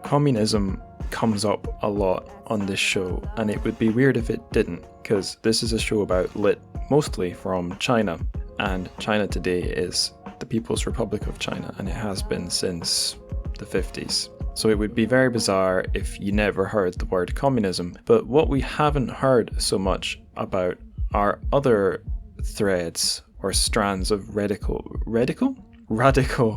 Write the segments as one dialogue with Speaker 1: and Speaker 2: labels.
Speaker 1: Communism comes up a lot on this show, and it would be weird if it didn't, because this is a show about lit mostly from China, and China today is the People's Republic of China, and it has been since the 50s. So it would be very bizarre if you never heard the word communism. But what we haven't heard so much about are other threads or strands of radical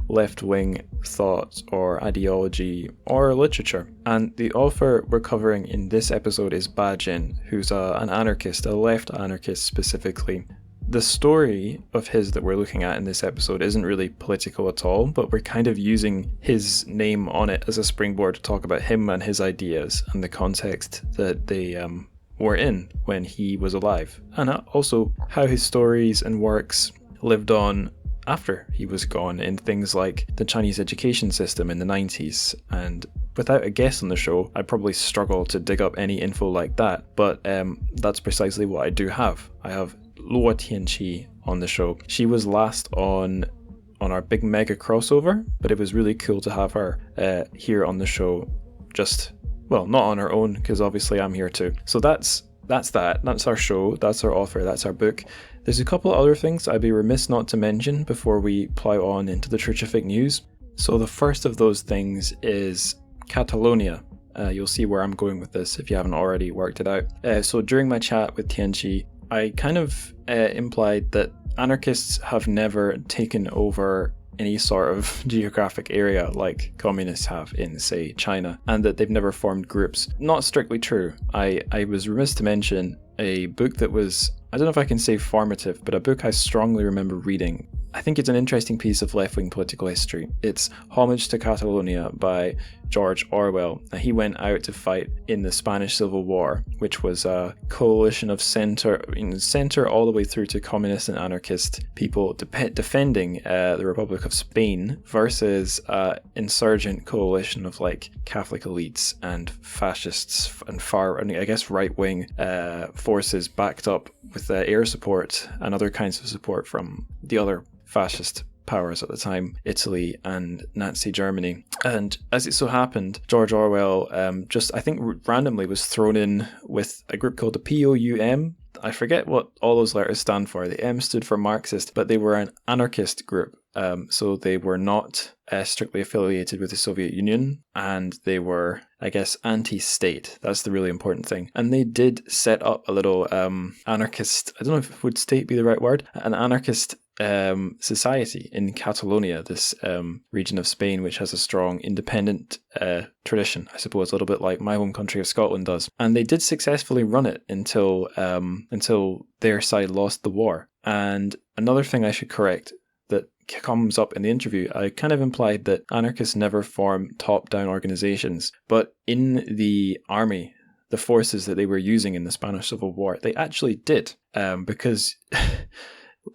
Speaker 1: left-wing thought or ideology or literature. And the author we're covering in this episode is Ba Jin, who's an anarchist, a left anarchist specifically. The story of his that we're looking at in this episode isn't really political at all, but we're kind of using his name on it as a springboard to talk about him and his ideas and the context that they were in when he was alive, and also how his stories and works lived on after he was gone in things like the Chinese education system in the 90s. And without a guest on the show, I'd probably struggle to dig up any info like that, but that's precisely what I do have. I have Luo Tianqi on the show. She was last on our big mega crossover, but it was really cool to have her here on the show. Not on her own, because obviously I'm here too. So that's our show, that's our author, that's our book. There's a couple of other things I'd be remiss not to mention before we plow on into the terrific news. So the first of those things is Catalonia. You'll see where I'm going with this if you haven't already worked it out. So during my chat with Tianqi, I kind of implied that anarchists have never taken over any sort of geographic area like communists have in, say, China, and that they've never formed groups. Not strictly true. I was remiss to mention a book that was, I don't know if I can say formative, but a book I strongly remember reading. I think it's an interesting piece of left-wing political history. It's Homage to Catalonia by George Orwell. He went out to fight in the Spanish Civil War, which was a coalition of center all the way through to communist and anarchist people defending the Republic of Spain versus insurgent coalition of like Catholic elites and fascists and right-wing forces backed up with air support and other kinds of support from the other fascist powers at the time, Italy and Nazi Germany. And as it so happened, George Orwell I think randomly was thrown in with a group called the POUM. I forget what all those letters stand for. The M stood for Marxist, but they were an anarchist group. So they were not strictly affiliated with the Soviet Union, and they were, I guess, anti-state. That's the really important thing. And they did set up a little anarchist, I don't know if would state be the right word, an anarchist society in Catalonia, this region of Spain which has a strong independent tradition, I suppose, a little bit like my home country of Scotland does. And they did successfully run it until their side lost the war. And another thing I should correct that comes up in the interview, I kind of implied that anarchists never form top-down organizations, but in the army, the forces that they were using in the Spanish Civil War, they actually did, because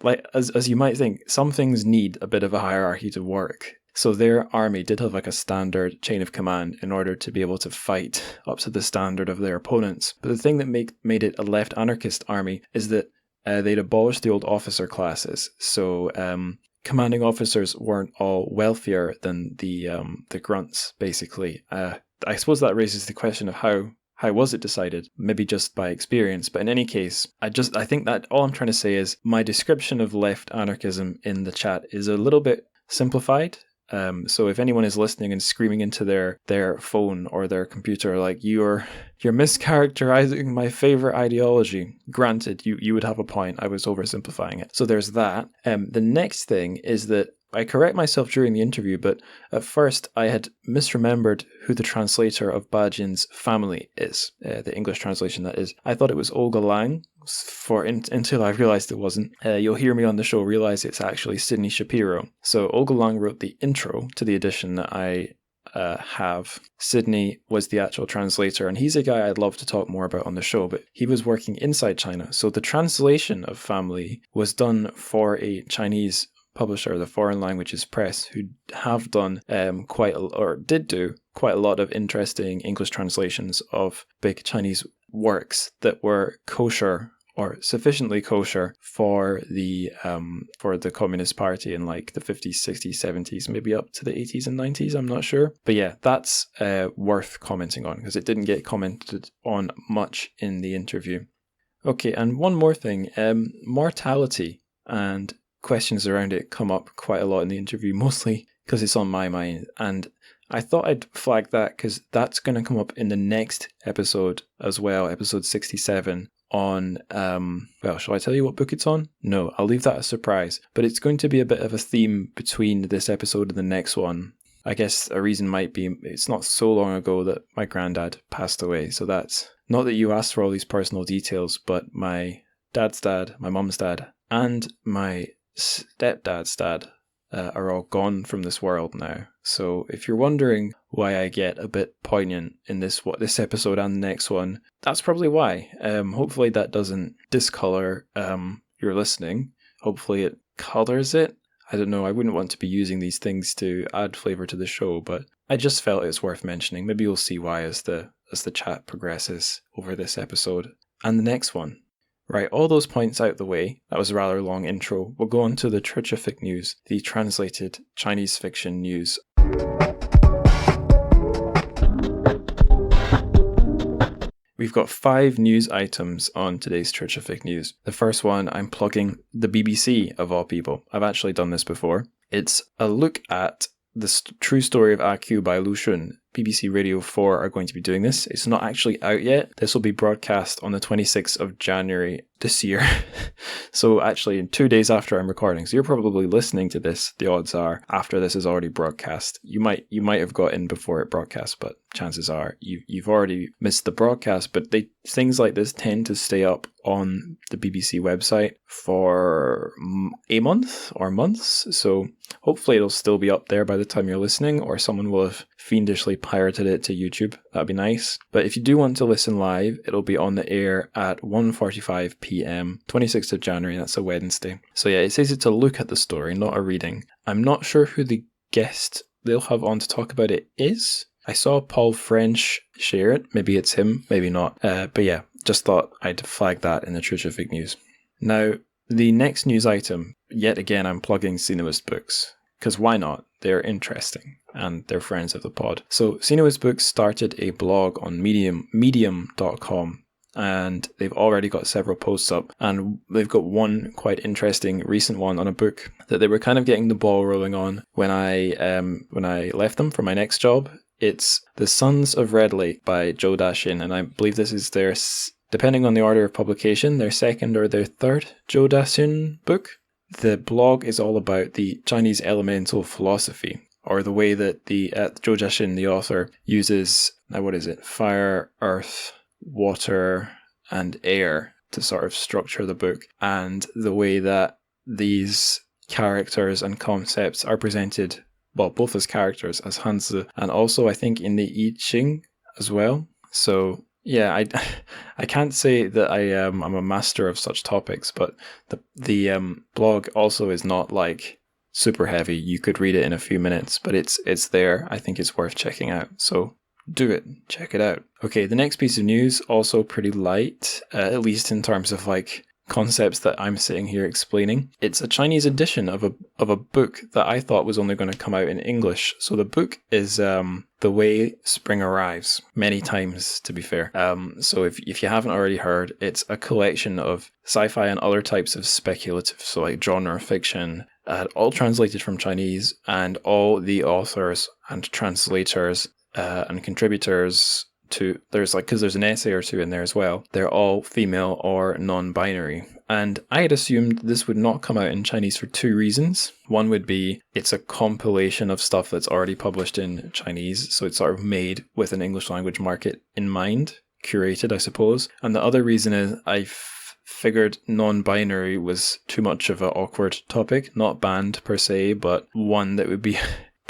Speaker 1: like as you might think, some things need a bit of a hierarchy to work. So their army did have like a standard chain of command in order to be able to fight up to the standard of their opponents. But the thing that made it a left anarchist army is that they'd abolished the old officer classes. So commanding officers weren't all wealthier than the grunts, basically. I suppose that raises the question of how was it decided? Maybe just by experience. But in any case, I think that all I'm trying to say is my description of left anarchism in the chat is a little bit simplified. So if anyone is listening and screaming into their phone or their computer like you're mischaracterizing my favorite ideology, granted, you would have a point. I was oversimplifying it. So there's that. The next thing is that I correct myself during the interview, but at first I had misremembered who the translator of Ba Jin's family is, the English translation that is. I thought it was Olga Lang, until I realized it wasn't. You'll hear me on the show realize it's actually Sidney Shapiro. So Olga Lang wrote the intro to the edition that I have. Sidney was the actual translator, and he's a guy I'd love to talk more about on the show, but he was working inside China. So the translation of family was done for a Chinese publisher, the Foreign Languages Press, who have done did do quite a lot of interesting English translations of big Chinese works that were kosher or sufficiently kosher for the Communist Party in like the 50s, 60s, 70s, maybe up to the 80s and 90s, I'm not sure. But yeah, that's worth commenting on because it didn't get commented on much in the interview. Okay, and one more thing, mortality and questions around it come up quite a lot in the interview, mostly because it's on my mind, and I thought I'd flag that because that's going to come up in the next episode as well, episode 67, on, well, shall I tell you what book it's on? No, I'll leave that a surprise, but it's going to be a bit of a theme between this episode and the next one. I guess a reason might be it's not so long ago that my granddad passed away, so that's not that you asked for all these personal details, but my dad's dad, my mum's dad, and my stepdad's dad are all gone from this world now. So if you're wondering why I get a bit poignant in this episode and the next one, that's probably why. Hopefully that doesn't discolor your listening. Hopefully it colors it. I don't know, I wouldn't want to be using these things to add flavor to the show, but I just felt it's worth mentioning. Maybe you'll see why as the chat progresses over this episode and the next one. Right, all those points out the way, that was a rather long intro, we'll go on to the Trichific news, the translated Chinese fiction news. We've got 5 news items on today's Trichific news. The first one, I'm plugging the BBC of all people. I've actually done this before. It's a look at the true story of A.Q. by Lu Xun. BBC Radio 4 are going to be doing this. It's not actually out yet. This will be broadcast on the 26th of January this year. So actually 2 days after I'm recording. So you're probably listening to this, the odds are, after this is already broadcast. You might have got in before it broadcast, but chances are you've already missed the broadcast. But things like this tend to stay up on the BBC website for a month or months. So hopefully it'll still be up there by the time you're listening, or someone will have fiendishly pirated it to YouTube. That'd be nice. But if you do want to listen live, it'll be on the air at 1:45 p.m, 26th of January, that's a Wednesday. So yeah, it says it's a look at the story, not a reading. I'm not sure who the guest they'll have on to talk about it is. I saw Paul French share it. Maybe it's him, maybe not. But yeah, just thought I'd flag that in the Trichific news. Now, the next news item, yet again I'm plugging Sino-lit books. Because why not? They're interesting and they're friends of the pod. So Sino-lit Books started a blog on medium.com, and they've already got several posts up, and they've got one quite interesting recent one on a book that they were kind of getting the ball rolling on when I left them for my next job. It's The Sons of Red Lake by Zhou Daxin, and I believe this is their, depending on the order of publication, their second or their third Zhou Daxin book. The blog is all about the Chinese elemental philosophy, or the way that the Zhou Daxin, the author, uses, fire, earth, water, and air to sort of structure the book, and the way that these characters and concepts are presented, well, both as characters, as Hanzi, and also I think in the I Ching as well. So yeah, I can't say that I'm a master of such topics, but the blog also is not like super heavy. You could read it in a few minutes, but it's there. I think it's worth checking out. So do it. Check it out. Okay, the next piece of news, also pretty light, at least in terms of like concepts that I'm sitting here explaining. It's a Chinese edition of a book that I thought was only going to come out in English. So the book is The Way Spring Arrives, many times to be fair. So if you haven't already heard, it's a collection of sci-fi and other types of speculative, so like genre fiction, all translated from Chinese, and all the authors and translators and contributors to, because there's an essay or two in there as well, they're all female or non-binary. And I had assumed this would not come out in Chinese for 2 reasons. One would be it's a compilation of stuff that's already published in Chinese, so it's sort of made with an English language market in mind, curated, I suppose. And the other reason is I figured non-binary was too much of an awkward topic, not banned per se, but one that would be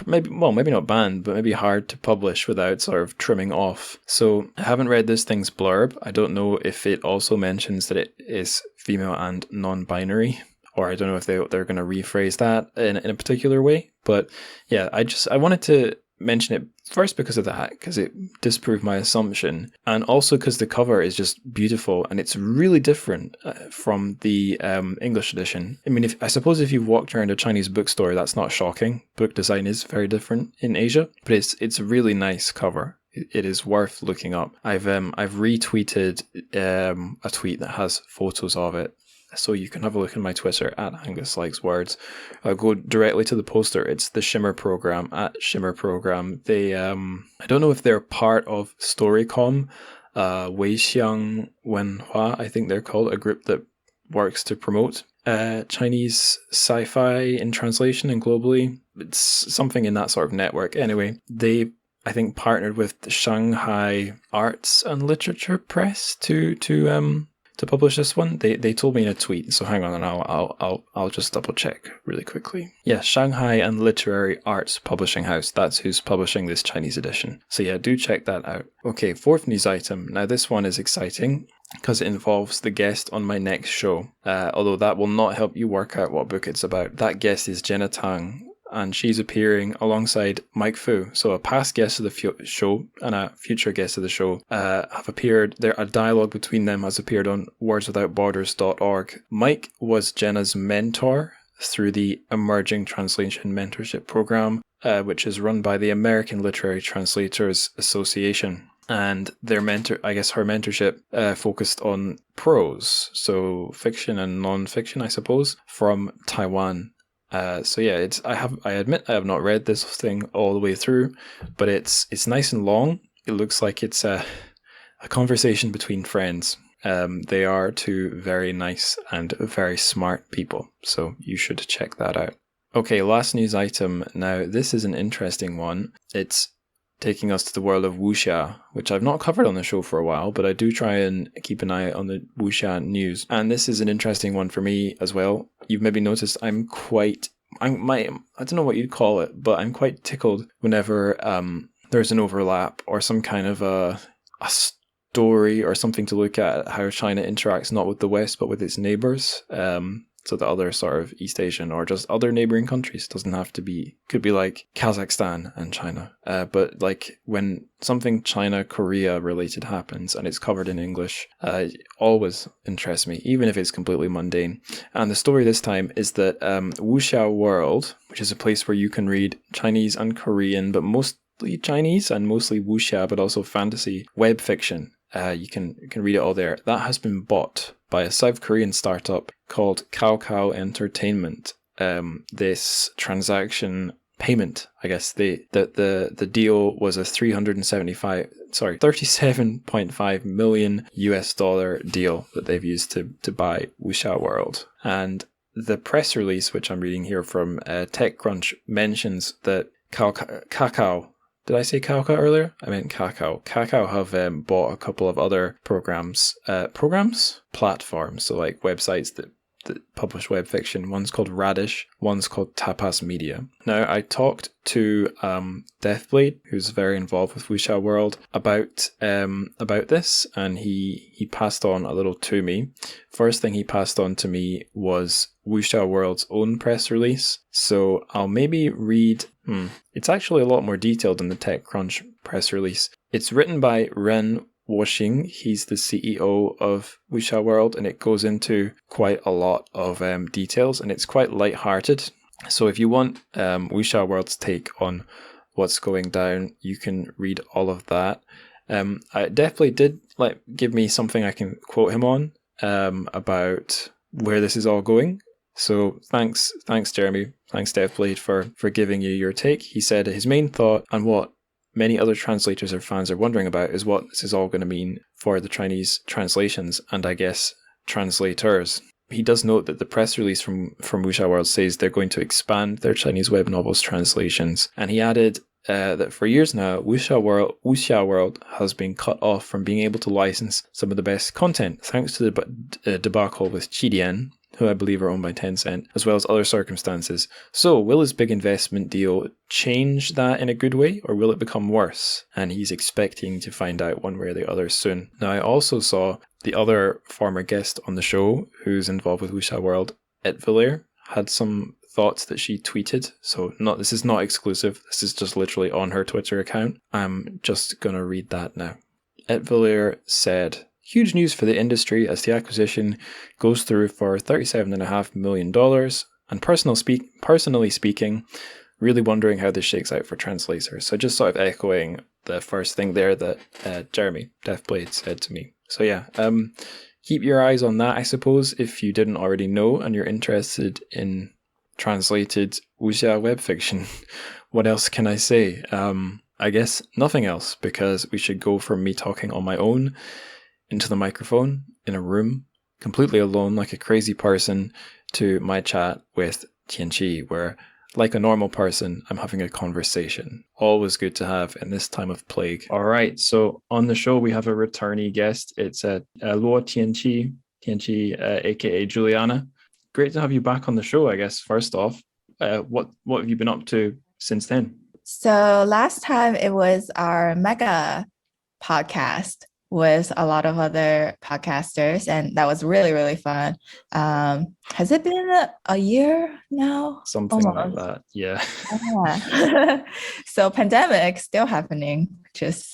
Speaker 1: maybe not banned, but maybe hard to publish without sort of trimming off. So I haven't read this thing's blurb. I don't know if it also mentions that it is female and non-binary, or I don't know if they're going to rephrase that in a particular way. But yeah, I wanted to mention it first because of that, because it disproved my assumption, and also because the cover is just beautiful and it's really different from the English edition. I mean, I suppose if you've walked around a Chinese bookstore, that's not shocking. Book design is very different in Asia, but it's a really nice cover. It is worth looking up. I've retweeted a tweet that has photos of it, so you can have a look on my Twitter at Angus Likes Words. I'll go directly to the poster. It's the Shimmer Program at Shimmer Program. They I don't know if they're part of Storycom, Xiāng Wenhua, I think they're called, a group that works to promote Chinese sci-fi in translation and globally. It's something in that sort of network. Anyway, they, I think, partnered with the Shanghai Arts and Literature Press to publish this one. They told me in a tweet, so hang on, and I'll just double check really quickly. Yeah, Shanghai and Literary Arts Publishing House. That's who's publishing this Chinese edition. So yeah, do check that out. Okay, fourth news item. Now this one is exciting because it involves the guest on my next show. Although that will not help you work out what book it's about. That guest is Jenna Tang, and she's appearing alongside Mike Fu. So a past guest of the show and a future guest of the show have appeared. A dialogue between them has appeared on wordswithoutborders.org. Mike was Jenna's mentor through the Emerging Translation Mentorship Program, which is run by the American Literary Translators Association. And her mentorship focused on prose, so fiction and non-fiction, I suppose, from Taiwan. So yeah, I admit I have not read this thing all the way through, but it's nice and long. It looks like it's a conversation between friends. They are two very nice and very smart people, so you should check that out. Okay, last news item. Now, this is an interesting one. It's taking us to the world of wuxia, which I've not covered on the show for a while, but I do try and keep an eye on the wuxia news. And this is an interesting one for me as well. You've maybe noticed I don't know what you'd call it, but I'm quite tickled whenever there's an overlap or some kind of a story or something to look at how China interacts not with the West but with its neighbors. So the other sort of East Asian or just other neighboring countries. Doesn't have to be, could be like Kazakhstan and China. But like when something China-Korea related happens and it's covered in English, it always interests me, even if it's completely mundane. And the story this time is that Wuxia World, which is a place where you can read Chinese and Korean, but mostly Chinese and mostly wuxia, but also fantasy web fiction. You can read it all there. That has been bought by a South Korean startup called Kakao Entertainment. This transaction payment, I guess the deal was a $37.5 million US deal that they've used to buy Wuxia World. And the press release, which I'm reading here from TechCrunch, mentions that Kakao. Did I say Kakao earlier? I meant Kakao. Kakao have bought a couple of other platforms, so like websites that publish web fiction. One's called Radish, one's called Tapas Media. Now, I talked to Deathblade, who's very involved with Wuxia World, about this, and he passed on a little to me. First thing he passed on to me was Wuxia World's own press release. So I'll maybe read. It's actually a lot more detailed than the TechCrunch press release. It's written by Ren Woxing. He's the CEO of Wuxia World, and it goes into quite a lot of details, and it's quite light-hearted. So if you want Wuxia World's take on what's going down, you can read all of that. I definitely did give me something I can quote him on about where this is all going. So thanks Jeremy, thanks Deathblade for giving you your take. He said his main thought, and what many other translators or fans are wondering about, is what this is all going to mean for the Chinese translations and I guess translators. He does note that the press release from Wuxia World says they're going to expand their Chinese web novels translations, and he added that for years now, Wuxia World has been cut off from being able to license some of the best content thanks to the debacle with Qidian, who I believe are owned by Tencent, as well as other circumstances. So, will his big investment deal change that in a good way, or will it become worse? And he's expecting to find out one way or the other soon. Now, I also saw the other former guest on the show, who's involved with Wuxia World, Ed Villiers, had some thoughts that she tweeted. So this is not exclusive. This is just literally on her Twitter account. I'm just going to read that now. Etvillier said, huge news for the industry as the acquisition goes through for $37.5 million. And personally speaking, really wondering how this shakes out for translators. So just sort of echoing the first thing there that Jeremy Deathblade said to me. So yeah, keep your eyes on that, I suppose, if you didn't already know and you're interested in translated wuxia web fiction. What else can I say? I guess nothing else, because we should go from me talking on my own into the microphone in a room, completely alone like a crazy person, to my chat with Tianqi, where, like a normal person, I'm having a conversation. Always good to have in this time of plague. All right, so on the show we have a returnee guest. It's Luo Tianqi, aka Juliana. Great to have you back on the show, I guess, first off. What have you been up to since then?
Speaker 2: So last time it was our mega podcast with a lot of other podcasters, and that was really, really fun. Has it been a year now?
Speaker 1: Something like that, yeah.
Speaker 2: So pandemic still happening, just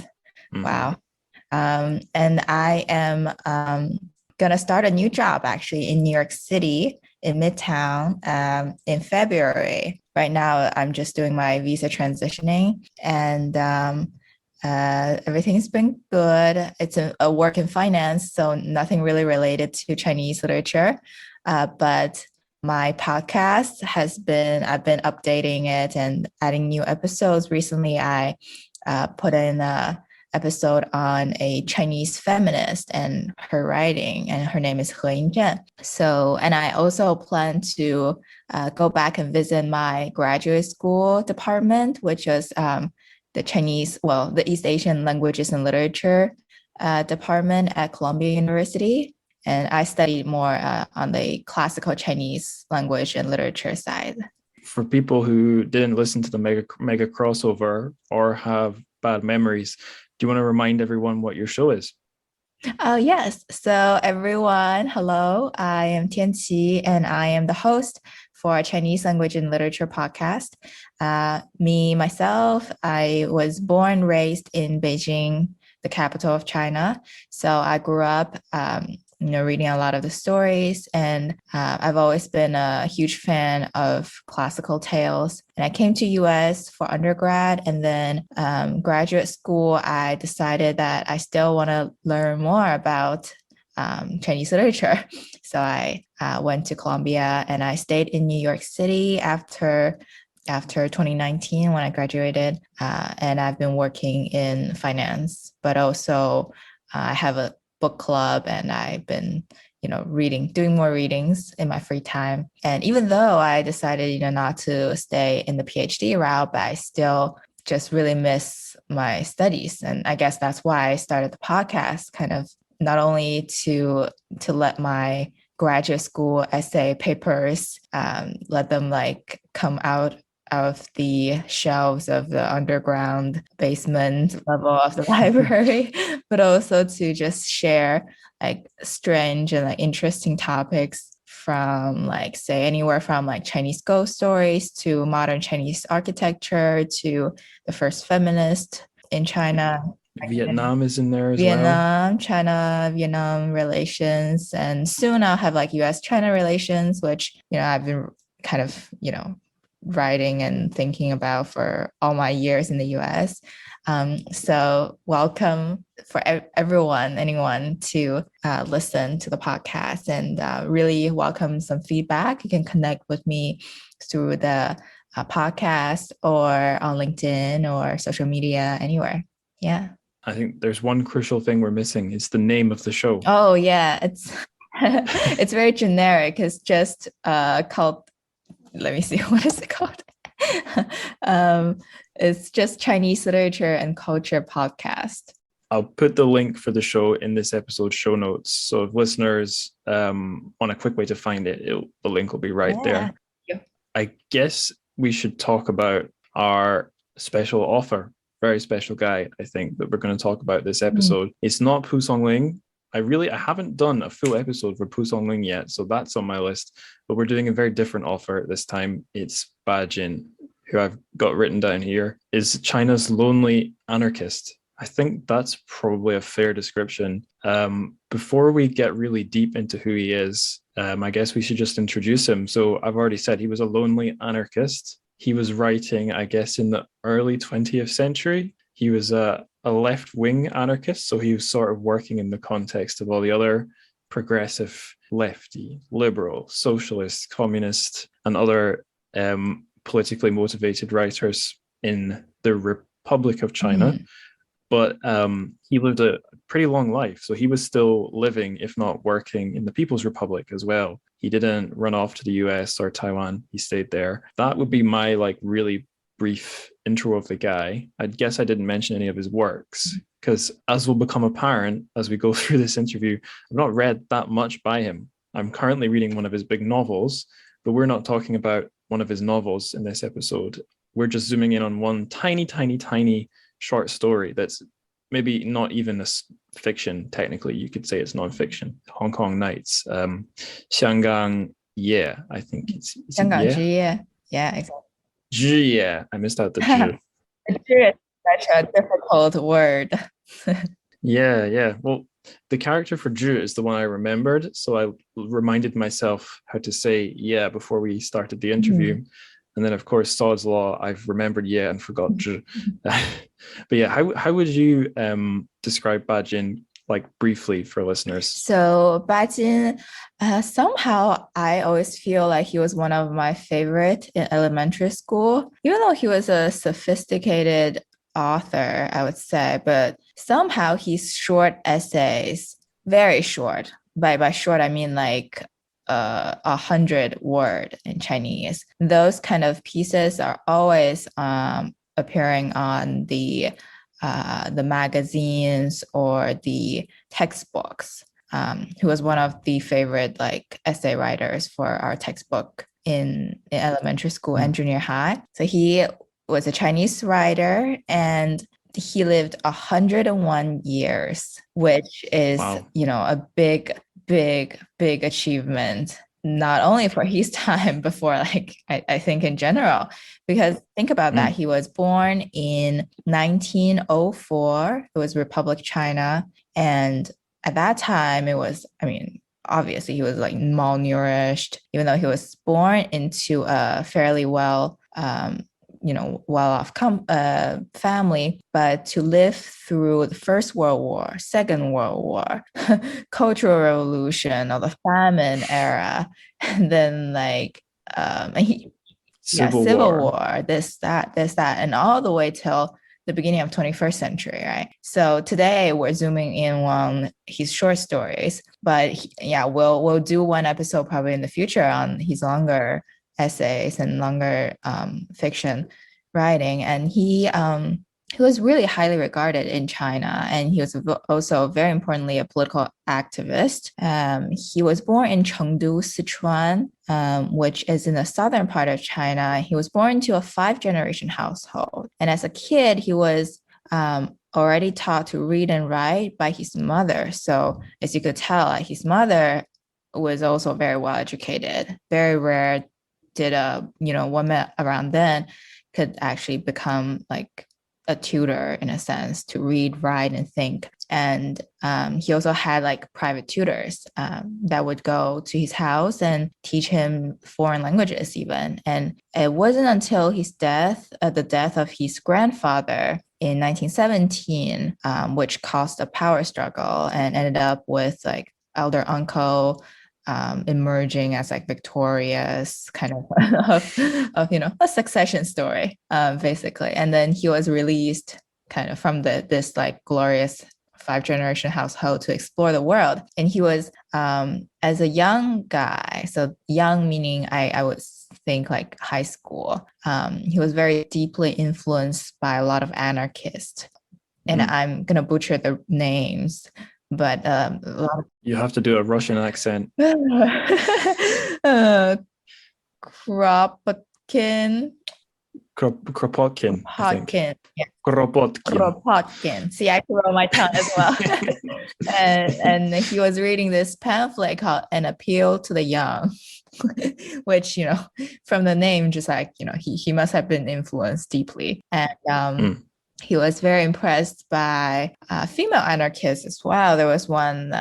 Speaker 2: wow. And I am gonna start a new job actually in New York City in Midtown in February. Right now, I'm just doing my visa transitioning, and everything's been good. It's a work in finance, so nothing really related to Chinese literature. But my podcast I've been updating it and adding new episodes. Recently, I put in a episode on a Chinese feminist and her writing, and her name is He Yingzhen. So, and I also plan to go back and visit my graduate school department, which is the East Asian Languages and Literature department at Columbia University. And I studied more on the classical Chinese language and literature side.
Speaker 1: For people who didn't listen to the mega crossover or have bad memories, do you want to remind everyone what your show is?
Speaker 2: Oh, yes. So everyone, hello. I am Tianqi, and I am the host for a Chinese language and literature podcast. Myself, I was born, raised in Beijing, the capital of China. So I grew up reading a lot of the stories, and I've always been a huge fan of classical tales. And I came to US for undergrad, and then graduate school, I decided that I still want to learn more about Chinese literature. So I went to Columbia, and I stayed in New York City after 2019 when I graduated, and I've been working in finance, but also I have a book club, and I've been doing more readings in my free time. And even though I decided not to stay in the PhD route, but I still just really miss my studies. And I guess that's why I started the podcast, kind of not only to let my graduate school essay papers let them come out of the shelves of the underground basement level of the library, but also to just share strange and interesting topics from say anywhere from Chinese ghost stories to modern Chinese architecture to the first feminist in China.
Speaker 1: Vietnam is in there as well.
Speaker 2: China-Vietnam relations. And soon I'll have US-China relations, which, I've been kind of, writing and thinking about for all my years in the US. So welcome for anyone to listen to the podcast, and really welcome some feedback. You can connect with me through the podcast or on LinkedIn or social media, anywhere. Yeah.
Speaker 1: I think there's one crucial thing we're missing. It's the name of the show.
Speaker 2: Oh, yeah. It's very generic. It's just called, let me see, what is it called? It's just Chinese Literature and Culture Podcast.
Speaker 1: I'll put the link for the show in this episode's show notes. So if listeners want a quick way to find it, the link will be right there.
Speaker 2: Yeah.
Speaker 1: I guess we should talk about our special offer. Very special guy, I think, that we're going to talk about this episode. It's not Pu Songling. I haven't done a full episode for Pu Songling yet, so that's on my list. But we're doing a very different author this time. It's Ba Jin, who I've got written down here, is China's lonely anarchist. I think that's probably a fair description. Before we get really deep into who he is, I guess we should just introduce him. So I've already said he was a lonely anarchist. He was writing, I guess, in the early 20th century. He was a left-wing anarchist, so he was sort of working in the context of all the other progressive, lefty, liberal, socialist, communist, and other politically motivated writers in the Republic of China. Mm-hmm. But he lived a pretty long life, so he was still living, if not working, in the People's Republic as well. He didn't run off to the US or Taiwan. He stayed there. That would be my really brief intro of the guy. I guess I didn't mention any of his works because, as will become apparent as we go through this interview, I've not read that much by him. I'm currently reading one of his big novels, but we're not talking about one of his novels in this episode. We're just zooming in on one tiny, tiny, tiny short story that's maybe not even a fiction. Technically, you could say it's non-fiction. Hong Kong Nights, Xiāng Gǎng Zhīyè, I think it's
Speaker 2: Xiāng Gǎng Zhīyè. Yeah, exactly.
Speaker 1: Zhīyè. I missed out the zhi.
Speaker 2: Zhi is such a difficult word.
Speaker 1: Yeah. Well, the character for zhi is the one I remembered, so I reminded myself how to say yeah before we started the interview. Mm-hmm. And then, of course, Sod's Law, I've remembered yeah and forgot zhi. But yeah, how would you describe Ba Jin, briefly for listeners?
Speaker 2: So Ba Jin, somehow I always feel like he was one of my favorite in elementary school, even though he was a sophisticated author, I would say, but somehow his short essays, very short. By short, I mean 100 word in Chinese. Those kind of pieces are always appearing on the magazines or the textbooks. He was one of the favorite essay writers for our textbook in elementary school and junior high. So he was a Chinese writer and he lived 101 years, which is, wow, a big achievement, not only for his time, but for I think in general, because think about that. He was born in 1904. It was Republic China. And at that time it was, obviously he was malnourished, even though he was born into a fairly well-off family, but to live through the First World War, Second World War, Cultural Revolution, or the famine era, and then Civil War, this, that, and all the way till the beginning of 21st century, right? So today we're zooming in on his short stories, but we'll do one episode probably in the future on his longer essays and longer fiction writing. And he was really highly regarded in China, and he was also very importantly a political activist. He was born in Chengdu, Sichuan, which is in the southern part of China. He was born into a 5-generation household, and as a kid he was already taught to read and write by his mother. So as you could tell, his mother was also very well educated. Very rare did a woman around then could actually become a tutor in a sense, to read, write, and think. And he also had private tutors that would go to his house and teach him foreign languages even. And it wasn't until his death, the death of his grandfather in 1917, which caused a power struggle and ended up with elder uncle emerging as victorious, kind of a succession story, basically. And then he was released kind of from this glorious 5-generation household to explore the world. And he was as a young guy, so young meaning I would think high school, he was very deeply influenced by a lot of anarchists. And I'm gonna butcher the names, but
Speaker 1: you have to do a Russian accent.
Speaker 2: Kropotkin.
Speaker 1: Kropotkin, I think.
Speaker 2: Kropotkin. Yeah.
Speaker 1: Kropotkin.
Speaker 2: Kropotkin. See, I can roll my tongue as well. and he was reading this pamphlet called An Appeal to the Young, which, from the name, just like, he must have been influenced deeply. And he was very impressed by female anarchists as well. There was one,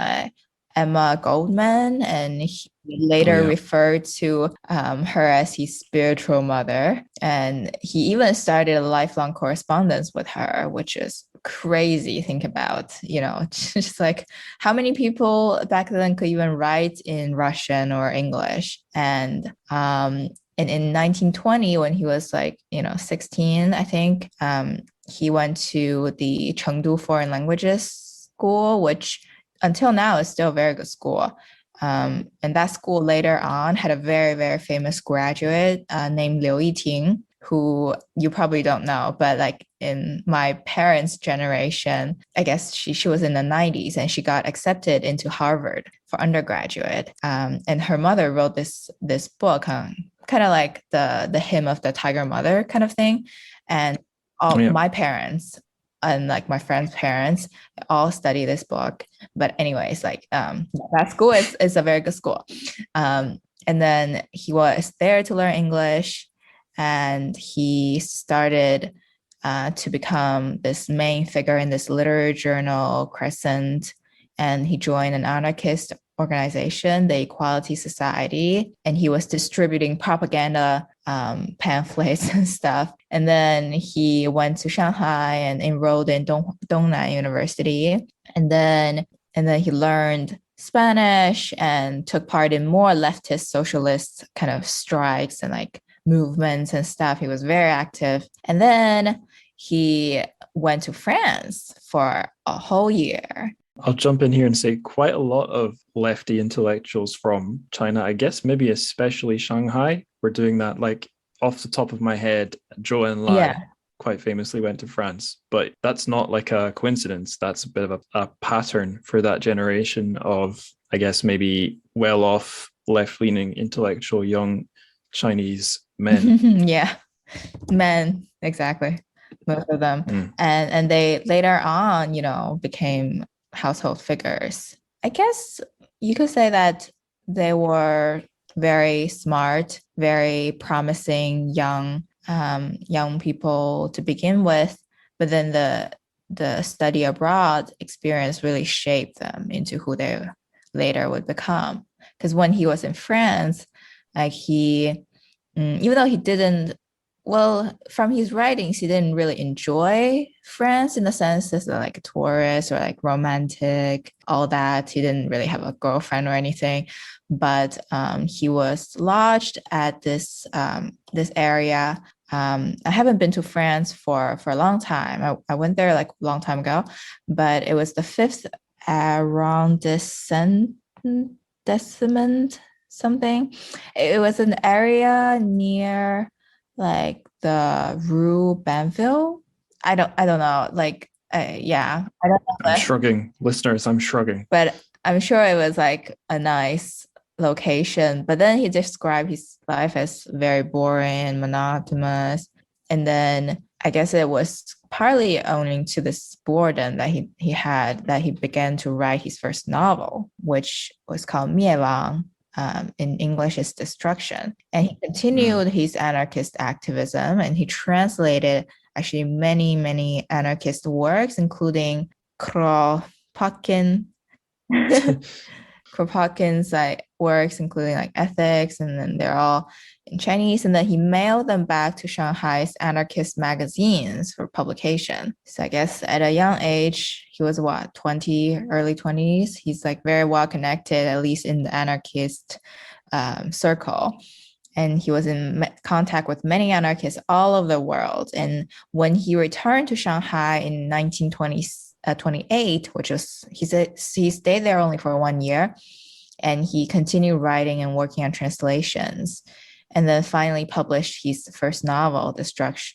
Speaker 2: Emma Goldman, and he later referred to her as his spiritual mother. And he even started a lifelong correspondence with her, which is crazy. Think about, just like how many people back then could even write in Russian or English. And in 1920, when he was 16, I think, he went to the Chengdu Foreign Languages School, which until now is still a very good school. And that school later on had a very, very famous graduate named Luo Tianqi, who you probably don't know, but in my parents' generation, I guess she was in the 90s and she got accepted into Harvard for undergraduate. And her mother wrote this book, kind of like the hymn of the Tiger Mother kind of thing. And my parents and my friend's parents all study this book. But anyways, that school is a very good school. And then he was there to learn English, and he started to become this main figure in this literary journal, Crescent. And he joined an anarchist organization, the Equality Society, and he was distributing propaganda pamphlets and stuff. And then he went to Shanghai and enrolled in Dongnan University. And then he learned Spanish and took part in more leftist socialist kind of strikes and movements and stuff. He was very active. And then he went to France for a whole year.
Speaker 1: I'll jump in here and say quite a lot of lefty intellectuals from China, I guess maybe especially Shanghai, were doing that. Off the top of my head, Zhou Enlai quite famously went to France, but that's not a coincidence. That's a bit of a pattern for that generation of, I guess, maybe well-off, left-leaning intellectual young Chinese men.
Speaker 2: Yeah, men, exactly. Most of them. And they later on, became household figures. I guess you could say that they were very smart, very promising young people to begin with, but then the study abroad experience really shaped them into who they later would become. Because when he was in France, he, even though he didn't, from his writings, he didn't really enjoy France in the sense as a tourist or romantic, all that. He didn't really have a girlfriend or anything, but he was lodged at this area. I haven't been to France for a long time. I went there a long time ago, but it was the 5th arrondissement, something. It was an area near the Rue Banville. I don't know. Yeah, I don't know.
Speaker 1: I'm shrugging, listeners. I'm shrugging.
Speaker 2: But I'm sure it was a nice location. But then he described his life as very boring and monotonous. And then I guess it was partly owing to this boredom that he had that he began to write his first novel, which was called 灭亡. In English is destruction. And he continued his anarchist activism, and he translated actually many, many anarchist works, including Kropotkin's works, including ethics, and then they're all in Chinese. And then he mailed them back to Shanghai's anarchist magazines for publication. So I guess at a young age, he was 20, early 20s. He's very well connected, at least in the anarchist circle. And he was in contact with many anarchists all over the world. And when he returned to Shanghai in 1928, which was, he stayed there only for 1 year, and he continued writing and working on translations, and then finally published his first novel, Destruction,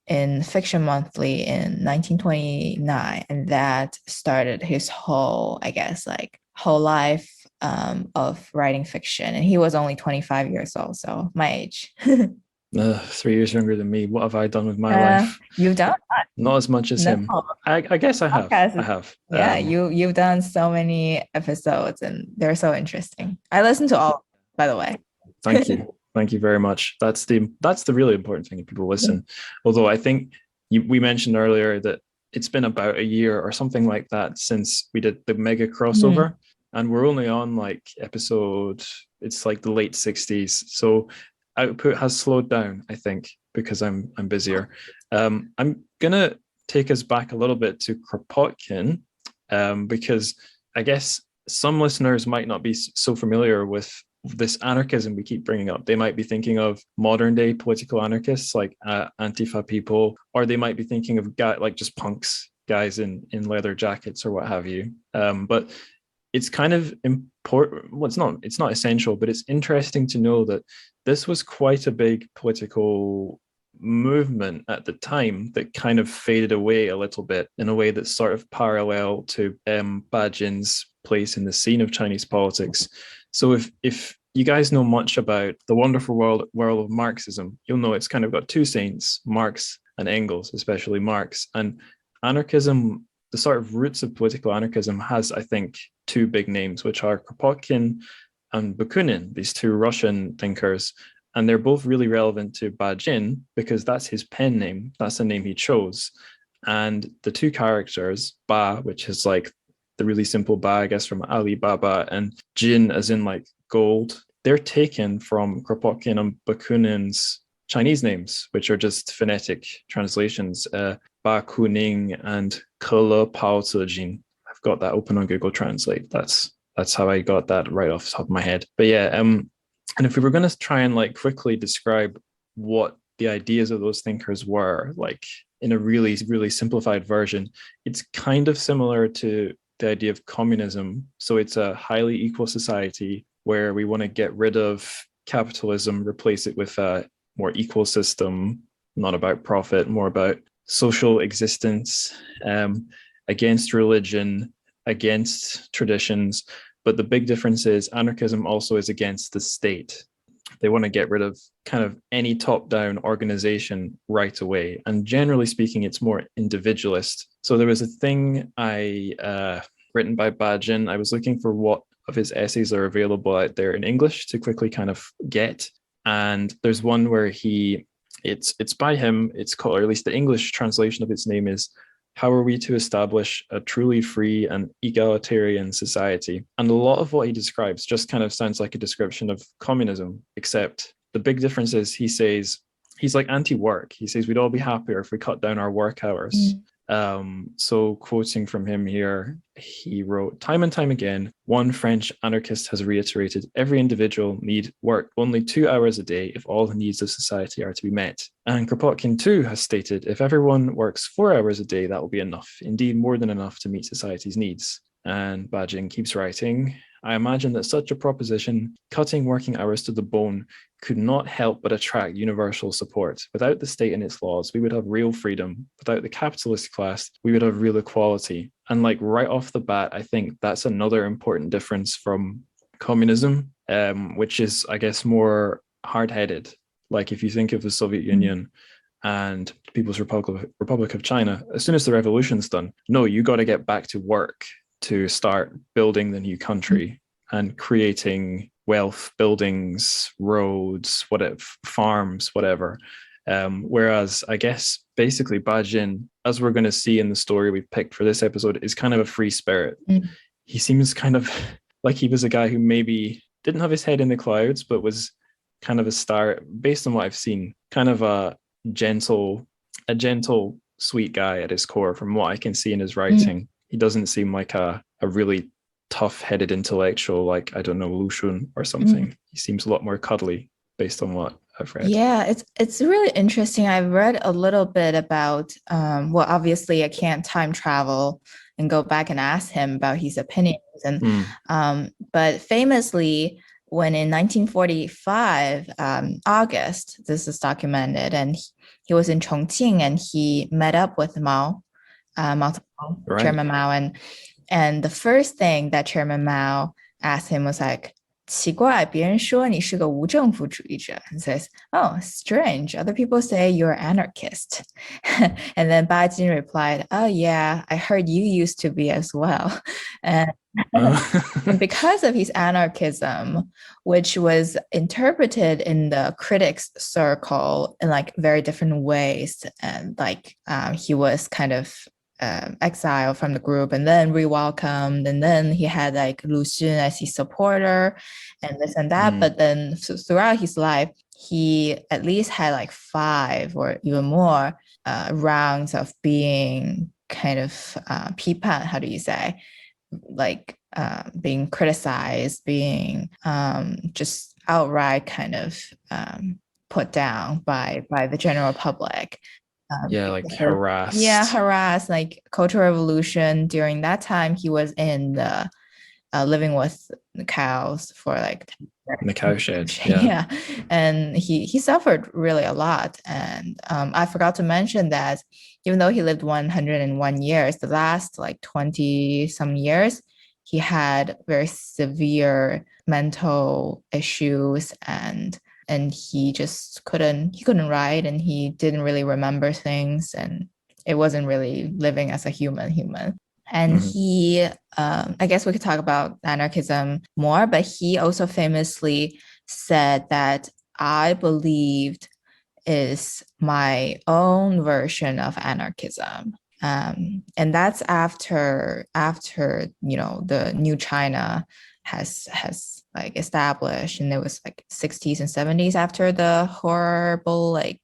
Speaker 2: in Fiction Monthly in 1929. And that started his whole, I guess, whole life of writing fiction, and he was only 25 years old, so my age.
Speaker 1: 3 years younger than me. What have I done with my life?
Speaker 2: You've done
Speaker 1: Not as much as
Speaker 2: no.
Speaker 1: him. I guess I have.
Speaker 2: Podcast.
Speaker 1: I have.
Speaker 2: Yeah, you've done so many episodes, and they're so interesting. I listen to all, by the way.
Speaker 1: Thank you. Thank you very much. That's the really important thing if people listen. Although I think we mentioned earlier that it's been about a year or something like that since we did the mega crossover, and we're only on like episode, it's like the late 60s. So output has slowed down, I think, because I'm busier. I'm gonna take us back a little bit to Kropotkin, because I guess some listeners might not be so familiar with this anarchism we keep bringing up. They might be thinking of modern day political anarchists like Antifa people, or they might be thinking of like just punks, guys in leather jackets or what have you. But it's kind of important. Well, it's not essential, but it's interesting to know that this was quite a big political movement at the time that kind of faded away a little bit in a way that's sort of parallel to Bajin's place in the scene of Chinese politics. So if you guys know much about the wonderful world of Marxism, you'll know it's kind of got two saints, Marx and Engels, especially Marx. And anarchism, the sort of roots of political anarchism has, I think, two big names, which are Kropotkin and Bakunin, these two Russian thinkers. And they're both really relevant to Bajin because that's his pen name. That's the name he chose. And the two characters, Ba, which is like the really simple Ba, I guess, from Alibaba, and Jin, as in like gold, they're taken from Kropotkin and Bakunin's Chinese names, which are just phonetic translations, Bakunin and Ke Pao Jin. I've got that open on Google Translate. That's how I got that right off the top of my head. But yeah, and if we were going to try and like quickly describe what the ideas of those thinkers were, like in a really, really simplified version, it's kind of similar to the idea of communism. So it's a highly equal society where we want to get rid of capitalism, replace it with a more equal system, not about profit, more about social existence, against religion, against traditions. But the big difference is anarchism also is against the state. They want to get rid of kind of any top-down organization right away. And generally speaking, it's more individualist. So there was a thing written by Bajin. I was looking for what of his essays are available out there in English to quickly kind of get. And there's one where it's by him. It's called, or at least the English translation of its name is How Are We to Establish a Truly Free and Egalitarian Society? And a lot of what he describes just kind of sounds like a description of communism, except the big difference is he says, he's like anti-work. He says we'd all be happier if we cut down our work hours. So quoting from him here, he wrote, time and time again, one French anarchist has reiterated every individual need work only 2 hours a day if all the needs of society are to be met. And Kropotkin too has stated, if everyone works 4 hours a day, that will be enough, indeed more than enough to meet society's needs. And Bajin keeps writing, I imagine that such a proposition, cutting working hours to the bone, could not help but attract universal support. Without the state and its laws, we would have real freedom. Without the capitalist class, we would have real equality. And like right off the bat, I think that's another important difference from communism, which is, I guess, more hard-headed. Like if you think of the Soviet Union and People's Republic of China, as soon as the revolution's done, no, you got to get back to work to start building the new country and creating wealth, buildings, roads, whatever, farms, whatever. Whereas I guess basically Bajin, as we're going to see in the story we picked for this episode, is kind of a free spirit. He seems kind of like he was a guy who maybe didn't have his head in the clouds, but was kind of a star, based on what I've seen, kind of a gentle, sweet guy at his core from what I can see in his writing. He doesn't seem like a really tough-headed intellectual like, I don't know, Lu Xun or something. He seems a lot more cuddly based on what I've read.
Speaker 2: Yeah, it's really interesting. I've read a little bit about, well, obviously I can't time travel and go back and ask him about his opinions. And but famously, when in 1945, August, this is documented, and he was in Chongqing and he met up with Mao, Chairman Mao, and the first thing that Chairman Mao asked him was like, 奇怪，别人说你是个无政府主义者. And says, oh, strange. Other people say you're anarchist. And then Bajin replied, oh yeah, I heard you used to be as well. And and because of his anarchism, which was interpreted in the critics circle in like very different ways, and like he was kind of exiled from the group and then re-welcomed, and then he had like Lu Xun as his supporter and this and that. But then throughout his life, he at least had like 5 or even more rounds of being kind of 批判, how do you say, like being criticized, being just outright kind of put down by the general public.
Speaker 1: Like harassed.
Speaker 2: Yeah, harassed. Like Cultural Revolution, during that time, he was in the living with the cows for like
Speaker 1: in the cow shed.
Speaker 2: Yeah. And he suffered really a lot. And I forgot to mention that even though he lived 101 years, the last like 20 some years, he had very severe mental issues, and he just couldn't write, and he didn't really remember things, and it wasn't really living as a human. And he, I guess we could talk about anarchism more, but he also famously said that I believed is my own version of anarchism. And that's after the new China has like established, and it was like 60s and 70s after the horrible like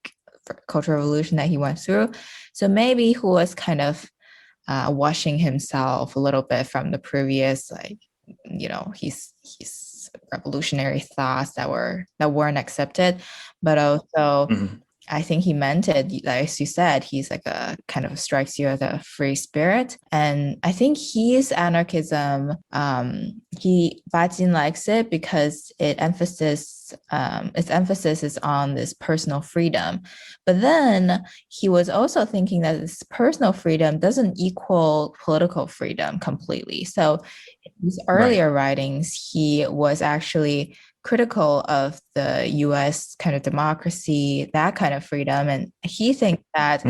Speaker 2: Cultural Revolution that he went through. So maybe he was kind of washing himself a little bit from the previous, like, his revolutionary thoughts that weren't accepted, but also I think he meant it, as you said. He's like a kind of strikes you as a free spirit, and I think his anarchism, Bajin likes it because its emphasis is on this personal freedom. But then he was also thinking that this personal freedom doesn't equal political freedom completely. So in his earlier writings, he was actually critical of the US kind of democracy, that kind of freedom. And he thinks that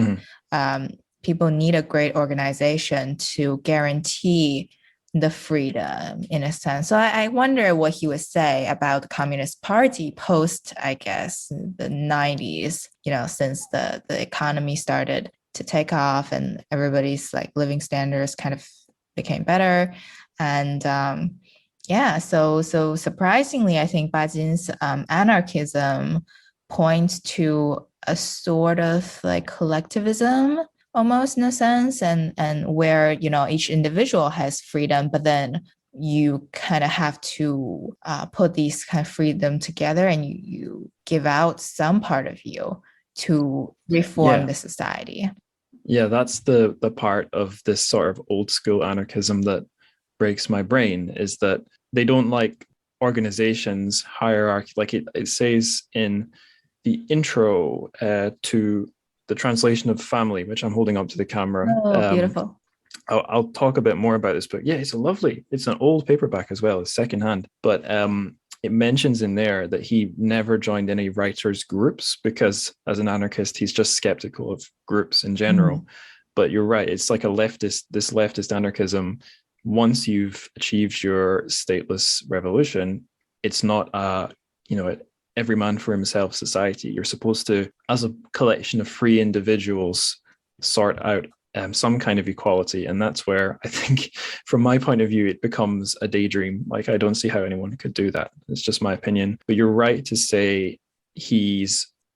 Speaker 2: people need a great organization to guarantee the freedom in a sense. So I wonder what he would say about the Communist Party post, I guess, the 90s, since the economy started to take off and everybody's like living standards kind of became better. And so surprisingly, I think Bajin's anarchism points to a sort of like collectivism almost, in a sense, and where each individual has freedom, but then you kind of have to put these kind of freedom together, and you give out some part of you to reform the society.
Speaker 1: Yeah, that's the part of this sort of old school anarchism that breaks my brain, is that they don't like organizations, hierarchy. Like it says in the intro to the translation of Family, which I'm holding up to the camera.
Speaker 2: Oh, beautiful.
Speaker 1: I'll talk a bit more about this, but yeah, it's an old paperback as well, it's secondhand. But it mentions in there that he never joined any writers' groups because as an anarchist, he's just skeptical of groups in general. But you're right, it's like this leftist anarchism. Once you've achieved your stateless revolution, it's not every man for himself society. You're supposed to, as a collection of free individuals, sort out some kind of equality. And that's where I think, from my point of view, it becomes a daydream. Like, I don't see how anyone could do that. It's just my opinion. But you're right to say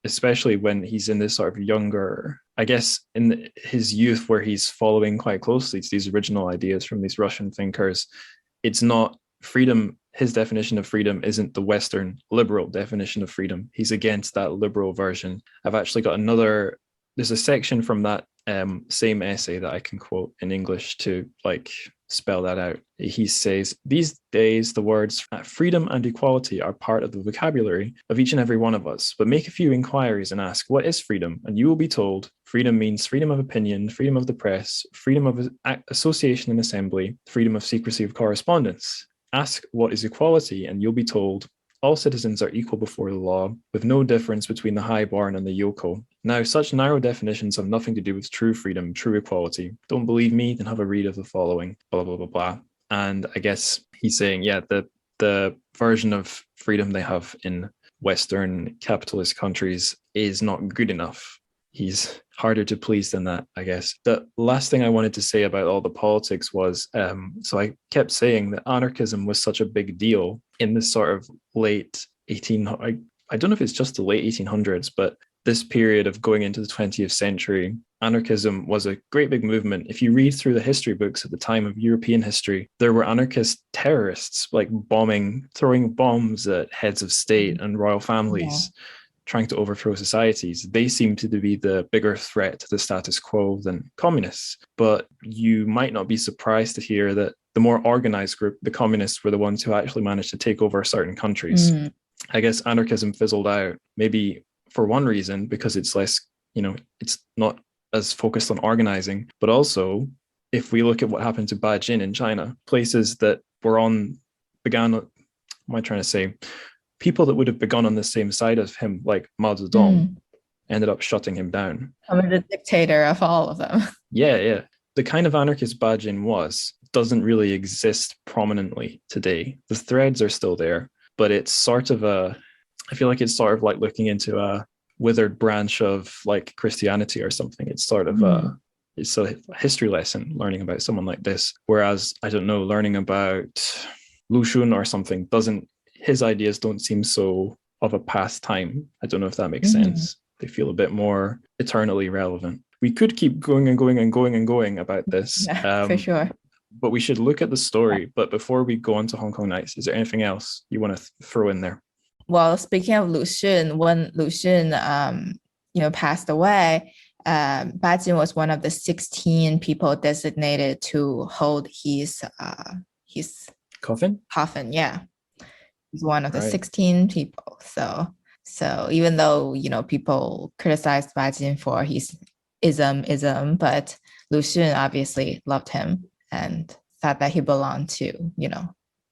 Speaker 1: especially when he's in this sort of younger, I guess in his youth, where he's following quite closely to these original ideas from these Russian thinkers, it's not freedom. His definition of freedom isn't the Western liberal definition of freedom. He's against that liberal version. I've actually got there's a section from that same essay that I can quote in English to like spell that out. He says, these days, the words freedom and equality are part of the vocabulary of each and every one of us. But make a few inquiries and ask, what is freedom? And you will be told freedom means freedom of opinion, freedom of the press, freedom of association and assembly, freedom of secrecy of correspondence. Ask what is equality, and you'll be told all citizens are equal before the law, with no difference between the highborn and the yokel. Now, such narrow definitions have nothing to do with true freedom, true equality. Don't believe me? Then have a read of the following, blah, blah, blah, blah. And I guess he's saying, yeah, the version of freedom they have in Western capitalist countries is not good enough. He's harder to please than that, I guess. The last thing I wanted to say about all the politics was, so I kept saying that anarchism was such a big deal in this sort of late 1800s. I don't know if it's just the late 1800s, but this period of going into the 20th century, anarchism was a great big movement. If you read through the history books at the time of European history, there were anarchist terrorists like throwing bombs at heads of state and royal families, trying to overthrow societies. They seem to be the bigger threat to the status quo than communists. But you might not be surprised to hear that the more organized group, the communists, were the ones who actually managed to take over certain countries. I guess anarchism fizzled out, maybe for one reason, because it's less, it's not as focused on organizing, but also if we look at what happened to Beijing in China, places that people that would have begun on the same side of him, like Mao Zedong, ended up shutting him down.
Speaker 2: I'm the dictator of all of them.
Speaker 1: Yeah. The kind of anarchist Beijing doesn't really exist prominently today. The threads are still there, but it's sort of I feel like it's sort of like looking into a withered branch of like Christianity or something. It's sort of it's a history lesson learning about someone like this. Whereas, I don't know, learning about Lu Xun or something his ideas don't seem so of a past time. I don't know if that makes sense. They feel a bit more eternally relevant. We could keep going and going and going and going about this.
Speaker 2: For sure.
Speaker 1: But we should look at the story. But before we go on to Hong Kong Nights, is there anything else you want to throw in there?
Speaker 2: Well, speaking of Lu Xun, when Lu Xun, passed away, Bajin was one of the 16 people designated to hold his
Speaker 1: coffin.
Speaker 2: Yeah, he's one of the 16 people. So even though people criticized Bajin for his ism, but Lu Xun obviously loved him and thought that he belonged to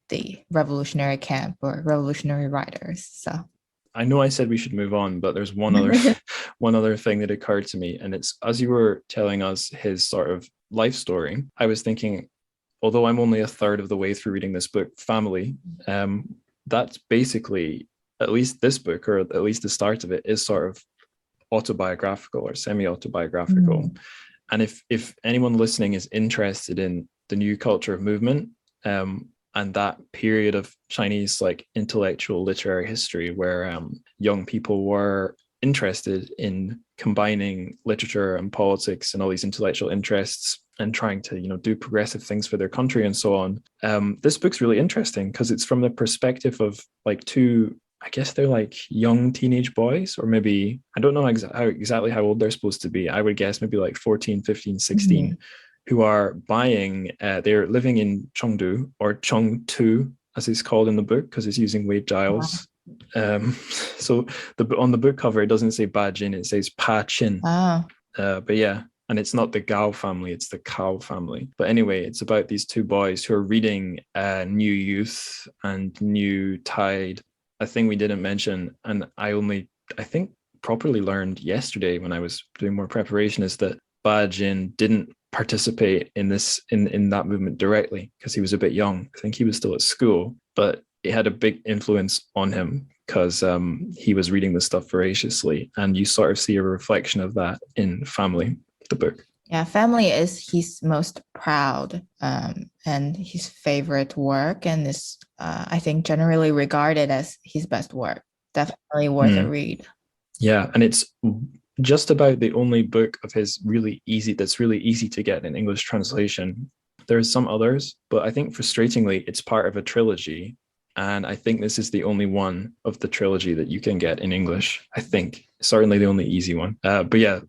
Speaker 2: the revolutionary camp or revolutionary riders. So
Speaker 1: I know I said we should move on, but there's one other thing that occurred to me, and it's as you were telling us his sort of life story, I was thinking, although I'm only a third of the way through reading this book, Family, that's basically, at least this book, or at least the start of it, is sort of autobiographical or semi-autobiographical. And if anyone listening is interested in the new culture of movement, and that period of Chinese like intellectual literary history where young people were interested in combining literature and politics and all these intellectual interests and trying to do progressive things for their country and so on, this book's really interesting because it's from the perspective of like two, I guess they're like young teenage boys, or maybe I don't know exactly how old they're supposed to be. I would guess maybe like 14, 15, 16, who are buying, they're living in Chengdu, or Chengtu, as it's called in the book, because it's using Wade Giles. So on the book cover, it doesn't say Bajin, it says Pa Chin. But yeah, and it's not the Gao family, it's the Cao family. But anyway, it's about these two boys who are reading New Youth and New Tide, a thing we didn't mention, and I think properly learned yesterday when I was doing more preparation, is that Bajin didn't participate in that movement directly because he was a bit young. I think he was still at school, but it had a big influence on him because he was reading the stuff voraciously, and you sort of see a reflection of that in Family, the book.
Speaker 2: Yeah, Family is his most proud and his favorite work, and is I think generally regarded as his best work. Definitely worth a read.
Speaker 1: Yeah, and it's just about the only book of his that's really easy to get in English translation. There's some others, but I think frustratingly, it's part of a trilogy. And I think this is the only one of the trilogy that you can get in English. I think certainly the only easy one. But yeah,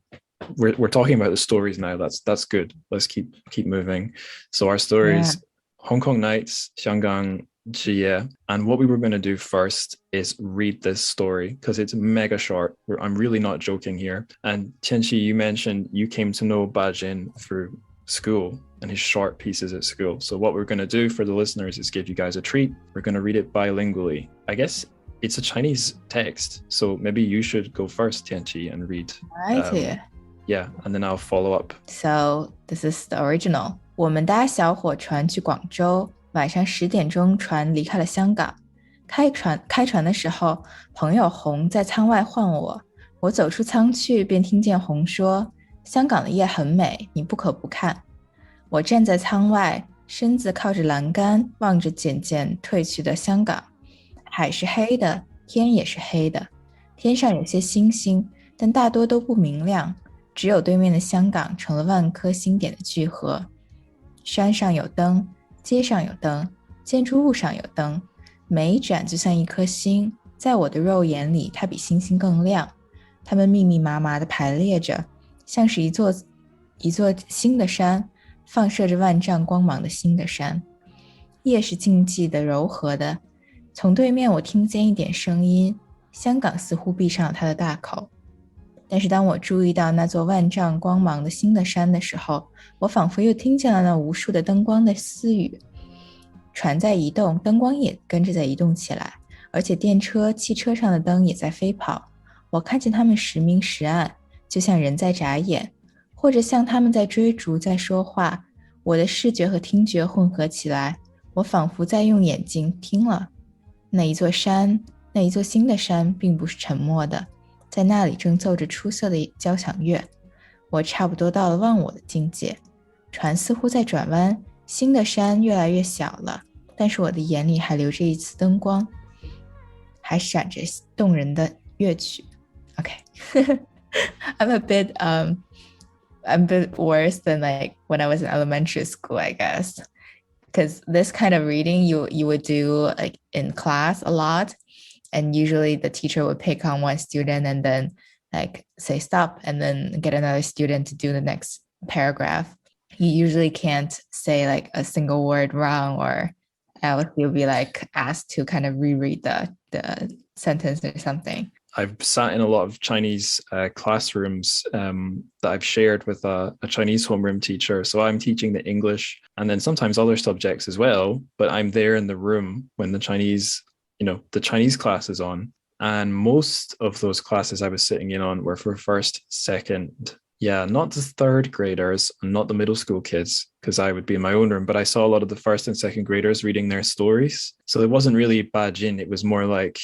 Speaker 1: we're talking about the stories now. That's good. Let's keep moving. So our stories, Hong Kong Nights, Xiāng Gǎng Zhīyè. And what we were going to do first is read this story because it's mega short. I'm really not joking here. And Tianqi, you mentioned you came to know Bajin through school. and his short pieces at school. So what we're going to do for the listeners is give you guys a treat. We're going to read it bilingually. I guess it's a Chinese text, so maybe you should go first, Tianqi, and read.
Speaker 2: Right.
Speaker 1: Yeah, and then I'll follow up.
Speaker 2: So this is the original. 我们搭小火船去广州，晚上10点钟船离开了香港。开船的时候，朋友红在舱外唤我，我走出舱去，便听见红说：“香港的夜很美，你不可不看。”我站在舱外，身子靠着栏杆，望着渐渐退去的香港。海是黑的，天也是黑的，天上有些星星，但大多都不明亮，只有对面的香港成了万颗星点的聚合。山上有灯，街上有灯，建筑物上有灯，每一盏就像一颗星，在我的肉眼里，它比星星更亮。它们密密麻麻地排列着，像是一座新的山，放射着万丈光芒的新的山。夜是静寂的、柔和的。从对面我听见一点声音，香港似乎闭上了它的大口。但是当我注意到那座万丈光芒的新的山的时候，我仿佛又听见了那无数的灯光的私语。船在移动，灯光也跟着在移动起来，而且电车、汽车上的灯也在飞跑。我看见它们时明时暗，就像人在眨眼，或者像他们在追逐、在说话。我的视觉和听觉混合起来，我仿佛在用眼睛听了。那一座山，那一座新的山并不是沉默的，在那里正奏着出色的交响乐。我差不多到了忘我的境界，船似乎在转弯，新的山越来越小了，但是我的眼里还留着一丝灯光，还闪着动人的乐曲。Okay. I'm a bit worse than like when I was in elementary school, I guess. Because this kind of reading you would do like in class a lot, and usually the teacher would pick on one student and then like say stop and then get another student to do the next paragraph. You usually can't say like a single word wrong, or else you'll be like asked to kind of reread the sentence or something.
Speaker 1: I've sat in a lot of Chinese classrooms that I've shared with a Chinese homeroom teacher. So I'm teaching the English and then sometimes other subjects as well. But I'm there in the room when the Chinese class is on. And most of those classes I was sitting in on were for first, second. Yeah, not the third graders and not the middle school kids, because I would be in my own room. But I saw a lot of the first and second graders reading their stories. So it wasn't really bajin. It was more like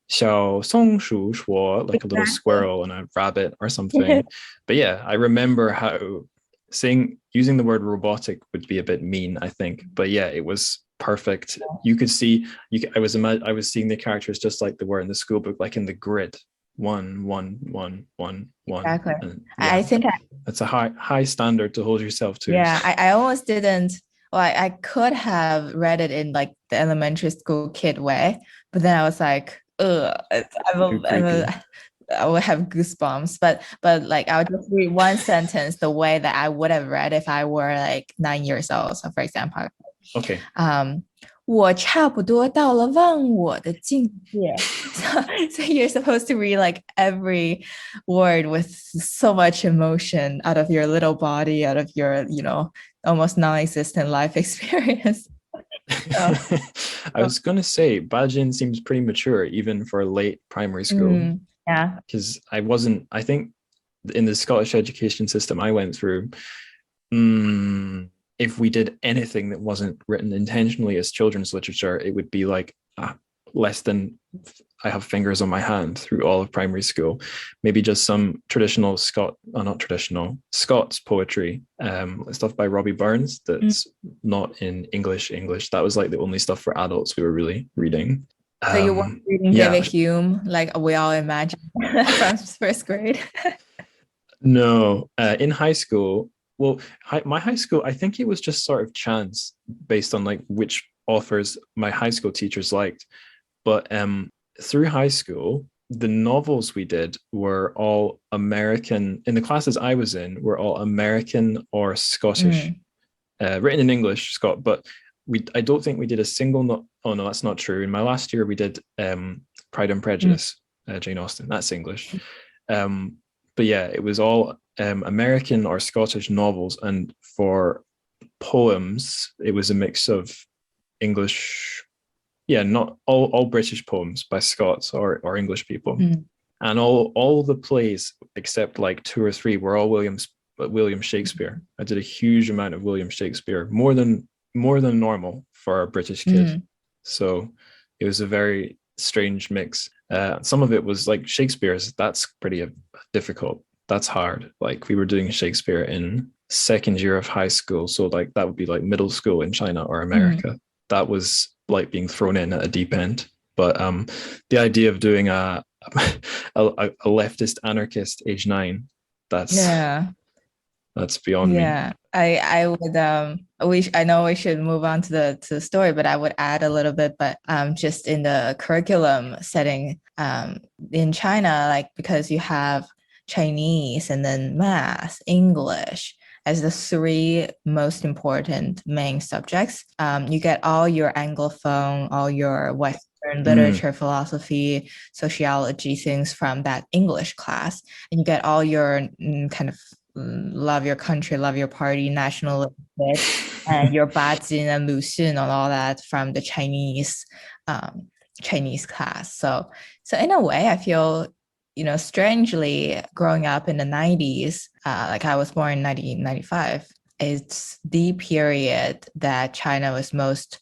Speaker 1: 小松鼠说, like a little squirrel and a rabbit or something. But yeah, I remember how using the word robotic would be a bit mean, I think. But yeah, it was perfect. You could see, I was seeing the characters just like they were in the school book, like in the grid. 1, 1, 1, 1, 1.
Speaker 2: Exactly.
Speaker 1: And,
Speaker 2: yeah, I think
Speaker 1: that's a high standard to hold yourself to.
Speaker 2: Yeah, I almost didn't. Well, I could have read it in like the elementary school kid way, but then I was like, ugh, I would have goosebumps. But like I would just read one sentence the way that I would have read if I were like 9 years old. So for example,
Speaker 1: okay.
Speaker 2: 我差不多到了忘我的境界. So you're supposed to read like every word with so much emotion out of your little body, out of your, almost non-existent life experience.
Speaker 1: I was going to say, Bajin seems pretty mature even for late primary school.
Speaker 2: Yeah.
Speaker 1: Because I think in the Scottish education system I went through, if we did anything that wasn't written intentionally as children's literature, it would be like less than I have fingers on my hand through all of primary school. Maybe just some traditional Scots poetry, stuff by Robbie Burns that's not in English. That was like the only stuff for adults we were really reading.
Speaker 2: So you weren't reading David Hume like we all imagine from first grade?
Speaker 1: No, in high school. Well, my high school, I think it was just sort of chance based on like which authors my high school teachers liked. But through high school, the novels we did were all American. In the classes I was in, were all American or Scottish, written in English, But I don't think we did a single. Oh no, that's not true. In my last year, we did Pride and Prejudice, Jane Austen. That's English. But yeah, it was all American or Scottish novels, and for poems. It was a mix of English, not all British poems by Scots or English people. And all the plays except like 2 or 3 were all William Shakespeare. I did a huge amount of William Shakespeare, more than normal for a British kid. So it was a very strange mix. Some of it was like Shakespeare's. That's pretty difficult. That's hard. Like we were doing Shakespeare in second year of high school, so like that would be like middle school in China or America. That was like being thrown in at a deep end. But the idea of doing a leftist anarchist age 9, that's beyond me.
Speaker 2: I would I know we should move on to the story, but I would add a little bit. But just in the curriculum setting in China, like because you have Chinese and then math, English as the 3 most important main subjects. You get all your Anglophone, all your Western literature, philosophy, sociology things from that English class, and you get all your kind of love your country, love your party, national and your Bajin and Luxun and all that from the Chinese class. So in a way, I feel, strangely growing up in the 90s, like I was born in 1995, it's the period that China was most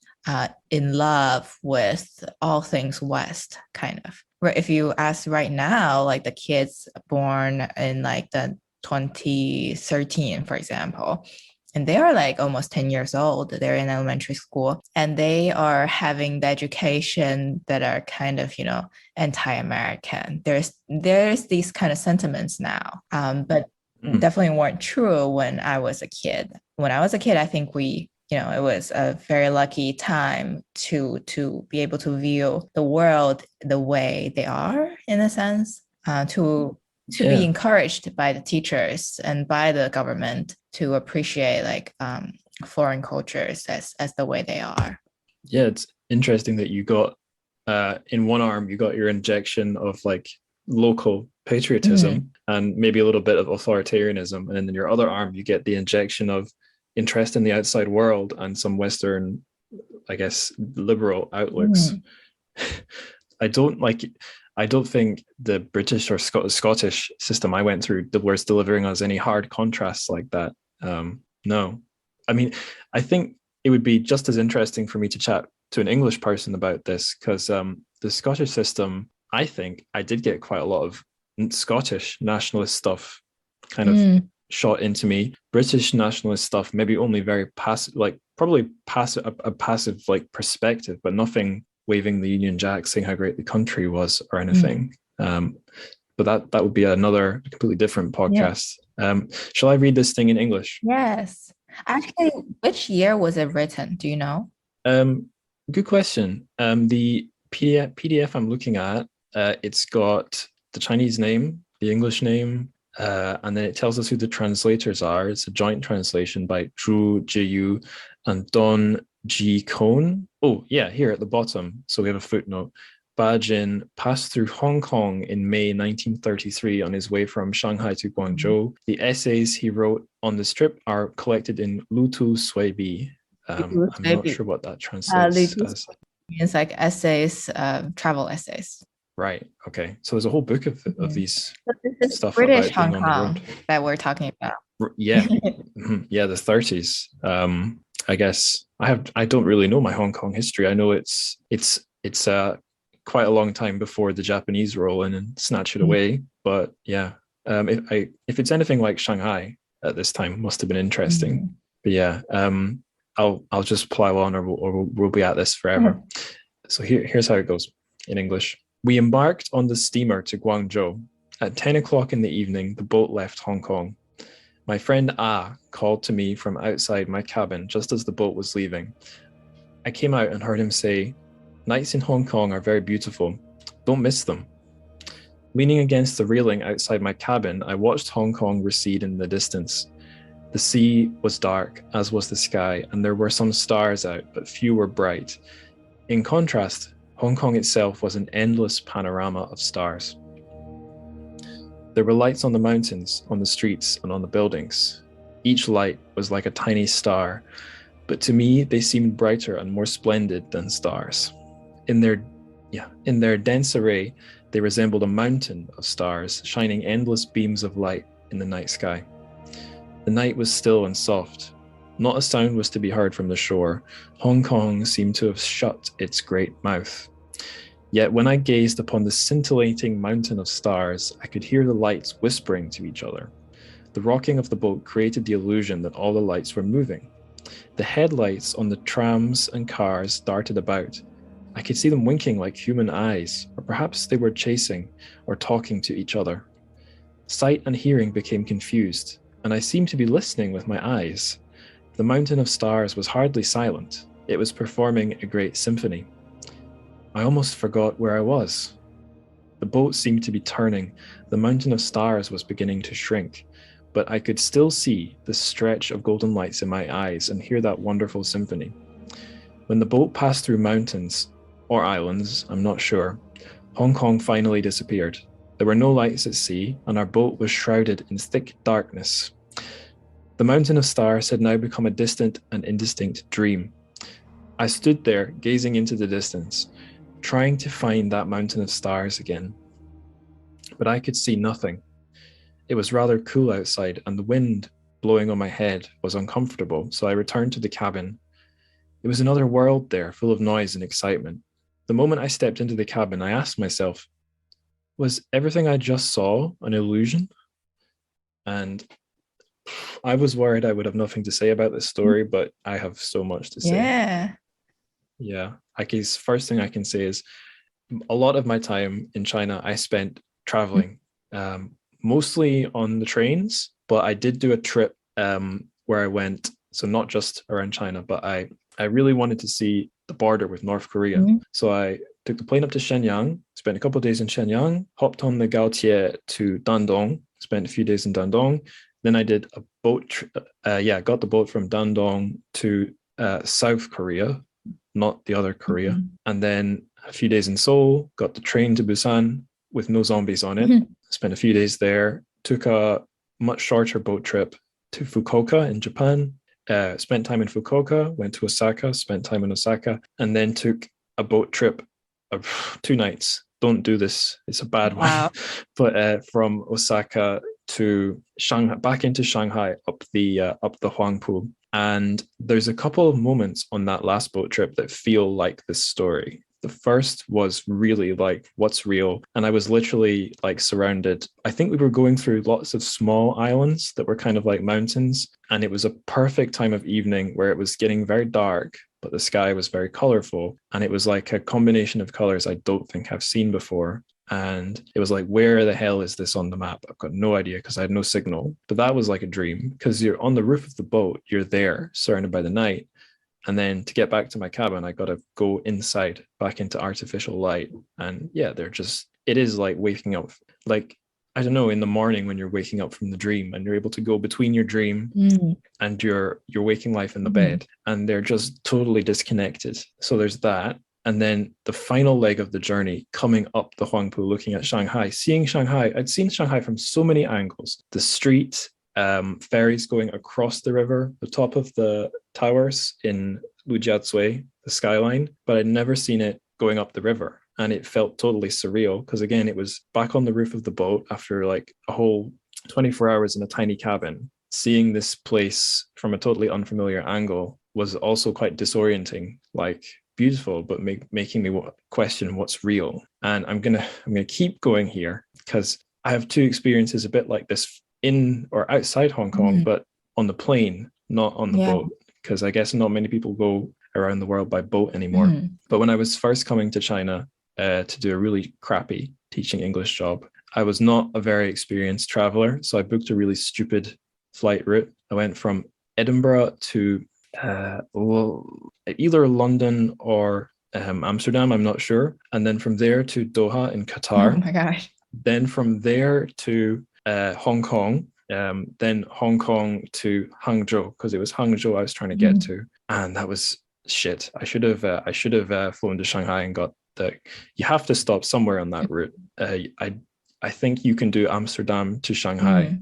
Speaker 2: in love with all things West, kind of. If you ask right now, like the kids born in like the 2013, for example, and they are like almost 10 years old. They're in elementary school and they are having the education that are kind of, anti-American. There's these kind of sentiments now, but definitely weren't true when I was a kid. When I was a kid, I think it was a very lucky time to be able to view the world the way they are, in a sense, to be encouraged by the teachers and by the government to appreciate like foreign cultures as the way they are.
Speaker 1: Yeah, it's interesting that you got in one arm you got your injection of like local patriotism and maybe a little bit of authoritarianism, and then in your other arm you get the injection of interest in the outside world and some Western, I guess, liberal outlooks. I don't think the British or Scottish system I went through was delivering us any hard contrasts like that. No. I mean, I think it would be just as interesting for me to chat to an English person about this, because the Scottish system, I think I did get quite a lot of Scottish nationalist stuff kind of shot into me. British nationalist stuff, maybe only very passive, like probably a passive like perspective, but nothing waving the Union Jack, saying how great the country was or anything. But that would be another completely different podcast. Shall I read this thing in English?
Speaker 2: Yes. Actually, which year was it written? Do you know?
Speaker 1: Good question. The PDF I'm looking at, it's got the Chinese name, the English name, and then it tells us who the translators are. It's a joint translation by Zhu Jiyu and Don Ji Kone. Oh, yeah, here at the bottom. So we have a footnote. Ba Jin passed through Hong Kong in May 1933 on his way from Shanghai to Guangzhou. The essays he wrote on the strip are collected in Lutu Sui Bi. I'm not sure what that translates as.
Speaker 2: It's like essays, travel essays.
Speaker 1: Right. Okay. So there's a whole book of these stuff
Speaker 2: British
Speaker 1: about being
Speaker 2: Hong
Speaker 1: on the
Speaker 2: Kong
Speaker 1: road
Speaker 2: that we're talking about.
Speaker 1: Yeah. Yeah, the 30s. I guess I don't really know my Hong Kong history. I know it's quite a long time before the Japanese roll in and snatch it away. But yeah, if it's anything like Shanghai at this time, must have been interesting. But yeah, I'll just plow on, or we'll be at this forever. So here's how it goes in English. We embarked on the steamer to Guangzhou. At 10 o'clock in the evening, the boat left Hong Kong. My friend Ah called to me from outside my cabin just as the boat was leaving. I came out and heard him say, "Nights in Hong Kong are very beautiful. Don't miss them." Leaning against the railing outside my cabin, I watched Hong Kong recede in the distance. The sea was dark, as was the sky, and there were some stars out, but few were bright. In contrast, Hong Kong itself was an endless panorama of stars. There were lights on the mountains, on the streets, and on the buildings. Each light was like a tiny star, but to me they seemed brighter and more splendid than stars. In their dense array, they resembled a mountain of stars, shining endless beams of light in the night sky. The night was still and soft. Not a sound was to be heard from the shore. Hong Kong seemed to have shut its great mouth. Yet when I gazed upon the scintillating mountain of stars, I could hear the lights whispering to each other. The rocking of the boat created the illusion that all the lights were moving. The headlights on the trams and cars darted about. I could see them winking like human eyes, or perhaps they were chasing or talking to each other. Sight and hearing became confused, and I seemed to be listening with my eyes. The mountain of stars was hardly silent. It was performing a great symphony. I almost forgot where I was. The boat seemed to be turning. The mountain of stars was beginning to shrink, but I could still see the stretch of golden lights in my eyes and hear that wonderful symphony. When the boat passed through mountains, or islands, I'm not sure, Hong Kong finally disappeared. There were no lights at sea, and our boat was shrouded in thick darkness. The mountain of stars had now become a distant and indistinct dream. I stood there, gazing into the distance, trying to find that mountain of stars again. But I could see nothing. It was rather cool outside, and the wind blowing on my head was uncomfortable, so I returned to the cabin. It was another world there, full of noise and excitement. The moment I stepped into the cabin, I asked myself, was everything I just saw an illusion? And I was worried I would have nothing to say about this story, but I have so much to say. Yeah. I guess first thing I can say is a lot of my time in China, I spent traveling, mostly on the trains, but I did do a trip where I went, so not just around China, but I really wanted to see the border with North Korea. So I took the plane up to Shenyang, spent a couple of days in Shenyang, hopped on the Gaotie to Dandong, spent a few days in Dandong. Then I did a boat, got the boat from Dandong to South Korea, not the other Korea. And then a few days in Seoul, got the train to Busan with no zombies on it. Spent a few days there, took a much shorter boat trip to Fukuoka in Japan, spent time in Fukuoka, went to Osaka, spent time in Osaka, and then took a boat trip of 2 nights. Don't do this, it's a bad one. But from Osaka to Shanghai, back into Shanghai, up the Huangpu. And there's a couple of moments on that last boat trip that feel like this story. The first was really like, what's real? And I was literally like surrounded. I think we were going through lots of small islands that were kind of like mountains. And it was a perfect time of evening where it was getting very dark, but the sky was very colorful. And it was like a combination of colors I don't think I've seen before. And it was like, where the hell is this on the map? I've got no idea because I had no signal. But that was like a dream because you're on the roof of the boat, you're there surrounded by the night. And then to get back to my cabin, I got to go inside back into artificial light. And yeah, it is like waking up, like, I don't know, in the morning when you're waking up from the dream and you're able to go between your dream and your waking life in the bed, and they're just totally disconnected. So there's that. And then the final leg of the journey, coming up the Huangpu, looking at Shanghai, seeing Shanghai. I'd seen Shanghai from so many angles. The street, ferries going across the river, the top of the towers in Lujiazui, the skyline, but I'd never seen it going up the river. And it felt totally surreal because, again, it was back on the roof of the boat after like a whole 24 hours in a tiny cabin. Seeing this place from a totally unfamiliar angle was also quite disorienting, like beautiful, but making me question what's real. And I'm gonna keep going here because I have 2 experiences a bit like this in or outside Hong Kong, but on the plane, not on the boat, because I guess not many people go around the world by boat anymore. But when I was first coming to China to do a really crappy teaching English job, I was not a very experienced traveler, so I booked a really stupid flight route. I went from Edinburgh to either London or Amsterdam, I'm not sure. And then from there to Doha in Qatar.
Speaker 2: Oh my gosh.
Speaker 1: Then from there to Hong Kong, then Hong Kong to Hangzhou, because it was Hangzhou I was trying to get to. And that was shit. I should have flown to Shanghai and got you have to stop somewhere on that route. I think you can do Amsterdam to Shanghai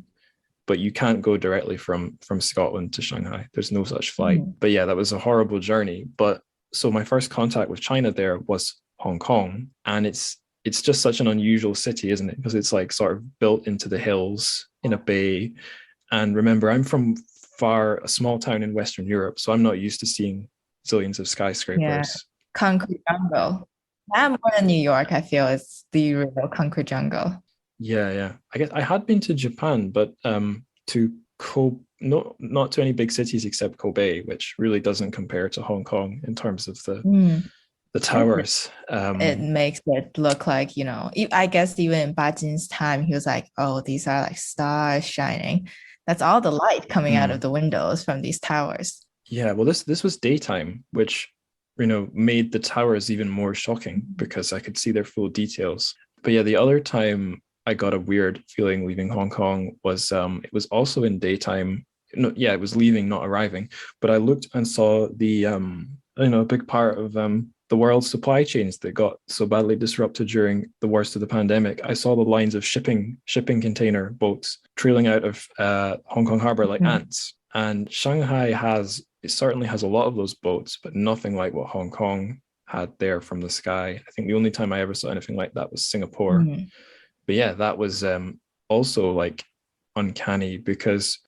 Speaker 1: but you can't go directly from Scotland to Shanghai. There's no such flight. But yeah, that was a horrible journey. But so my first contact with China there was Hong Kong, and it's just such an unusual city, isn't it? Because it's like sort of built into the hills in a bay. And remember, I'm from a small town in Western Europe, so I'm not used to seeing zillions of skyscrapers.
Speaker 2: Concrete jungle. That more than New York, I feel, is the real concrete jungle.
Speaker 1: Yeah. I guess I had been to Japan, but to Kobe, not to any big cities except Kobe, which really doesn't compare to Hong Kong in terms of the towers.
Speaker 2: It makes it look like, I guess even in Bajin's time, he was like, oh, these are like stars shining. That's all the light coming out of the windows from these towers.
Speaker 1: Yeah, well, this was daytime, which made the towers even more shocking because I could see their full details. But yeah, the other time I got a weird feeling leaving Hong Kong was it was also in daytime. No, yeah, it was leaving, not arriving. But I looked and saw the a big part of the world's supply chains that got so badly disrupted during the worst of the pandemic. I saw the lines of shipping container boats trailing out of Hong Kong harbor like ants. And Shanghai certainly has a lot of those boats, but nothing like what Hong Kong had there from the sky. I think the only time I ever saw anything like that was Singapore. But yeah, that was also like uncanny because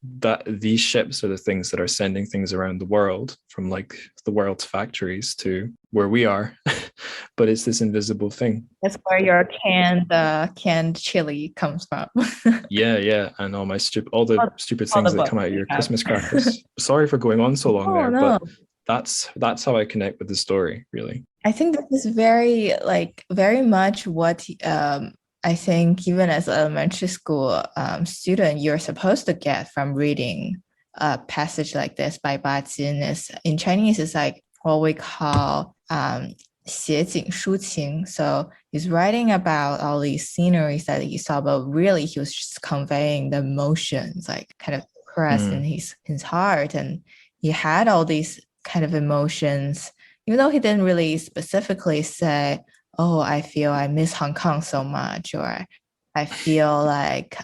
Speaker 1: these ships are the things that are sending things around the world from like the world's factories to where we are. But it's this invisible thing.
Speaker 2: That's where your canned chili comes from.
Speaker 1: Yeah, and all the stupid things that come out of your Christmas crackers. Sorry for going on so long there, but that's how I connect with the story, really.
Speaker 2: I think this is very much what I think even as an elementary school student, you're supposed to get from reading a passage like this by Bajin. In Chinese, it's like what we call 写景抒情. So he's writing about all these sceneries that he saw, but really he was just conveying the emotions, like kind of pressed in his heart. And he had all these kind of emotions, even though he didn't really specifically say, oh, I feel I miss Hong Kong so much, or I feel like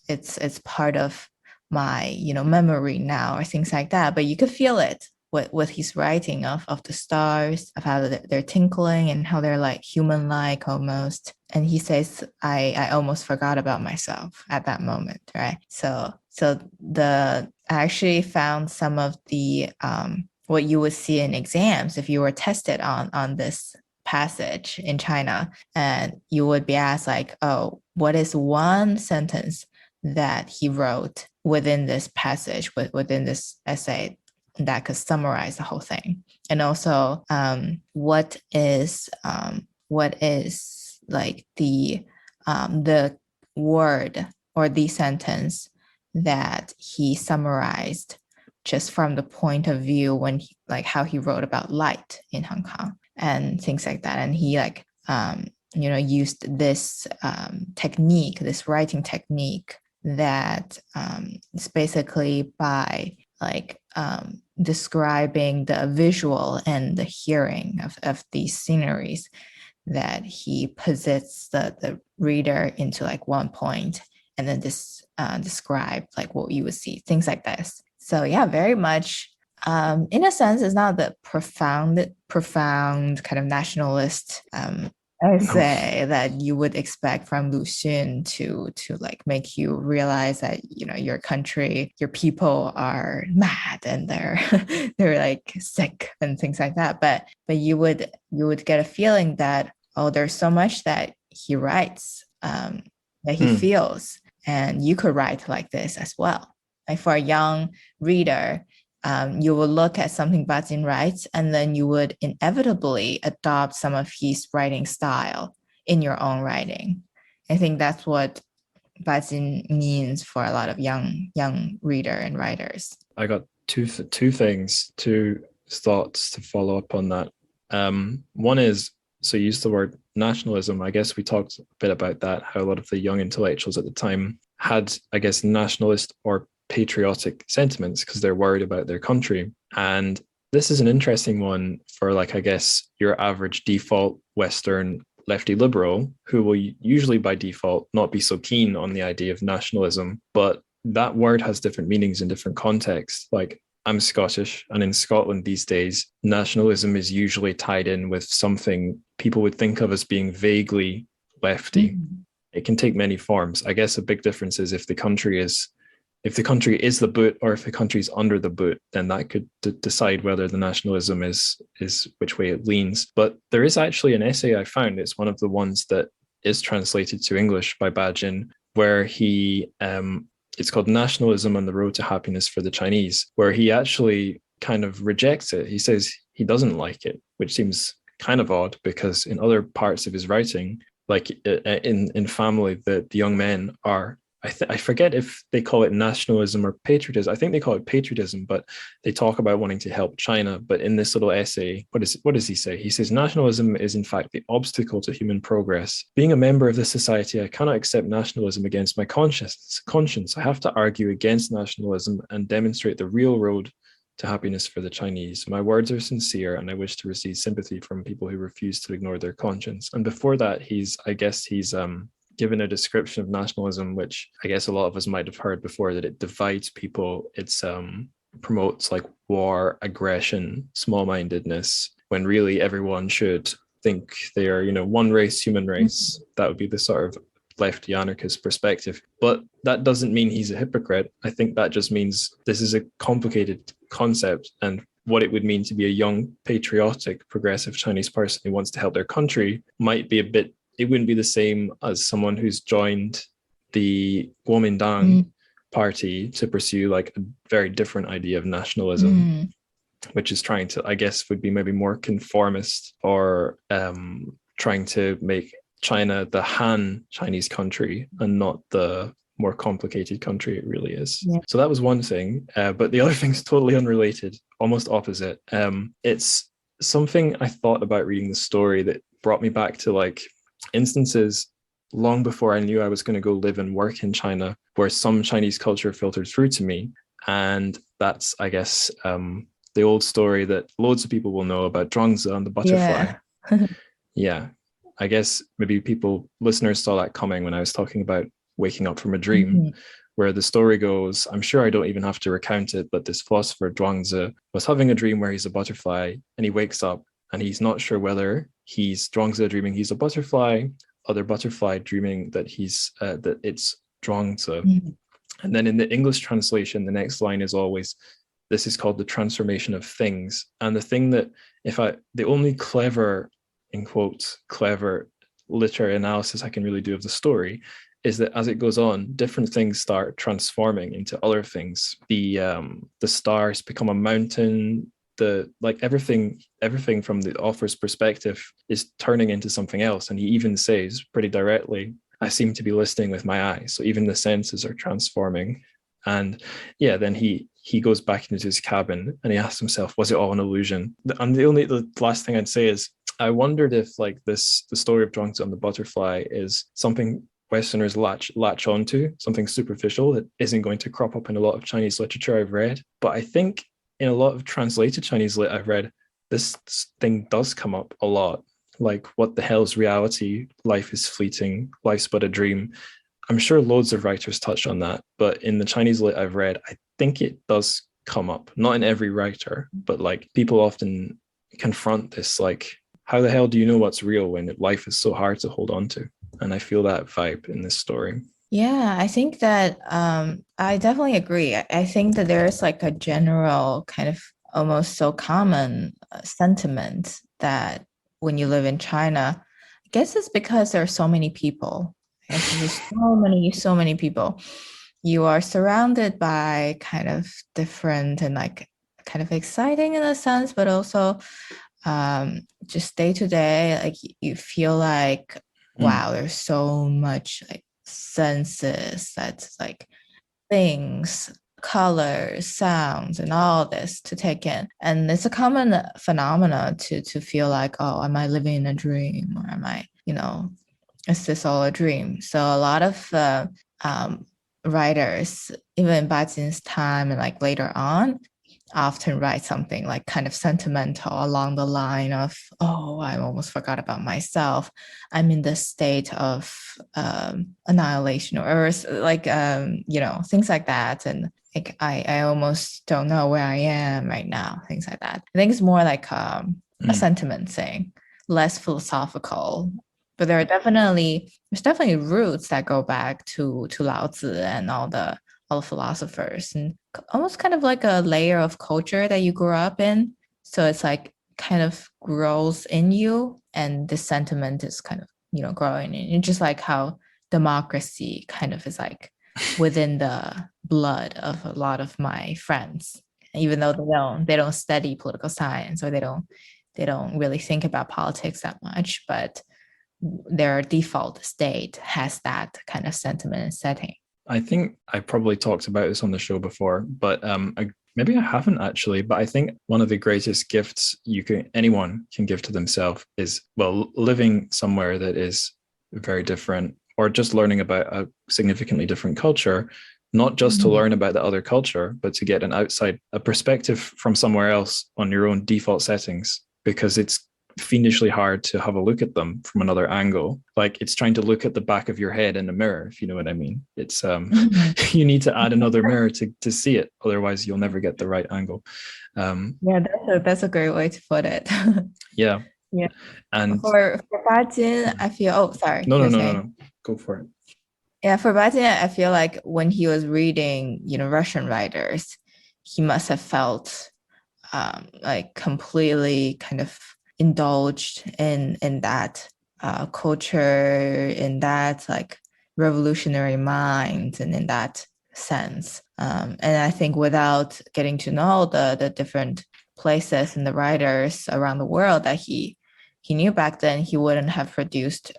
Speaker 2: it's part of my memory now, or things like that. But you could feel it with his writing of the stars, of how they're tinkling and how they're like human-like almost. And he says, I almost forgot about myself at that moment, right? So I actually found some of the what you would see in exams if you were tested on this passage in China, and you would be asked like, oh, what is one sentence that he wrote within this passage, within this essay, that could summarize the whole thing? And also what is like the word or the sentence that he summarized just from the point of view when how he wrote about light in Hong Kong and things like that. And he used this technique, this writing technique that is basically by describing the visual and the hearing of these sceneries, that he posits the reader into like one point and then describe like what you would see, things like this. So yeah, very much in a sense, it's not the profound kind of nationalist essay that you would expect from Lu Xun to like make you realize that your country, your people are mad and they're like sick and things like that. But you would get a feeling that, oh, there's so much that he writes, that he feels, and you could write like this as well. Like for a young reader, you will look at something Bajin writes, and then you would inevitably adopt some of his writing style in your own writing. I think that's what Bajin means for a lot of young reader and writers.
Speaker 1: I got two thoughts to follow up on that. One is, so you used the word nationalism. I guess we talked a bit about that, how a lot of the young intellectuals at the time had, I guess, nationalist or patriotic sentiments because they're worried about their country. And this is an interesting one for, like, I guess, your average default Western lefty liberal who will usually by default not be so keen on the idea of nationalism. But that word has different meanings in different contexts. Like, I'm Scottish, and in Scotland these days, nationalism is usually tied in with something people would think of as being vaguely lefty.
Speaker 2: Mhm.
Speaker 1: It can take many forms. I guess a big difference is if the country is the boot, or if the country's under the boot, then that could decide whether the nationalism is which way it leans. But there is actually an essay I found. It's one of the ones that is translated to English by Bajin, where he it's called Nationalism on the Road to Happiness for the Chinese, where he actually kind of rejects it. He says he doesn't like it, which seems kind of odd because in other parts of his writing, like in Family, the young men are, I forget if they call it nationalism or patriotism. I think they call it patriotism, but they talk about wanting to help China. But in this little essay, what does he say? He says, nationalism is in fact the obstacle to human progress. Being a member of this society, I cannot accept nationalism against my conscience. I have to argue against nationalism and demonstrate the real road to happiness for the Chinese. My words are sincere, and I wish to receive sympathy from people who refuse to ignore their conscience. And before that, he's given a description of nationalism, which I guess a lot of us might have heard before, that it divides people. It's promotes like war, aggression, small-mindedness, when really everyone should think they are, one race, human race. That would be the sort of lefty anarchist perspective. But that doesn't mean he's a hypocrite. I think that just means this is a complicated concept, and what it would mean to be a young, patriotic, progressive Chinese person who wants to help their country might be it wouldn't be the same as someone who's joined the Kuomintang party to pursue like a very different idea of nationalism, which is trying to, I guess, would be maybe more conformist, or trying to make China the Han Chinese country and not the more complicated country it really is.
Speaker 2: Yeah.
Speaker 1: So that was one thing, but the other thing's totally unrelated, almost opposite. It's something I thought about reading the story that brought me back to like instances long before I knew I was going to go live and work in China, where some Chinese culture filtered through to me. And that's, I guess, the old story that loads of people will know about Zhuangzi and the butterfly.
Speaker 2: Yeah.
Speaker 1: Yeah. I guess maybe listeners saw that coming when I was talking about waking up from a dream, where the story goes, I'm sure I don't even have to recount it, but this philosopher Zhuangzi was having a dream where he's a butterfly, and he wakes up and he's not sure whether he's Zhuangzi dreaming he's a butterfly, other butterfly dreaming that that it's Zhuangzi. And then in the English translation, the next line is always, this is called the transformation of things. And the thing that the only clever, in quotes, clever literary analysis I can really do of the story is that as it goes on, different things start transforming into other things. The stars become a mountain. Everything from the author's perspective is turning into something else. And he even says pretty directly, I seem to be listening with my eyes. So even the senses are transforming. And yeah, then he goes back into his cabin and he asks himself, was it all an illusion? And the last thing I'd say is, I wondered if the story of Zhuangzi and the butterfly is something Westerners latch onto, something superficial that isn't going to crop up in a lot of Chinese literature I've read. But I think in a lot of translated Chinese lit I've read, this thing does come up a lot. Like, what the hell is reality? Life is fleeting. Life's but a dream. I'm sure loads of writers touch on that, but in the Chinese lit I've read, I think it does come up. Not in every writer, but like people often confront this, like, how the hell do you know what's real when life is so hard to hold on to? And I feel that vibe in this story.
Speaker 2: Yeah, I think that I definitely agree. I think that there's like a general kind of almost so common sentiment that when you live in China, I guess it's because there are so many people. I guess there's so many people. You are surrounded by kind of different and like kind of exciting in a sense, but also just day to day, like you feel like, wow, there's so much like senses, that's like things, colors, sounds, and all this to take in. And it's a common phenomena to feel like, oh, am I living in a dream, or am I, is this all a dream? So a lot of writers, even in Bajin's time and like later on, often write something like kind of sentimental along the line of, oh, I almost forgot about myself. I'm in this state of annihilation or like, things like that. And like, I almost don't know where I am right now, things like that. I think it's more like a sentiment thing, less philosophical. But there's definitely roots that go back to Lao Tzu and all the philosophers, and almost kind of like a layer of culture that you grew up in. So it's like kind of grows in you, and this sentiment is kind of, growing in you, just like how democracy kind of is like within the blood of a lot of my friends, even though they don't study political science, or they don't really think about politics that much, but their default state has that kind of sentiment and setting.
Speaker 1: I think I probably talked about this on the show before, but maybe I haven't actually. But I think one of the greatest gifts anyone can give to themselves is, well, living somewhere that is very different, or just learning about a significantly different culture, not just to learn about the other culture, but to get a perspective from somewhere else on your own default settings, because it's fiendishly hard to have a look at them from another angle. Like it's trying to look at the back of your head in a mirror, if you know what I mean. It's you need to add another mirror to see it, otherwise you'll never get the right angle.
Speaker 2: Yeah, that's a great way to put it.
Speaker 1: Yeah.
Speaker 2: Yeah.
Speaker 1: And
Speaker 2: for Bajin, I feel, oh, sorry.
Speaker 1: No. Go for it.
Speaker 2: Yeah, for Bajin, I feel like when he was reading, Russian writers, he must have felt like completely kind of indulged in that culture, in that like revolutionary mind, and in that sense. And I think without getting to know the different places and the writers around the world that he knew back then, he wouldn't have produced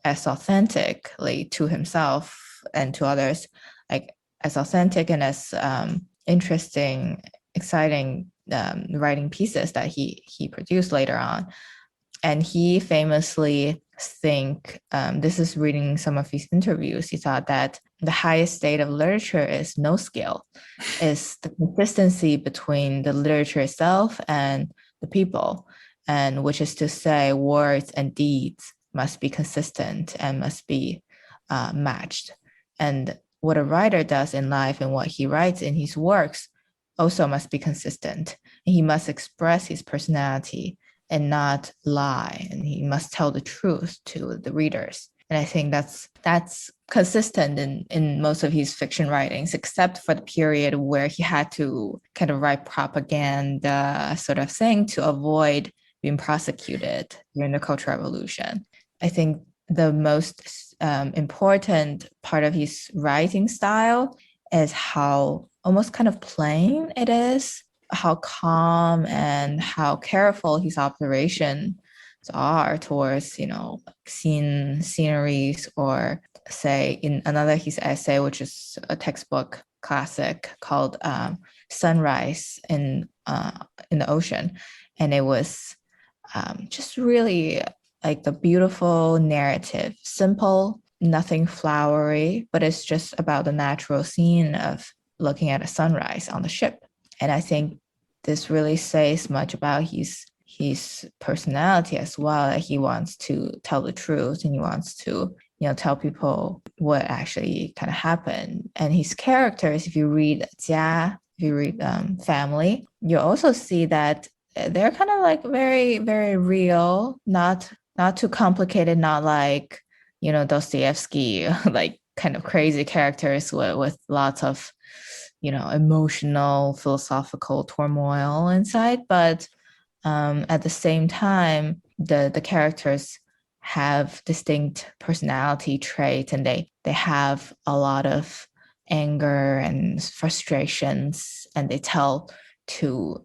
Speaker 2: as authentically to himself and to others, like as authentic and as interesting, exciting writing pieces that he produced later on. And he famously this is reading some of his interviews, he thought that the highest state of literature is no skill, is the consistency between the literature itself and the people, and which is to say words and deeds must be consistent and must be matched. And what a writer does in life and what he writes in his works also must be consistent. And he must express his personality and not lie. And he must tell the truth to the readers. And I think that's consistent in most of his fiction writings, except for the period where he had to kind of write propaganda sort of thing to avoid being prosecuted during the Cultural Revolution. I think the most important part of his writing style is how almost kind of plain it is, how calm and how careful his observations are towards, sceneries, or say in another his essay, which is a textbook classic called Sunrise in the Ocean. And it was just really like the beautiful narrative, simple, nothing flowery, but it's just about the natural scene of looking at a sunrise on the ship. And I think this really says much about his personality as well, that he wants to tell the truth, and he wants to tell people what actually kind of happened. And his characters, if you read Family, you also see that they're kind of like very, very real, not too complicated, not like Dostoevsky, like kind of crazy characters with lots of emotional, philosophical turmoil inside. But at the same time, the characters have distinct personality traits, and they have a lot of anger and frustrations, and they tell to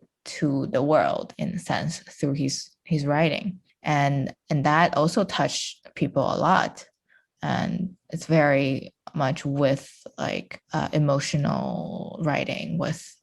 Speaker 2: the world in a sense through his writing, and that also touched people a lot. And it's very much with like emotional writing, with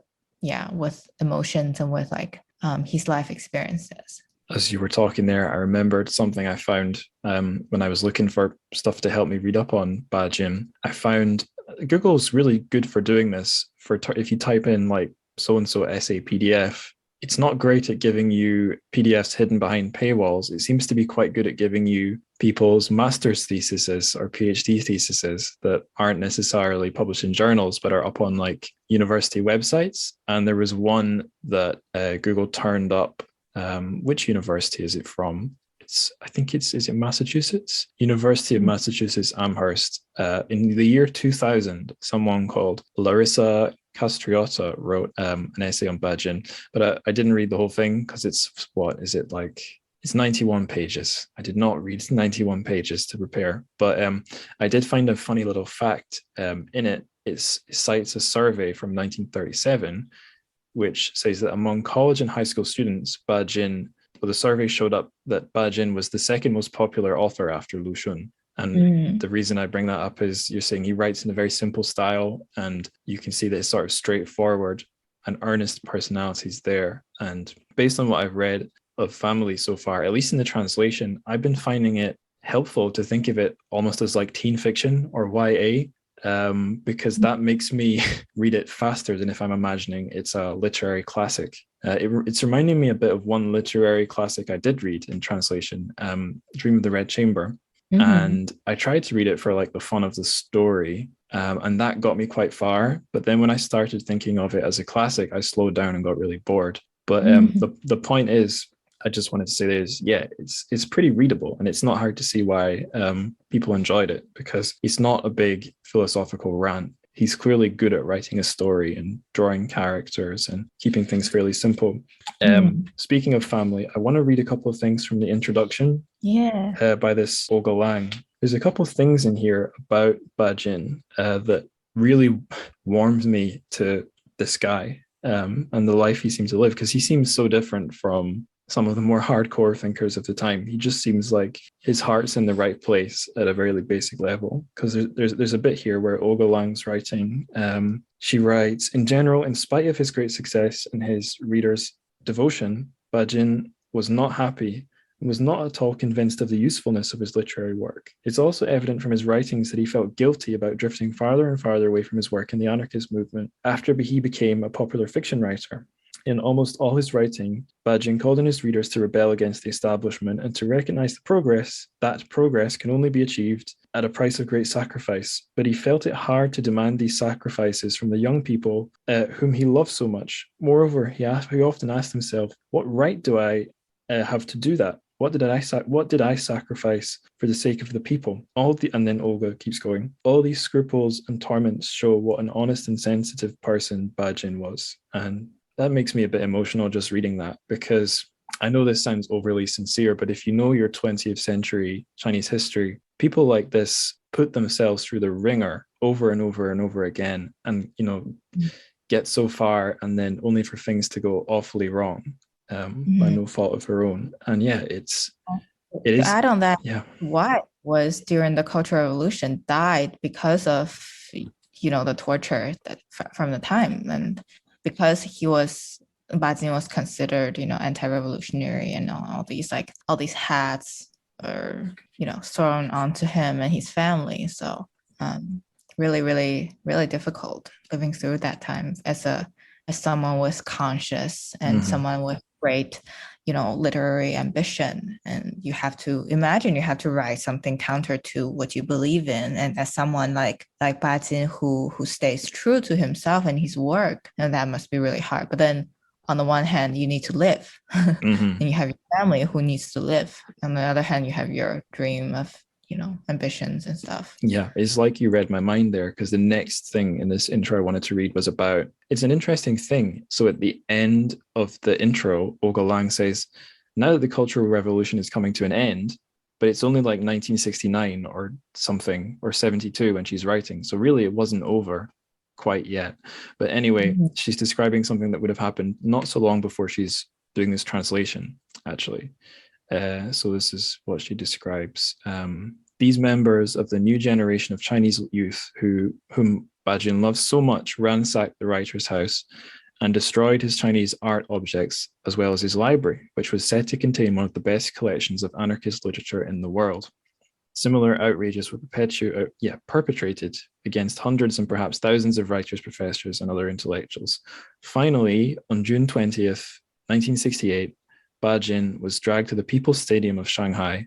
Speaker 2: emotions, and with like his life experiences.
Speaker 1: As you were talking there, I remembered something I found when I was looking for stuff to help me read up on Bajin. I found Google's really good for doing this. If you type in like so-and-so essay PDF. It's not great at giving you PDFs hidden behind paywalls. It seems to be quite good at giving you people's master's theses or PhD theses that aren't necessarily published in journals, but are up on like university websites. And there was one that Google turned up. Which university is it from? I think is it Massachusetts? University of Massachusetts Amherst. In the year 2000, someone called Larissa Castriotta wrote an essay on Bajin, but I didn't read the whole thing because it's 91 pages. I did not read 91 pages to prepare, but I did find a funny little fact in it. It cites a survey from 1937, which says that among college and high school students, the survey showed up that Bajin was the second most popular author after Lu Xun. And the reason I bring that up is you're saying he writes in a very simple style, and you can see that it's sort of straightforward and earnest personalities there. And based on what I've read of family so far, at least in the translation, I've been finding it helpful to think of it almost as like teen fiction or YA, because that makes me read it faster than if I'm imagining it's a literary classic. It's reminding me a bit of one literary classic I did read in translation, Dream of the Red Chamber. And I tried to read it for like the fun of the story, and that got me quite far. But then when I started thinking of it as a classic, I slowed down and got really bored. But the point is, I just wanted to say is, yeah, it's pretty readable, and it's not hard to see why people enjoyed it, because it's not a big philosophical rant. He's clearly good at writing a story and drawing characters and keeping things fairly simple. Speaking of family, I want to read a couple of things from the introduction by this Olga Lang. There's a couple of things in here about Bajin that really warms me to this guy and the life he seems to live, because he seems so different from some of the more hardcore thinkers of the time. He just seems like his heart's in the right place at a very basic level. Because there's a bit here where Olga Lang's writing. She writes, in general, in spite of his great success and his readers' devotion, Bajin was not happy and was not at all convinced of the usefulness of his literary work. It's also evident from his writings that he felt guilty about drifting farther and farther away from his work in the anarchist movement after he became a popular fiction writer. In almost all his writing, Bajin called on his readers to rebel against the establishment and to recognize that progress can only be achieved at a price of great sacrifice. But he felt it hard to demand these sacrifices from the young people whom he loved so much. Moreover, he often asked himself, what right do I have to do that? What did I sacrifice for the sake of the people? And then Olga keeps going. All these scruples and torments show what an honest and sensitive person Bajin was. And that makes me a bit emotional just reading that, because I know this sounds overly sincere, but if you know your 20th century Chinese history, people like this put themselves through the ringer over and over and over again, and get so far, and then only for things to go awfully wrong by no fault of her own. And yeah, it is.
Speaker 2: To add on that, White was during the Cultural Revolution died because of the torture from the time, and because Bajin was considered, anti-revolutionary, and all these hats are, thrown onto him and his family. So really, really, really difficult living through that time as someone with conscious and someone with great, literary ambition. And you have to write something counter to what you believe in. And as someone like Bajin who stays true to himself and his work, and that must be really hard. But then on the one hand, you need to live and you have your family who needs to live. On the other hand, you have your dream of, ambitions and stuff.
Speaker 1: Yeah, it's like you read my mind there, because the next thing in this intro I wanted to read was about, it's an interesting thing. So at the end of the intro, Olga Lang says, now that the Cultural Revolution is coming to an end, but it's only like 1969 or something, or 72 when she's writing. So really it wasn't over quite yet. But anyway, she's describing something that would have happened not so long before she's doing this translation, actually. So this is what she describes. These members of the new generation of Chinese youth whom Bajin loves so much ransacked the writer's house and destroyed his Chinese art objects, as well as his library, which was said to contain one of the best collections of anarchist literature in the world. Similar outrages were perpetrated against hundreds and perhaps thousands of writers, professors, and other intellectuals. Finally, on June 20th, 1968, Ba Jin was dragged to the People's Stadium of Shanghai.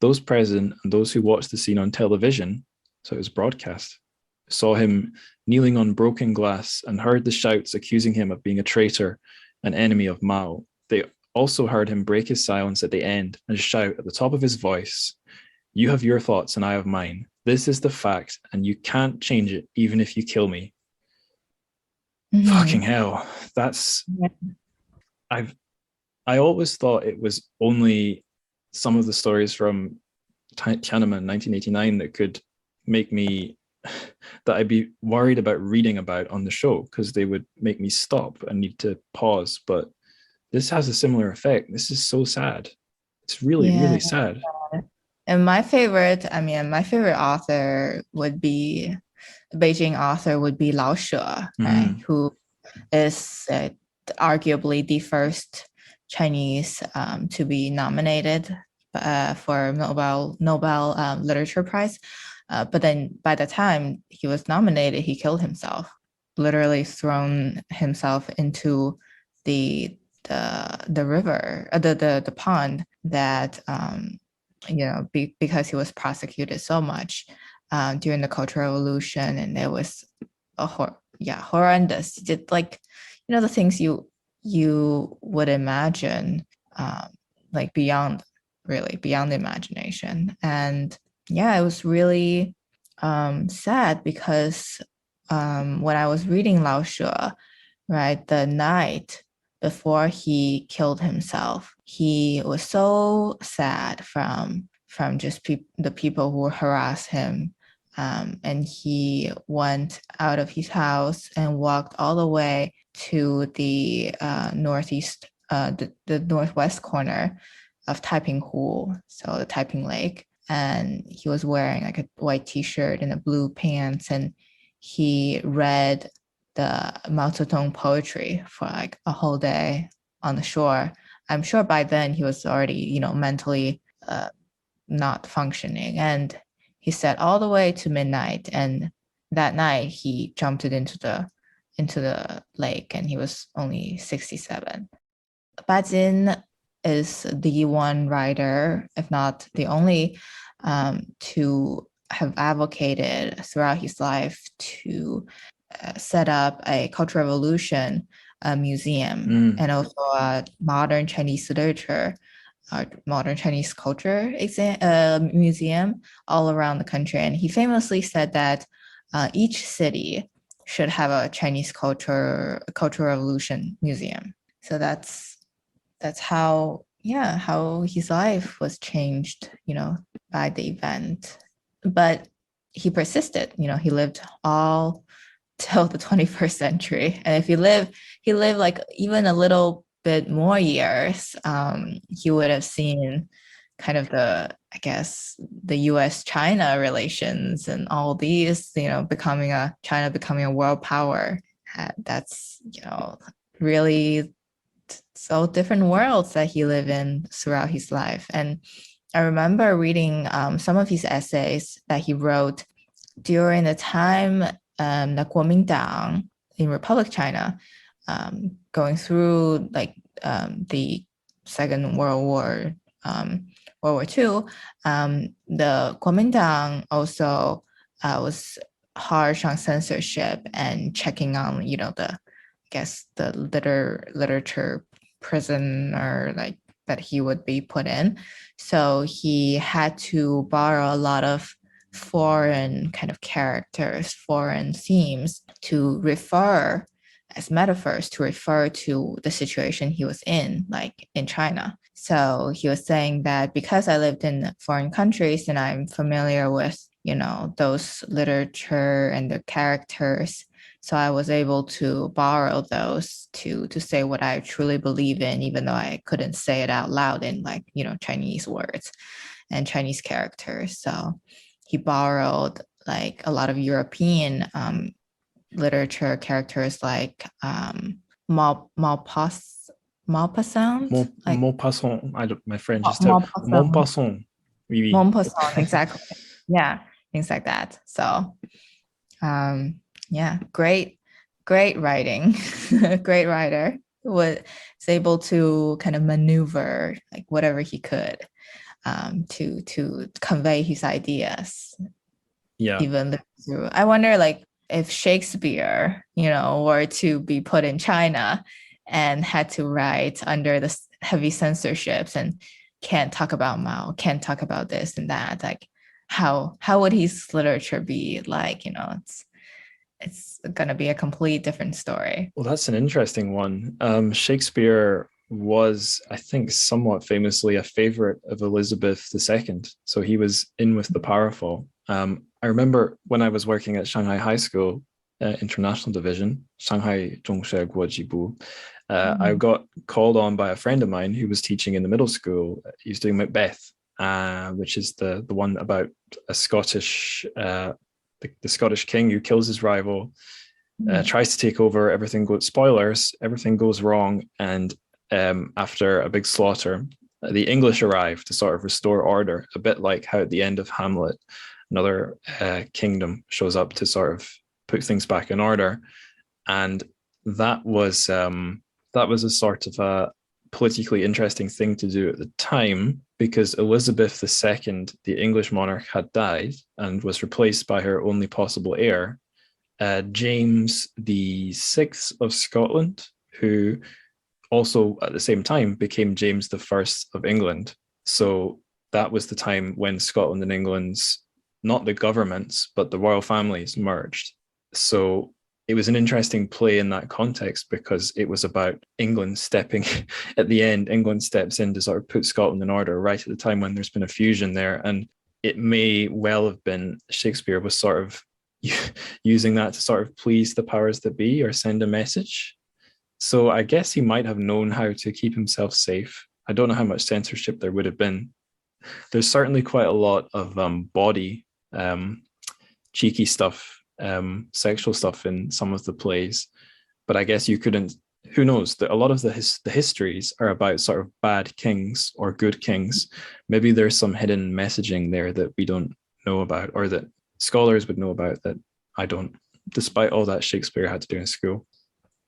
Speaker 1: Those present and those who watched the scene on television, so it was broadcast, saw him kneeling on broken glass and heard the shouts accusing him of being a traitor, an enemy of Mao. They also heard him break his silence at the end and shout at the top of his voice, "You have your thoughts and I have mine. This is the fact and you can't change it even if you kill me." Fucking hell. I always thought it was only some of the stories from Tiananmen 1989 that could make me, that I'd be worried about reading about on the show, because they would make me stop and need to pause. But this has a similar effect. This is so sad. It's really, really sad.
Speaker 2: And my favorite author would be, Beijing author would be Lao She, right? Who is arguably the first Chinese to be nominated for Nobel Literature Prize. But then by the time he was nominated, he killed himself, literally thrown himself into the river, the pond that, because he was prosecuted so much during the Cultural Revolution, and it was horrendous. He did, like, the things you would imagine, like beyond the imagination. And it was really sad, because when I was reading Lao She, right, the night before he killed himself, he was so sad from just the people who harassed him. And he went out of his house and walked all the way to the northeast, the northwest corner of Taipinghu, so the Taiping Lake. And he was wearing like a white t-shirt and a blue pants, and he read the Mao Zedong poetry for like a whole day on the shore. I'm sure by then he was already, mentally not functioning. And he sat all the way to midnight, and that night he jumped into the lake, and he was only 67. Ba Jin is the one writer, if not the only, to have advocated throughout his life to set up a Cultural Revolution museum, and also a modern Chinese literature, modern Chinese culture museum all around the country. And he famously said that each city should have a Chinese Cultural Revolution museum. So that's how his life was changed, by the event. But he persisted. He lived all till the 21st century, and if he lived like even a little bit more years, he would have seen kind of the US-China relations and all these, China becoming a world power. That's, really so different worlds that he lived in throughout his life. And I remember reading some of his essays that he wrote during the time the Kuomintang in Republic China, going through like the Second World War, World War II. The Kuomintang also was harsh on censorship and checking on, the literature prison, or like that he would be put in. So he had to borrow a lot of foreign kind of characters, foreign themes to refer as metaphors to refer to the situation he was in, like in China. So he was saying that because I lived in foreign countries and I'm familiar with, those literature and the characters, so I was able to borrow those to say what I truly believe in, even though I couldn't say it out loud in like, Chinese words and Chinese characters. So he borrowed like a lot of European literature characters, like Maupassant.
Speaker 1: Maupassant. My French is terrible. Maupassant. Oui, oui.
Speaker 2: Mon poisson, exactly. Yeah, things like that. So, yeah, great writing, great writer. Was able to kind of maneuver like whatever he could to convey his ideas.
Speaker 1: Yeah.
Speaker 2: Even through, I wonder like if Shakespeare, were to be put in China and had to write under the heavy censorships and can't talk about Mao, can't talk about this and that, like how would his literature be like? It's gonna be a complete different story.
Speaker 1: Well, that's an interesting one. Shakespeare was, I think, somewhat famously a favorite of Elizabeth II. So he was in with the powerful. I remember when I was working at Shanghai High School, International Division, Shanghai Zhongshe Guojibu, I got called on by a friend of mine who was teaching in the middle school. He was doing Macbeth, which is the one about a Scottish, the Scottish king who kills his rival, tries to take over. Spoilers, everything goes wrong. And after a big slaughter, the English arrive to sort of restore order, a bit like how at the end of Hamlet, another kingdom shows up to sort of put things back in order. And that was a sort of a politically interesting thing to do at the time, because Elizabeth II, the English monarch, had died and was replaced by her only possible heir, James VI of Scotland, who also at the same time became James I of England. So that was the time when Scotland and England's, not the governments, but the royal families merged. So it was an interesting play in that context, because it was about England stepping at the end. England steps in to sort of put Scotland in order right at the time when there's been a fusion there. And it may well have been Shakespeare was sort of using that to sort of please the powers that be or send a message. So I guess he might have known how to keep himself safe. I don't know how much censorship there would have been. There's certainly quite a lot of body, cheeky stuff, sexual stuff in some of the plays, but I guess you couldn't. Who knows? That a lot of the histories are about sort of bad kings or good kings. Maybe there's some hidden messaging there that we don't know about, or that scholars would know about that I don't, despite all that Shakespeare had to do in school.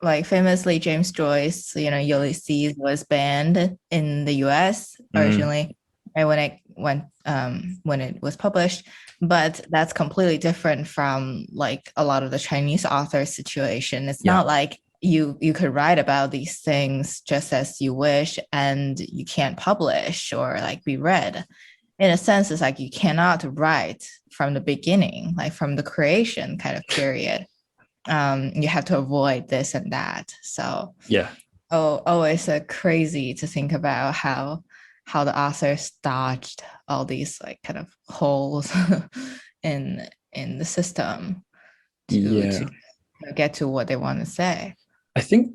Speaker 2: Like famously, James Joyce, Ulysses was banned in the US originally, right, when it was published. But that's completely different from like a lot of the Chinese authors' situation. It's not like you could write about these things just as you wish and you can't publish or like be read. In a sense, it's like you cannot write from the beginning, like from the creation kind of period. You have to avoid this and that. So it's crazy to think about how the authors dodged all these like kind of holes in the system to get to what they want to say.
Speaker 1: I think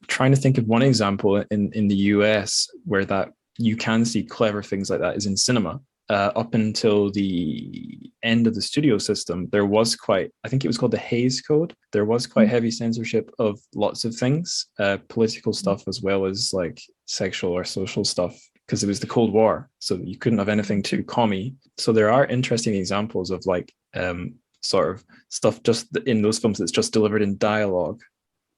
Speaker 1: trying to think of one example in the US where that you can see clever things like that is in cinema. Up until the end of the studio system, there was quite, I think it was called the Hays Code. There was quite heavy censorship of lots of things, political stuff as well as like sexual or social stuff, because it was the Cold War. So you couldn't have anything too commie. So there are interesting examples of like sort of stuff just in those films that's just delivered in dialogue,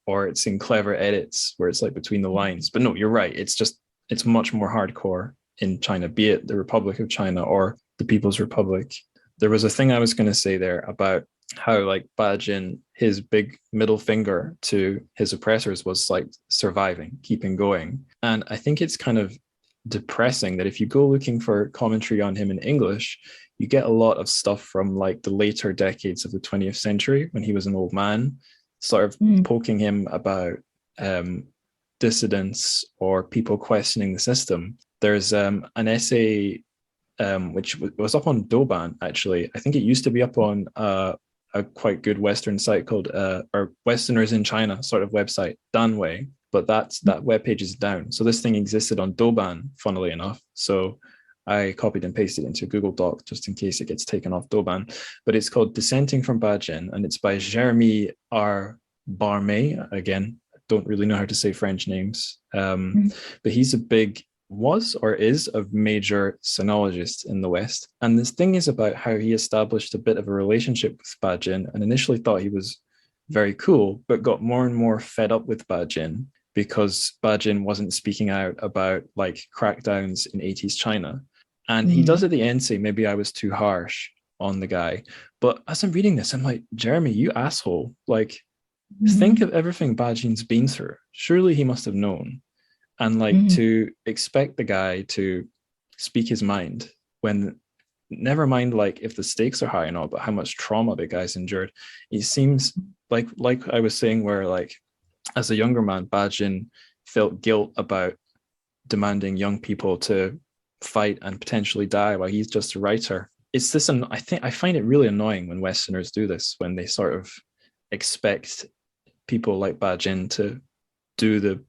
Speaker 1: or it's in clever edits where it's like between the lines. But no, you're right. It's much more hardcore in China, be it the Republic of China or the People's Republic. There was a thing I was going to say there about how like Bajin, his big middle finger to his oppressors was like surviving, keeping going. And I think it's kind of depressing that if you go looking for commentary on him in English, you get a lot of stuff from like the later decades of the 20th century when he was an old man, sort of poking him about dissidents or people questioning the system. There's an essay which was up on Douban, actually. I think it used to be up on a quite good Western site called, or Westerners in China sort of website, Danwei, but that webpage is down. So this thing existed on Douban, funnily enough. So I copied and pasted it into a Google Doc just in case it gets taken off Douban. But it's called Dissenting from Bajin, and it's by Jeremy R. Barmé. Again, don't really know how to say French names, but he's a big was or is a major sinologist in the West. And this thing is about how he established a bit of a relationship with Bajin and initially thought he was very cool, but got more and more fed up with Bajin because Bajin wasn't speaking out about like crackdowns in 80s China. And he does at the end say, maybe I was too harsh on the guy. But as I'm reading this, I'm like, Jeremy, you asshole. Like, think of everything Bajin's been through. Surely he must have known. And like to expect the guy to speak his mind when, never mind like if the stakes are high and all, but how much trauma the guy's endured. It seems like I was saying, where like as a younger man, Bajin felt guilt about demanding young people to fight and potentially die while he's just a writer. It's this, and I find it really annoying when Westerners do this, when they sort of expect people like Bajin to do the,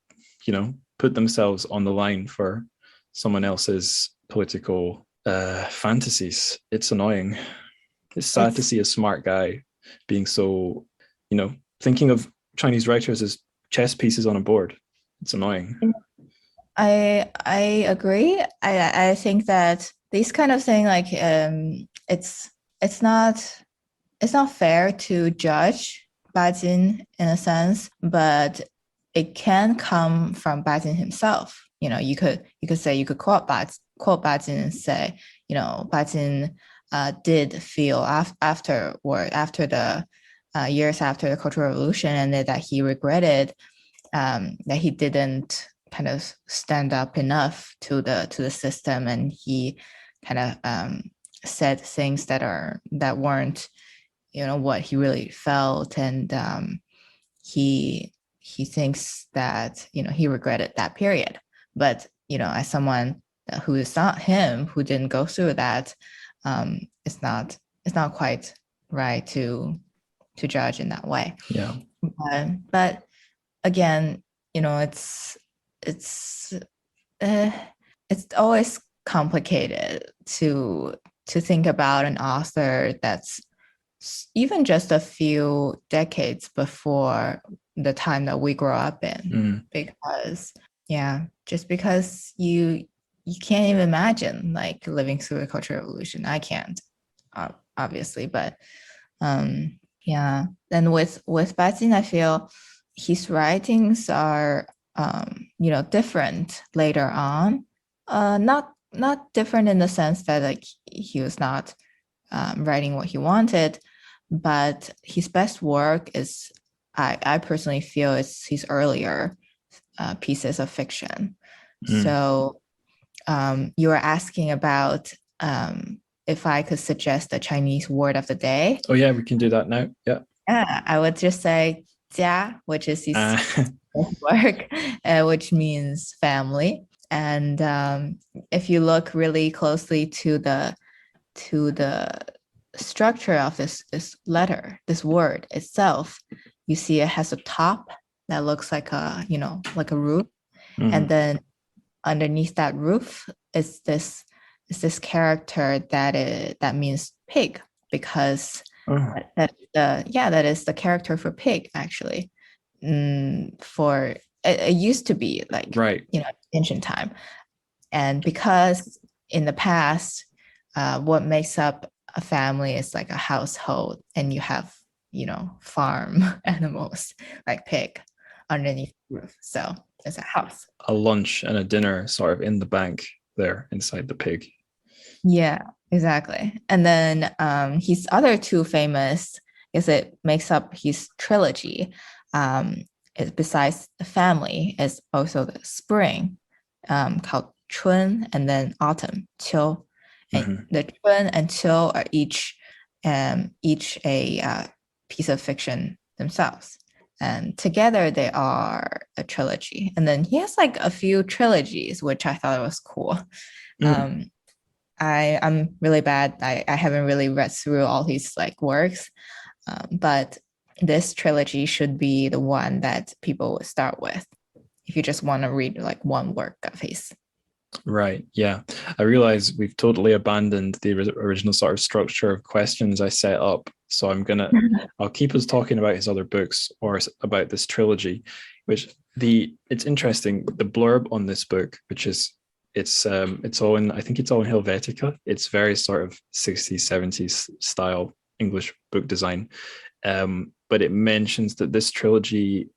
Speaker 1: put themselves on the line for someone else's political fantasies. It's annoying. It's sad to see a smart guy being so, thinking of Chinese writers as chess pieces on a board. It's annoying.
Speaker 2: I agree. I think that this kind of thing, like it's not fair to judge Bajin in a sense, but it can come from Bajin himself. You could quote Bajin and say, Bajin did feel after the years after the Cultural Revolution, and that he regretted that he didn't kind of stand up enough to the system, and he kind of said things that weren't what he really felt, and he thinks that he regretted that period. But as someone who is not him, who didn't go through that, it's not quite right to judge in that way.
Speaker 1: Yeah.
Speaker 2: But again, it's always complicated to think about an author that's even just a few decades before the time that we grow up in, because you can't even imagine like living through a cultural revolution. I can't, obviously, but then with Bajin, I feel his writings are different later on, not different in the sense that like he was not writing what he wanted, but his best work is, I personally feel, it's his earlier pieces of fiction. So you were asking about if I could suggest a Chinese word of the day.
Speaker 1: Oh yeah, we can do that now. Yeah,
Speaker 2: I would just say 家, which is his work, which means family. And if you look really closely to the structure of this letter, this word itself, you see it has a top that looks like a roof, and then underneath that roof is this character that means pig, because that is the character for pig, actually. For it used to be like,
Speaker 1: right,
Speaker 2: ancient time, and because in the past, what makes up a family is like a household, and you have farm animals like pig underneath the roof, so it's a house.
Speaker 1: A lunch and a dinner sort of in the bank there inside the pig.
Speaker 2: Yeah, exactly. And then his other two famous, is it makes up his trilogy. Besides the family, is also the spring, called Chun, and then autumn, Qiu. And the Chun and Qiu are each a piece of fiction themselves, and together they are a trilogy. And then he has like a few trilogies, which I thought was cool. I'm really bad. I haven't really read through all his like works, but this trilogy should be the one that people would start with if you just want to read like one work of his.
Speaker 1: Right. Yeah. I realize we've totally abandoned the original sort of structure of questions I set up. So I'll keep us talking about his other books or about this trilogy, which it's interesting. The blurb on this book, which is It's all in, I think it's all in Helvetica. It's very sort of 60s, 70s style English book design. But it mentions that this trilogy,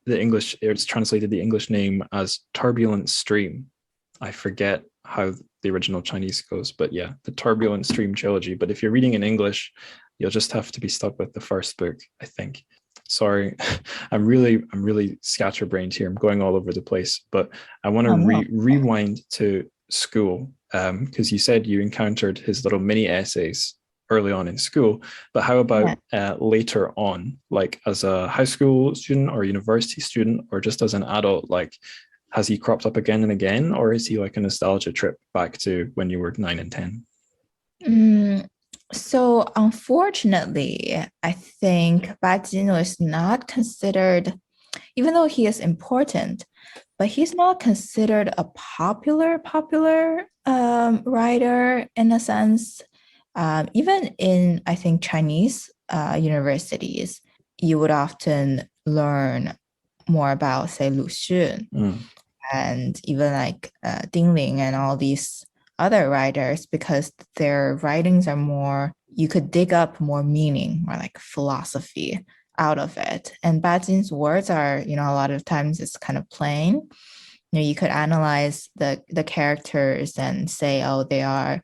Speaker 1: it's translated the English name as Turbulent Stream. I forget how the original Chinese goes, but yeah, the Turbulent Stream trilogy. But if you're reading in English, you'll just have to be stuck with the first book, I think. Sorry, I'm really scatterbrained here. I'm going all over the place, but I want to rewind to school, because you said you encountered his little mini essays early on in school, but how about later on, like as a high school student or university student, or just as an adult? Like, has he cropped up again and again, or is he like a nostalgia trip back to when you were 9 and 10?
Speaker 2: So unfortunately, I think Bajin was not considered, even though he is important, but he's not considered a popular writer in a sense. Even in, I think, Chinese universities, you would often learn more about, say, Lu Xun, and even like Ding Ling and all these other writers, because their writings are more, you could dig up more meaning or like philosophy out of it. And Bajin's words are, a lot of times it's kind of plain. You could analyze the characters and say, oh, they are,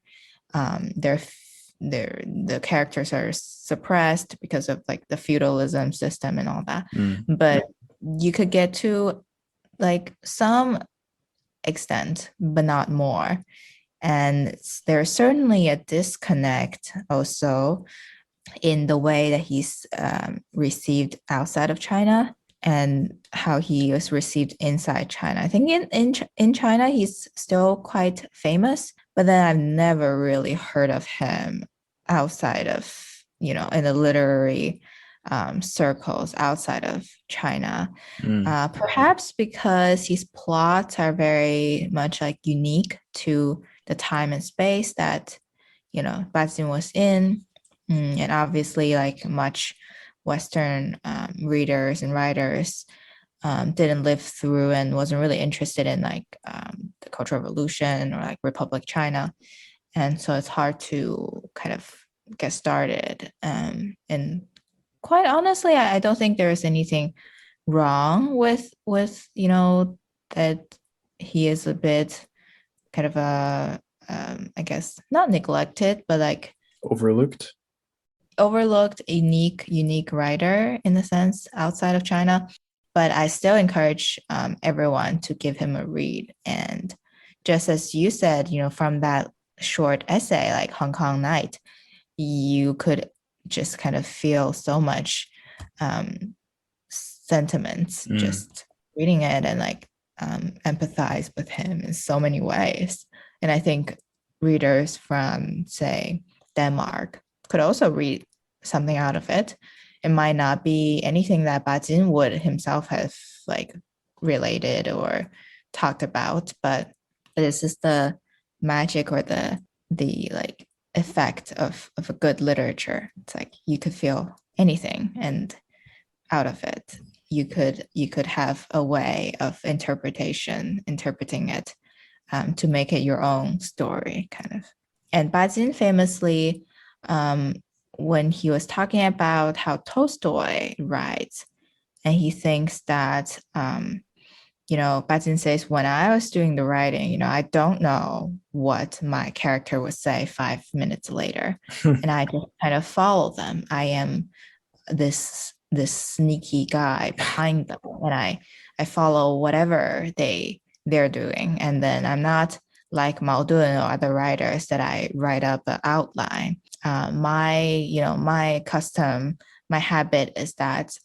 Speaker 2: the characters are suppressed because of like the feudalism system and all that. But you could get to like some extent, but not more. And there's certainly a disconnect also in the way that he's received outside of China and how he was received inside China. I think in China, he's still quite famous, but then I've never really heard of him outside of, in the literary circles outside of China. Perhaps because his plots are very much like unique to the time and space that, Bajin was in. And obviously like much Western readers and writers didn't live through and wasn't really interested in like the Cultural Revolution or like Republic China. And so it's hard to kind of get started. And quite honestly, I don't think there is anything wrong with that he is a bit kind of a I guess not neglected, but like
Speaker 1: overlooked,
Speaker 2: unique writer in a sense outside of China. But I still encourage everyone to give him a read. And just as you said, from that short essay like Hong Kong Night, you could just kind of feel so much sentiments just reading it, and like empathize with him in so many ways. And I think readers from, say, Denmark could also read something out of it. It might not be anything that Bajin would himself have like related or talked about, but this is the magic or the like effect of a good literature. It's like you could feel anything, and out of it you could have a way of interpreting it to make it your own story, kind of. And Bajin famously, when he was talking about how Tolstoy writes, and he thinks that Bajin says, when I was doing the writing, I don't know what my character would say 5 minutes later. And I just kind of follow them. I am this sneaky guy behind them, and I follow whatever they're doing. And then I'm not like Mao Dun or other writers that I write up an outline. My custom, my habit is that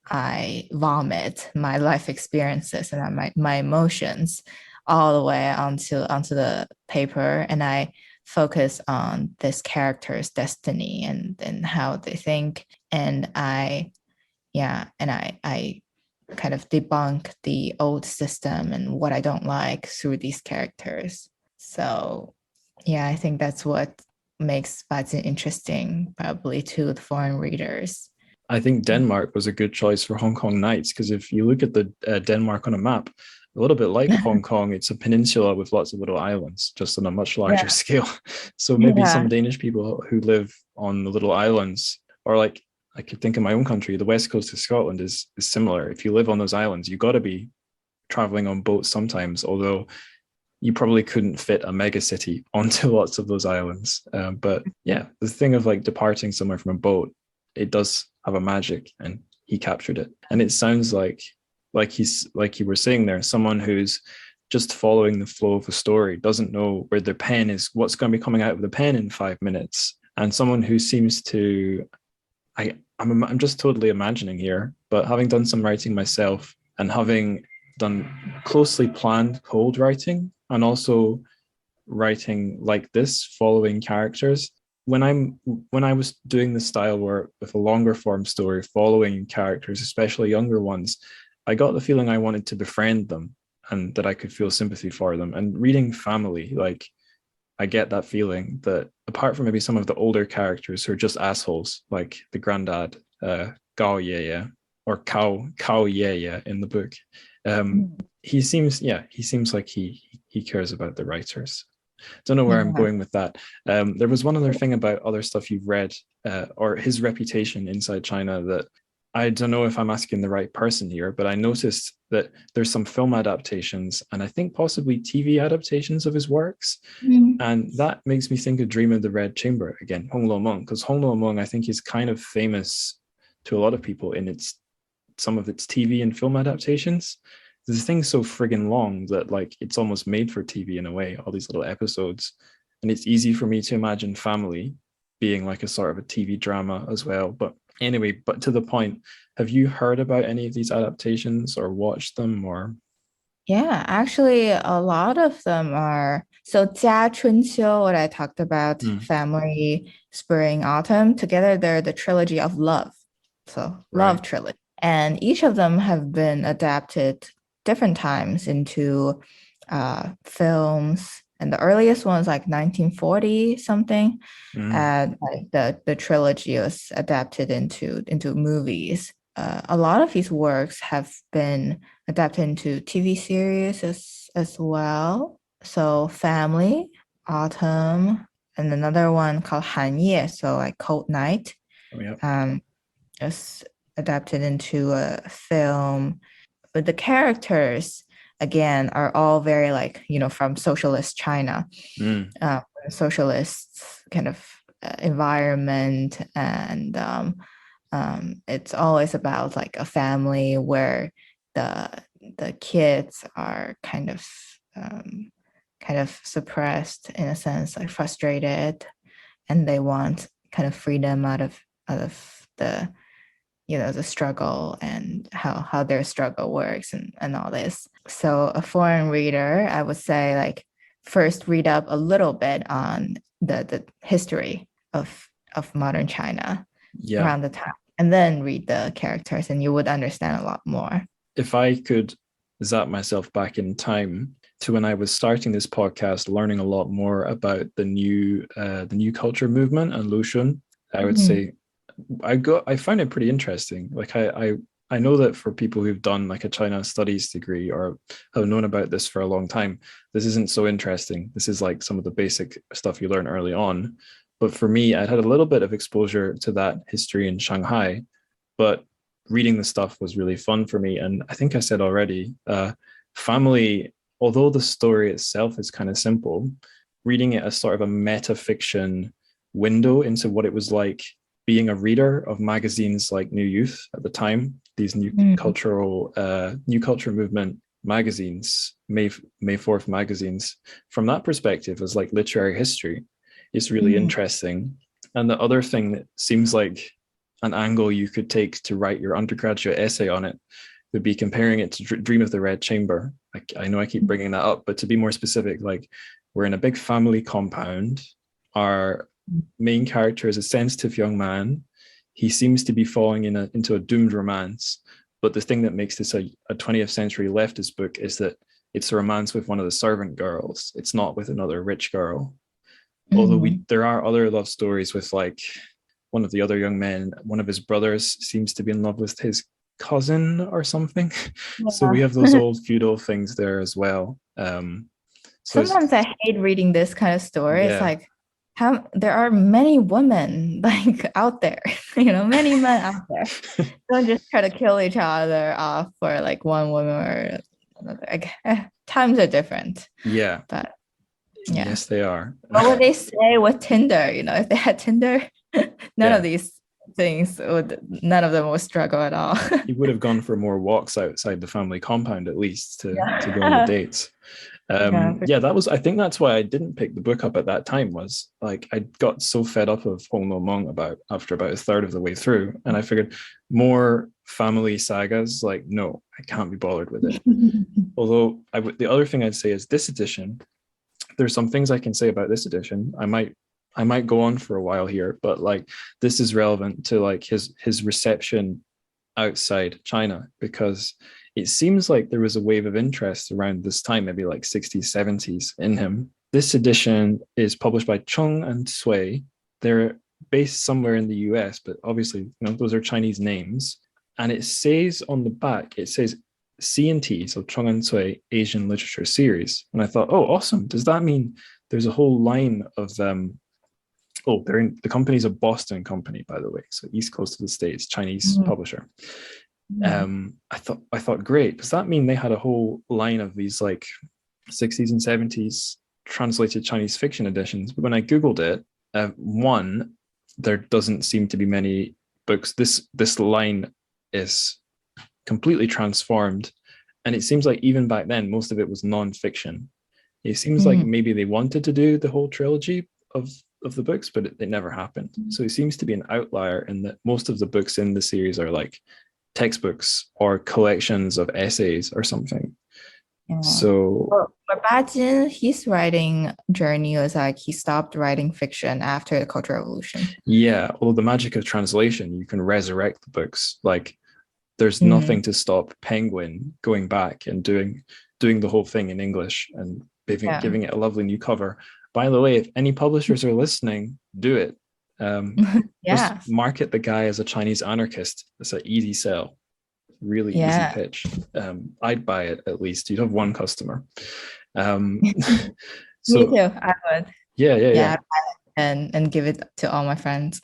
Speaker 2: I vomit my life experiences and my emotions all the way onto the paper, and I focus on this character's destiny and how they think, and I kind of debunk the old system and what I don't like through these characters. So yeah, I think that's what makes Bajin interesting, probably to the foreign readers.
Speaker 1: I think Denmark was a good choice for Hong Kong Nights because if you look at the Denmark on a map, a little bit like Hong Kong, it's a peninsula with lots of little islands, just on a much larger
Speaker 2: Yeah.
Speaker 1: scale. So maybe some
Speaker 2: Yeah.
Speaker 1: Danish people who live on the little islands, or like I could think of my own country, the west coast of Scotland is similar. If you live on those islands, you got to be traveling on boats sometimes, although you probably couldn't fit a mega city onto lots of those islands. But yeah, the thing of like departing somewhere from a boat, it does have a magic, and he captured it. And it sounds like you were saying there, someone who's just following the flow of a story, doesn't know where their pen is, what's going to be coming out of the pen in 5 minutes, and someone who seems to, I'm just totally imagining here, but having done some writing myself and having done closely planned cold writing and also writing like this, following characters. When I was doing the style work with a longer form story, following characters, especially younger ones, I got the feeling I wanted to befriend them and that I could feel sympathy for them. And reading family, like I get that feeling that apart from maybe some of the older characters who are just assholes, like the granddad, Gao Ye, or Kao Ye in the book, he seems like he cares about the writers. Don't know where I'm
Speaker 2: Yeah.
Speaker 1: going with that. There was one other thing about other stuff you've read, or his reputation inside China, that I don't know if I'm asking the right person here, but I noticed that there's some film adaptations and I think possibly TV adaptations of his works.
Speaker 2: Mm.
Speaker 1: And that makes me think of Dream of the Red Chamber again, Hong Lo Meng, because Hong Lo Meng I think is kind of famous to a lot of people in its some of its TV and film adaptations. The thing's so friggin' long that like it's almost made for TV in a way, all these little episodes. And it's easy for me to imagine family being like a sort of a TV drama as well. But anyway, but to the point, have you heard about any of these adaptations or watched them or
Speaker 2: Yeah, actually, a lot of them are. So, Jia Chunqiu, what I talked about,
Speaker 1: mm,
Speaker 2: family, spring, autumn, together they're the trilogy of love. So, love
Speaker 1: right?
Speaker 2: trilogy. And each of them have been adapted different times into films. And the earliest one is like 1940 something.
Speaker 1: Mm,
Speaker 2: And like the trilogy was adapted into movies. A lot of these works have been adapted into TV series as well. So Family, Autumn, and another one called Han so like Cold Night,
Speaker 1: oh, yeah.
Speaker 2: um, is adapted into a film. But the characters, again, are all very like, from socialist China,
Speaker 1: Mm,
Speaker 2: uh, socialist kind of environment. And it's always about like a family where the the kids are kind of suppressed in a sense, like frustrated, and they want kind of freedom out of the struggle and how their struggle works and all this. So a foreign reader, I would say, like, first read up a little bit on the history of modern China
Speaker 1: yeah.
Speaker 2: around the time, and then read the characters, and you would understand a lot more.
Speaker 1: If I could zap myself back in time to when I was starting this podcast, learning a lot more about the new culture movement and Lushun, I would
Speaker 2: Mhm.
Speaker 1: say I found it pretty interesting. Like I know that for people who've done like a China studies degree or have known about this for a long time, this isn't so interesting. This is like some of the basic stuff you learn early on. But for me, I'd had a little bit of exposure to that history in Shanghai, but reading the stuff was really fun for me. And I think I said already, family, although the story itself is kind of simple, reading it as sort of a meta fiction window into what it was like being a reader of magazines like New Youth at the time, these
Speaker 2: Mhm.
Speaker 1: new culture movement magazines, May 4th magazines, from that perspective as like literary history, is really
Speaker 2: Mhm.
Speaker 1: interesting. And the other thing that seems like an angle you could take to write your undergraduate essay on it would be comparing it to Dream of the Red Chamber. I know I keep bringing that up, but to be more specific, like we're in a big family compound. Our main character is a sensitive young man. He seems to be falling into a doomed romance. But the thing that makes this a 20th century leftist book is that it's a romance with one of the servant girls. It's not with another rich girl. Although
Speaker 2: Mhm.
Speaker 1: there are other love stories with like one of the other young men, one of his brothers seems to be in love with his cousin or something. So we have those old feudal things there as well.
Speaker 2: Sometimes I hate reading this kind of story. It's
Speaker 1: Yeah.
Speaker 2: like how there are many women like out there, many men out there. Don't just try to kill each other off for like one woman or another. Like, times are different,
Speaker 1: Yeah.
Speaker 2: but yeah.
Speaker 1: Yes, they are.
Speaker 2: What would they say with Tinder? If they had Tinder, none
Speaker 1: Yeah.
Speaker 2: of these things none of them would struggle at all.
Speaker 1: He would have gone for more walks outside the family compound at least to go on the
Speaker 2: Yeah.
Speaker 1: dates.
Speaker 2: Yeah,
Speaker 1: I think that's why I didn't pick the book up at that time, was like I got so fed up of Hong No Mong after about a third of the way through, and I figured more family sagas, like, no, I can't be bothered with it. Although the other thing I'd say is this edition, there's some things I can say about this edition. I might go on for a while here, but like this is relevant to like his reception outside China, because it seems like there was a wave of interest around this time, maybe like 60s, 70s in him. This edition is published by Chung and Sui. They're based somewhere in the US, but obviously, those are Chinese names. And it says on the back, it says C&T, so Chung and Sui Asian Literature Series. And I thought, oh, awesome. Does that mean there's a whole line of the company's a Boston company, by the way, so East Coast of the States, Chinese publisher. I thought, great. Does that mean they had a whole line of these like 60s and 70s translated Chinese fiction editions? But when I Googled it, one, there doesn't seem to be many books. This line is completely transformed, and it seems like even back then most of it was non-fiction. It seems like maybe they wanted to do the whole trilogy of the books, but it never happened. So it seems to be an outlier in that most of the books in the series are like textbooks or collections of essays or something. So
Speaker 2: for Bajin, his writing journey was like he stopped writing fiction after the Cultural Revolution.
Speaker 1: Yeah, although the magic of translation, you can resurrect the books. Like there's nothing to stop Penguin going back and doing the whole thing in English and giving it a lovely new cover. By the way, if any publishers are listening, do it. Just market the guy as a Chinese anarchist. It's an easy sell, really easy pitch. I'd buy it at least. You'd have one customer.
Speaker 2: Me too. I would.
Speaker 1: Yeah.
Speaker 2: And give it to all my friends.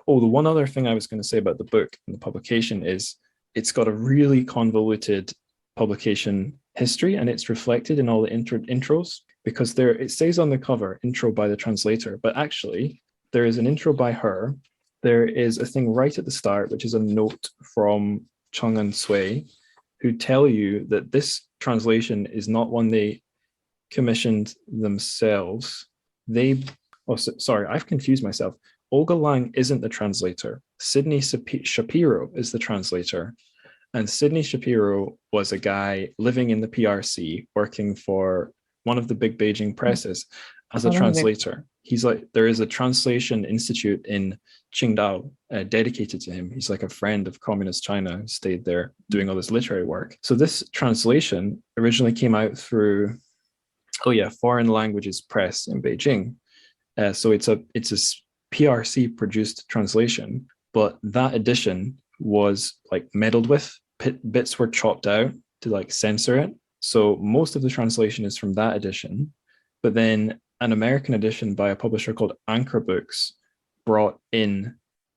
Speaker 1: Oh, the one other thing I was going to say about the book and the publication is it's got a really convoluted publication history, and it's reflected in all the intros, because it says on the cover, intro by the translator, but actually there is an intro by her. There is a thing right at the start, which is a note from Chung and Sui, who tell you that this translation is not one they commissioned themselves. Sorry, I've confused myself. Olga Lang isn't the translator. Sidney Shapiro is the translator. And Sidney Shapiro was a guy living in the PRC, working for one of the big Beijing presses as a translator. He's like, there is a translation institute in Qingdao dedicated to him. He's like a friend of communist China who stayed there doing all this literary work. So this translation originally came out through, Foreign Languages Press in Beijing. So it's a PRC produced translation, but that edition was like meddled with. Bits were chopped out to like censor it. So most of the translation is from that edition, but then an American edition by a publisher called Anchor Books brought in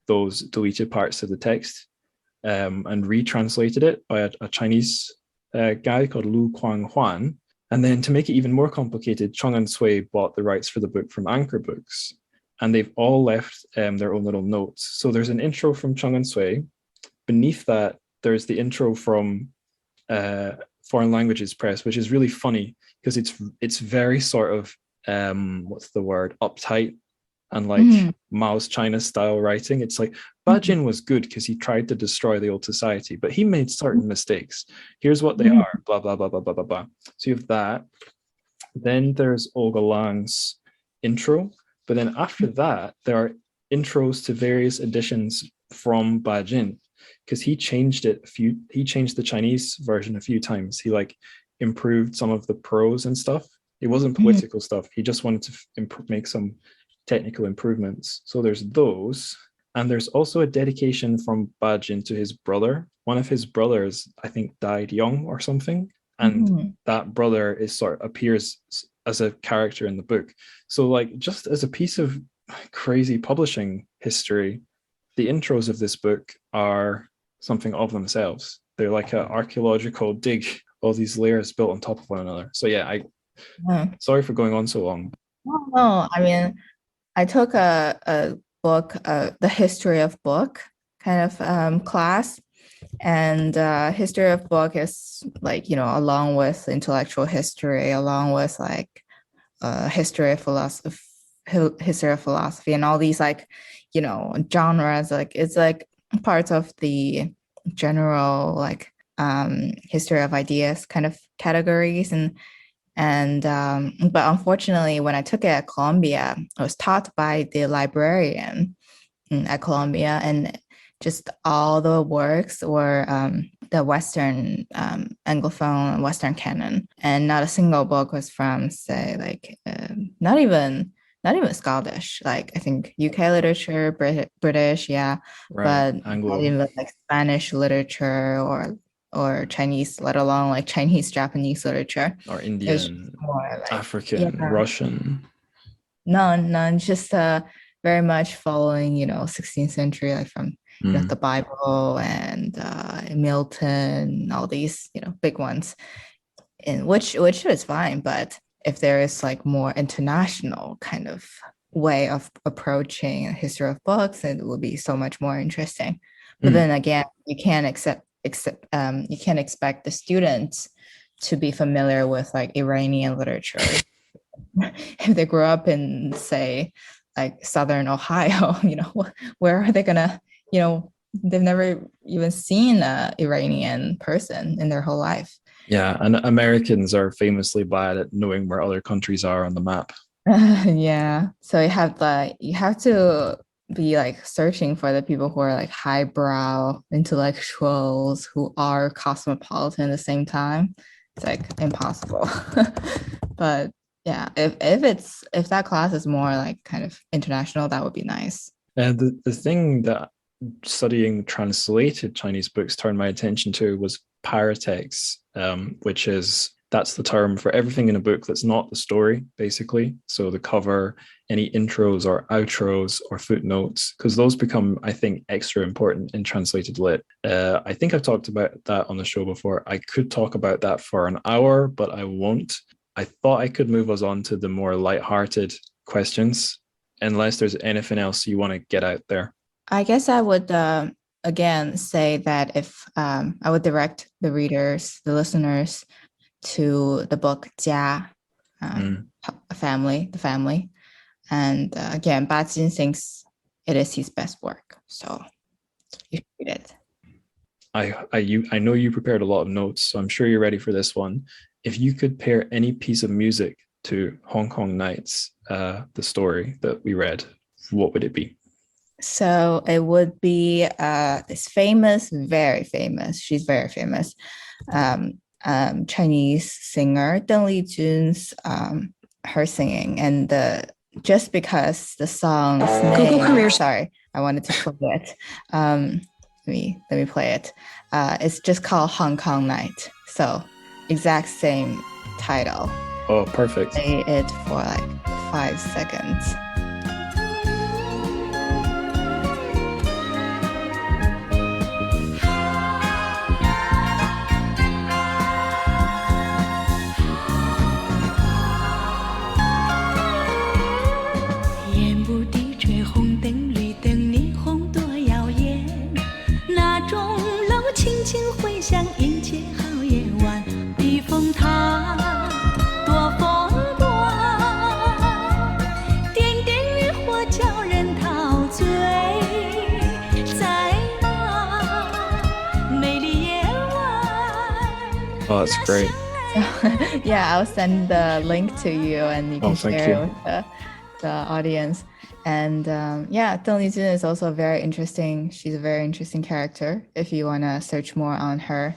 Speaker 1: those deleted parts of the text and retranslated it by a Chinese guy called Lu Huan. And then to make it even more complicated, Chung and Sui bought the rights for the book from Anchor Books, and they've all left their own little notes. So there's an intro from Chung and Sui. Beneath that, there's the intro from Foreign Languages Press, which is really funny because it's very sort of uptight and like Mao's China style writing. It's like Bajin was good because he tried to destroy the old society, but he made certain mistakes. Here's what they are, blah, blah, blah, blah, blah, blah, blah. So you have that. Then there's Olga Lang's intro. But then after that, there are intros to various editions from Bajin, because he changed the Chinese version a few times. He like improved some of the prose and stuff. It wasn't political stuff. He just wanted to make some technical improvements. So there's those. And there's also a dedication from Bajin to his brother. One of his brothers, I think, died young or something. And that brother is sort of appears as a character in the book. So like just as a piece of crazy publishing history, the intros of this book are something of themselves. They're like an archaeological dig, all these layers built on top of one another. So yeah, sorry for going on so long.
Speaker 2: No, I mean, I took a book, the history of book kind of class, and history of book is like, along with intellectual history, along with like history of philosophy and all these like, genres, like it's like parts of the general like history of ideas kind of categories. But unfortunately, when I took it at Columbia, I was taught by the librarian at Columbia, and just all the works were the Western Anglophone Western canon, and not a single book was from, say, like not even Scottish. Like I think UK literature, British, yeah,
Speaker 1: right.
Speaker 2: but
Speaker 1: Anglo,
Speaker 2: not even like Spanish literature or Chinese, let alone like Chinese Japanese literature.
Speaker 1: or
Speaker 2: It was
Speaker 1: Indian,
Speaker 2: more like,
Speaker 1: African,
Speaker 2: yeah,
Speaker 1: Russian.
Speaker 2: none, just very much following 16th century, like from the Bible and Milton, all these big ones, in which is fine. But if there is like more international kind of way of approaching a history of books, it will be so much more interesting. But then again, you can't you can't expect the students to be familiar with like Iranian literature if they grew up in, say, like Southern Ohio. Where are they gonna, they've never even seen a Iranian person in their whole life.
Speaker 1: Yeah, and Americans are famously bad at knowing where other countries are on the map.
Speaker 2: Yeah, so you have to be like searching for the people who are like highbrow intellectuals who are cosmopolitan at the same time. It's like impossible. But yeah, if that class is more like kind of international, that would be nice.
Speaker 1: And the thing that studying translated Chinese books turned my attention to was paratext, which is that's the term for everything in a book that's not the story, basically. So the cover, any intros or outros or footnotes, because those become, I think, extra important in translated lit. I think I've talked about that on the show before. I could talk about that for an hour, but I won't. I thought I could move us on to the more lighthearted questions, unless there's anything else you want to get out there.
Speaker 2: I guess I would again say that if I would direct the readers, the listeners, to the book Jia, family, the family. And again, Bajin thinks it is his best work. So you should read it.
Speaker 1: I know you prepared a lot of notes, so I'm sure you're ready for this one. If you could pair any piece of music to Hong Kong Nights, the story that we read, what would it be?
Speaker 2: So it would be this famous, very famous, she's very famous, Chinese singer Deng Lijun's her singing, and just because the song's name, sorry, I wanted to play it. Let me play it. It's just called Hong Kong Night. So exact same title.
Speaker 1: Oh, perfect.
Speaker 2: Play it for like 5 seconds.
Speaker 1: Oh, that's great.
Speaker 2: Yeah, I'll send the link to you and you can share it with the audience. And yeah, Deng Lijun is also very interesting. She's a very interesting character if you want to search more on her.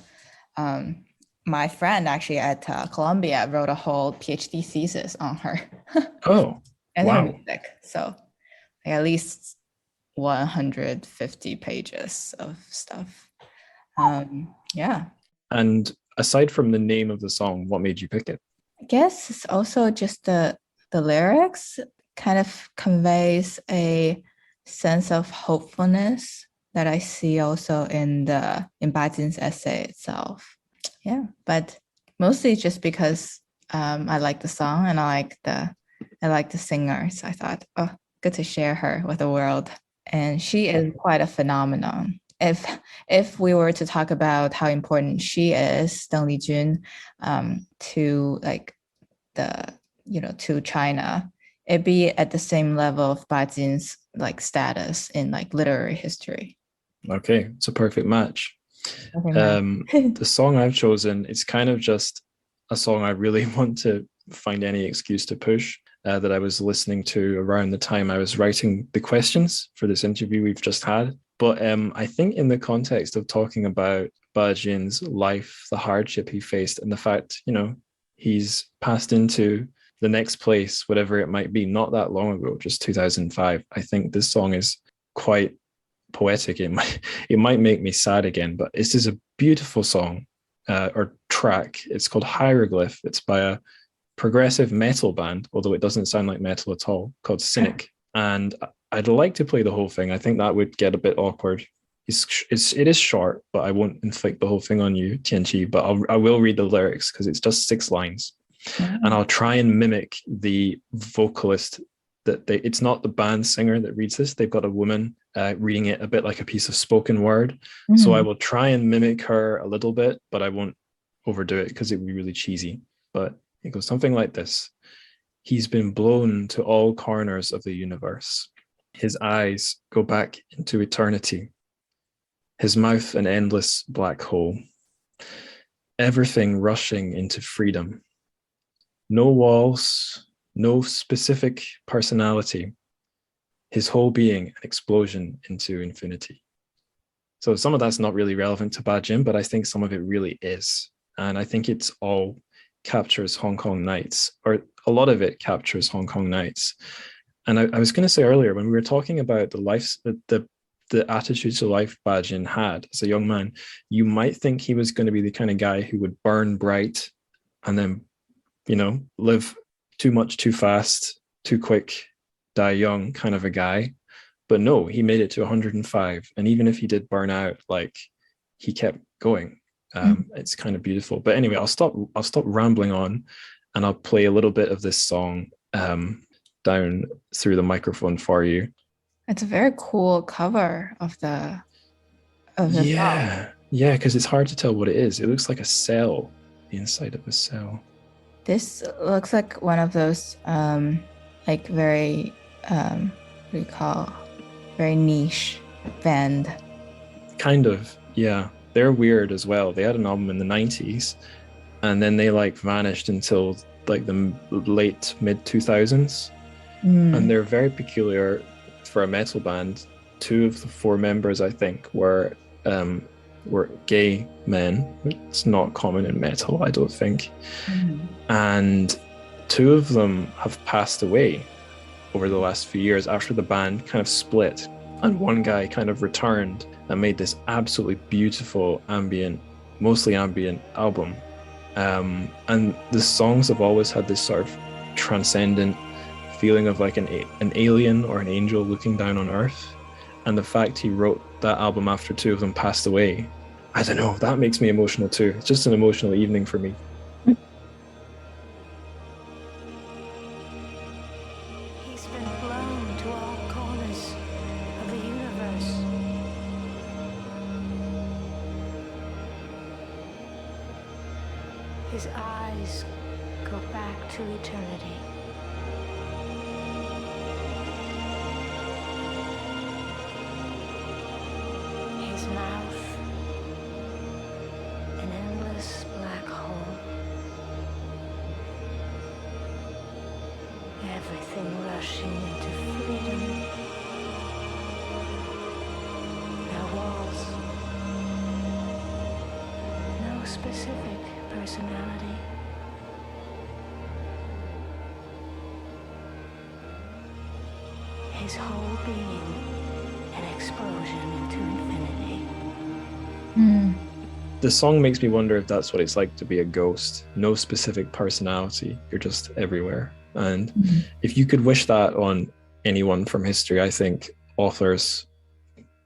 Speaker 2: My friend actually at Columbia wrote a whole PhD thesis on her.
Speaker 1: Oh,
Speaker 2: and
Speaker 1: wow.
Speaker 2: her music. So like, at least 150 pages of stuff. Yeah.
Speaker 1: And aside from the name of the song, what made you pick it?
Speaker 2: I guess it's also just the lyrics kind of conveys a sense of hopefulness that I see also in Bajin's essay itself. Yeah, but mostly just because I like the song and I like the singer. So I thought, oh, good to share her with the world. And she is quite a phenomenon. If we were to talk about how important she is, Deng Lijun, to like to China, it'd be at the same level of Bajin's like status in like literary history.
Speaker 1: Okay, it's a perfect match. The song I've chosen, it's kind of just a song I really want to find any excuse to push, that I was listening to around the time I was writing the questions for this interview we've just had. But I think in the context of talking about Bajin's life, the hardship he faced, and the fact, he's passed into the next place, whatever it might be, not that long ago, just 2005. I think this song is quite poetic. It might make me sad again, but this is a beautiful song or track. It's called Hieroglyph. It's by a progressive metal band, although it doesn't sound like metal at all, called Cynic. And I'd like to play the whole thing. I think that would get a bit awkward. It is short, but I won't inflict the whole thing on you, Tianqi, but I will read the lyrics because it's just 6 lines. Mm-hmm. And I'll try and mimic the vocalist it's not the band singer that reads this. They've got a woman reading it a bit like a piece of spoken word. Mm-hmm. So I will try and mimic her a little bit, but I won't overdo it because it would be really cheesy. But it goes something like this. He's been blown to all corners of the universe. His eyes go back into eternity. His mouth an endless black hole. Everything rushing into freedom. No walls, no specific personality. His whole being an explosion into infinity. So some of that's not really relevant to Bajin, but I think some of it really is. And I think it's all captures Hong Kong nights, or a lot of it captures Hong Kong nights. And I was going to say earlier, when we were talking about the attitude to life Bajin had as a young man, you might think he was going to be the kind of guy who would burn bright and then, live too much, too fast, too quick, die young kind of a guy. But no, he made it to 105. And even if he did burn out, he kept going. It's kind of beautiful. But anyway, I'll stop rambling on and I'll play a little bit of this song down through the microphone for you.
Speaker 2: It's a very cool cover of the
Speaker 1: yeah song. Yeah, because it's hard to tell what it is. It looks like a cell, the inside of a cell.
Speaker 2: This looks like one of those very what do you call, very niche band.
Speaker 1: Kind of, yeah. They're weird as well. They had an album in the 90s and then they vanished until the late mid 2000s. And they're very peculiar for a metal band. 2 of the 4 members, I think, were gay men. It's not common in metal, I don't think. And 2 of them have passed away over the last few years after the band kind of split. And one guy kind of returned and made this absolutely beautiful mostly ambient album. And the songs have always had this sort of transcendent feeling of an alien or an angel looking down on Earth. And the fact he wrote that album after 2 of them passed away, I don't know, that makes me emotional too. It's just an emotional evening for me.
Speaker 3: He's been blown to all corners of the universe. His eyes go back to eternity. His mouth, an endless black hole. Everything rushing into freedom. No walls. No specific personality. His whole being explosion into infinity.
Speaker 1: The song makes me wonder if that's what it's like to be a ghost. No specific personality. You're just everywhere. And if you could wish that on anyone from history, I think authors,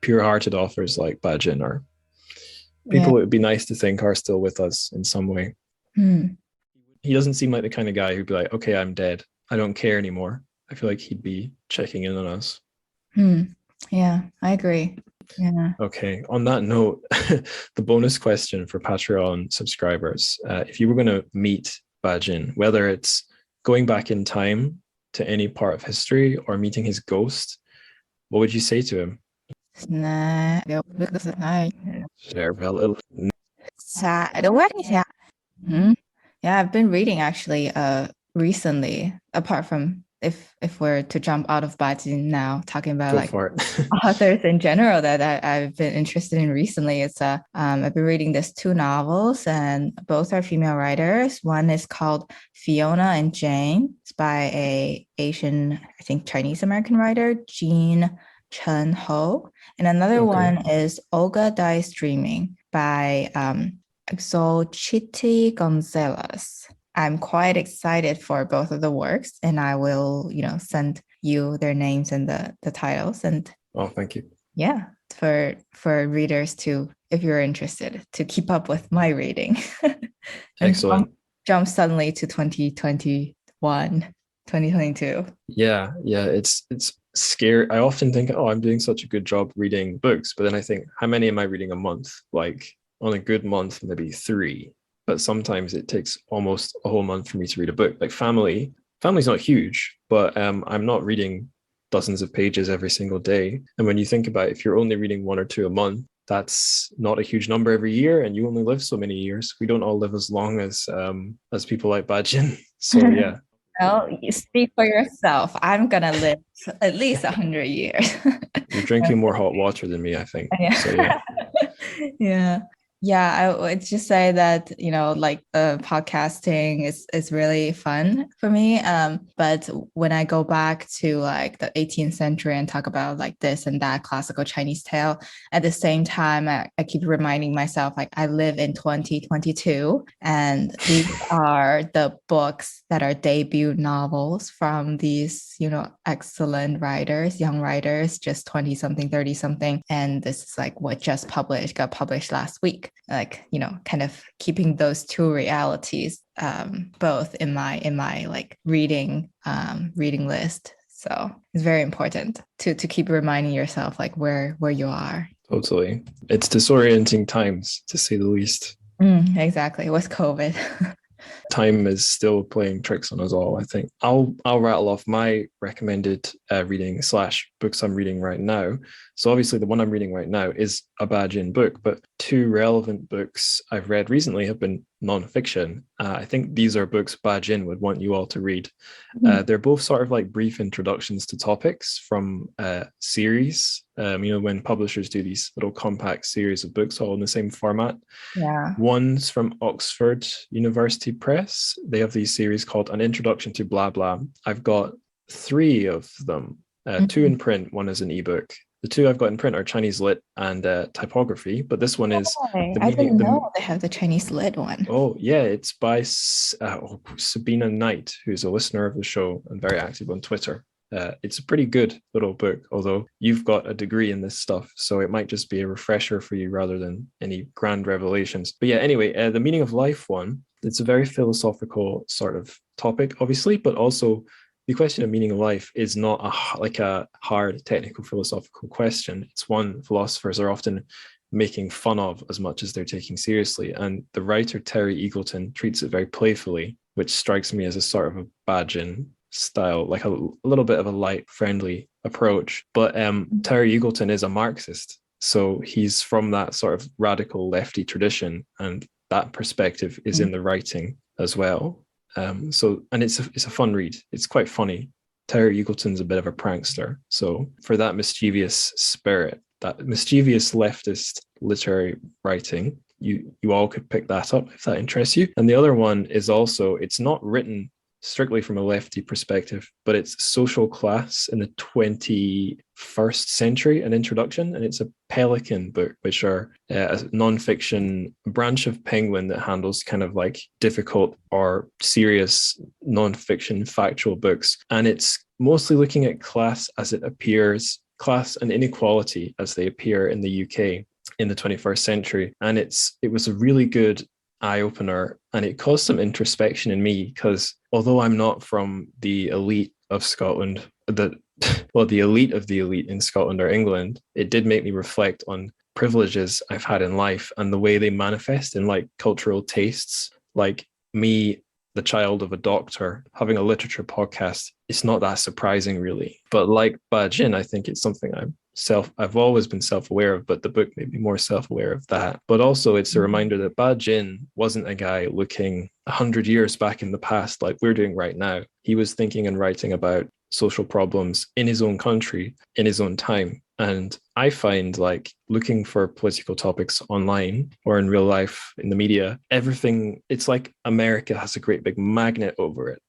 Speaker 1: pure-hearted authors like Bajin, or people it would be nice to think are still with us in some way. He doesn't seem like the kind of guy who'd be like, okay, I'm dead, I don't care anymore. I feel like he'd be checking in on us.
Speaker 2: Yeah, I agree. Yeah.
Speaker 1: Okay, on that note, the bonus question for Patreon subscribers, if you were going to meet Bajin, whether it's going back in time to any part of history or meeting his ghost, what would you say to him? Share a little.
Speaker 2: Yeah, I've been reading actually recently, apart from if we're to jump out of Bajin now, talking about
Speaker 1: Go
Speaker 2: like
Speaker 1: for it.
Speaker 2: authors in general that I've been interested in recently. It's I've been reading these two novels, and both are female writers. One is called Fiona and Jane. It's by a Asian, I think Chinese American writer, Jean Chen Ho. And another one is Olga Dies Dreaming by Chitty Gonzalez. I'm quite excited for both of the works, and I will, send you their names and the titles. And
Speaker 1: thank you.
Speaker 2: Yeah, for readers to, if you're interested, to keep up with my reading.
Speaker 1: Excellent.
Speaker 2: Jump suddenly to 2021, 2022.
Speaker 1: Yeah, it's scary. I often think, I'm doing such a good job reading books, but then I think, how many am I reading a month? Like, on a good month, maybe 3. But sometimes it takes almost a whole month for me to read a book. Like Family's not huge, but I'm not reading dozens of pages every single day. And when you think about it, if you're only reading 1 or 2 a month, that's not a huge number every year, and you only live so many years. We don't all live as long as people like Bajin. So yeah.
Speaker 2: Well, you speak for yourself. I'm gonna live at least 100 years.
Speaker 1: You're drinking more hot water than me, I think.
Speaker 2: Yeah.
Speaker 1: So yeah.
Speaker 2: Yeah, I would just say that, like podcasting is really fun for me. But when I go back to like the 18th century and talk about like this and that classical Chinese tale, at the same time, I keep reminding myself, like, I live in 2022, and these are the books that are debut novels from these, excellent writers, young writers, just 20 something, 30 something. And this is like what got published last week. Like, kind of keeping those two realities both in my like reading list. So it's very important to keep reminding yourself like where you are.
Speaker 1: Totally. It's disorienting times, to say the least.
Speaker 2: Exactly. With COVID.
Speaker 1: Time is still playing tricks on us all, I think. I'll rattle off my recommended reading / books I'm reading right now. So obviously the one I'm reading right now is a Bajin book, but 2 relevant books I've read recently have been non-fiction. I think these are books Bajin would want you all to read. They're both sort of like brief introductions to topics from series. When publishers do these little compact series of books all in the same format.
Speaker 2: Yeah.
Speaker 1: One's from Oxford University Press. They have these series called An Introduction to Blah Blah. I've got 3 of them, 2 in print, one is an ebook. The 2 I've got in print are Chinese lit and typography, but this one is
Speaker 2: I didn't know they have the Chinese lit one.
Speaker 1: Oh yeah, it's by Sabina Knight, who's a listener of the show and very active on Twitter. It's a pretty good little book, although you've got a degree in this stuff, so it might just be a refresher for you rather than any grand revelations. But yeah, anyway, the meaning of life one, it's a very philosophical sort of topic, obviously, but also the question of meaning of life is not a hard technical philosophical question. It's one philosophers are often making fun of as much as they're taking seriously. And the writer Terry Eagleton treats it very playfully, which strikes me as a sort of a Bajin style, like a little bit of a light, friendly approach. But Terry Eagleton is a Marxist, so he's from that sort of radical lefty tradition, and that perspective is in the writing as well. And it's a fun read. It's quite funny. Terry Eagleton's a bit of a prankster, so for that mischievous spirit, that mischievous leftist literary writing, you all could pick that up if that interests you. And the other one is also, it's not written strictly from a lefty perspective, but it's Social Class in the 21st Century, an introduction, and it's a Pelican book, which are a non-fiction branch of Penguin that handles kind of like difficult or serious non-fiction factual books. And it's mostly looking at class as it appears, class and inequality as they appear in the UK in the 21st century. And it was a really good eye-opener, and it caused some introspection in me, because although I'm not from the elite of Scotland, the elite of the elite in Scotland or England, it did make me reflect on privileges I've had in life and the way they manifest in like cultural tastes. Like me, the child of a doctor, having a literature podcast, it's not that surprising really. But like Bajin, I think it's something I've always been self-aware of, but the book made me more self-aware of that. But also it's a reminder that Bajin wasn't a guy looking 100 years back in the past like we're doing right now. He was thinking and writing about social problems in his own country, in his own time. And I find like looking for political topics online or in real life in the media, everything, it's like America has a great big magnet over it,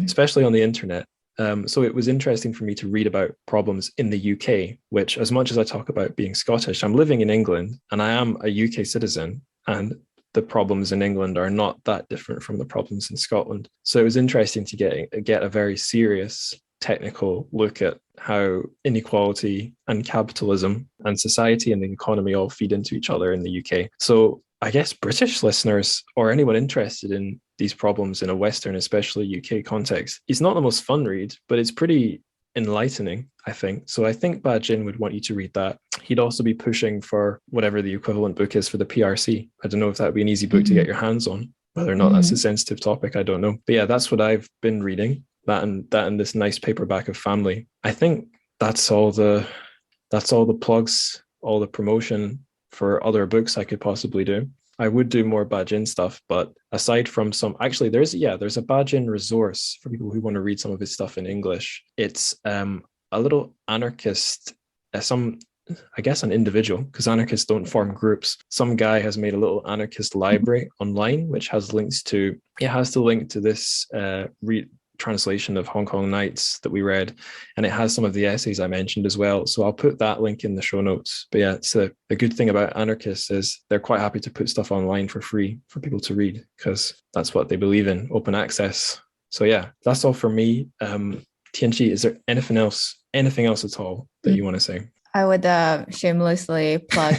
Speaker 1: especially on the internet. So it was interesting for me to read about problems in the UK, which, as much as I talk about being Scottish, I'm living in England and I am a UK citizen, and the problems in England are not that different from the problems in Scotland. So it was interesting to get a very serious technical look at how inequality and capitalism and society and the economy all feed into each other in the UK. So I guess British listeners or anyone interested in these problems in a Western, especially UK context, it's not the most fun read, but it's pretty enlightening, I think. So I think Bajin would want you to read that. He'd also be pushing for whatever the equivalent book is for the PRC. I don't know if that would be an easy book to get your hands on. Whether or not that's a sensitive topic, I don't know. But yeah, that's what I've been reading. That and this nice paperback of Family. I think that's all the plugs, all the promotion for other books I could possibly do. I would do more Bajin stuff, but aside from some, actually there's a Bajin resource for people who want to read some of his stuff in English. It's a little anarchist, I guess an individual, because anarchists don't form groups. Some guy has made a little anarchist library online, which has links to, it has the link to this translation of Hong Kong Nights that we read, and it has some of the essays I mentioned as well. So I'll put that link in the show notes. But yeah, it's the good thing about anarchists is they're quite happy to put stuff online for free for people to read, because that's what they believe in, open access. So yeah, that's all for me. Tianqi, is there anything else at all that you want to say?
Speaker 2: I would shamelessly plug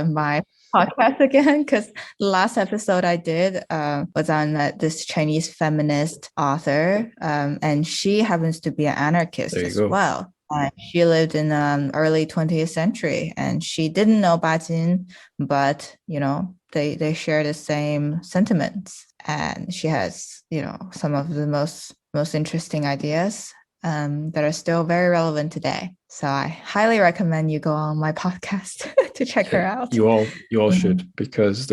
Speaker 2: my podcast again, because the last episode I did was on this Chinese feminist author, and she happens to be an anarchist as well. She lived in early 20th century, and she didn't know Bajin, but they share the same sentiments, and she has some of the most interesting ideas that are still very relevant today. So I highly recommend you go on my podcast to check her out.
Speaker 1: You all should, because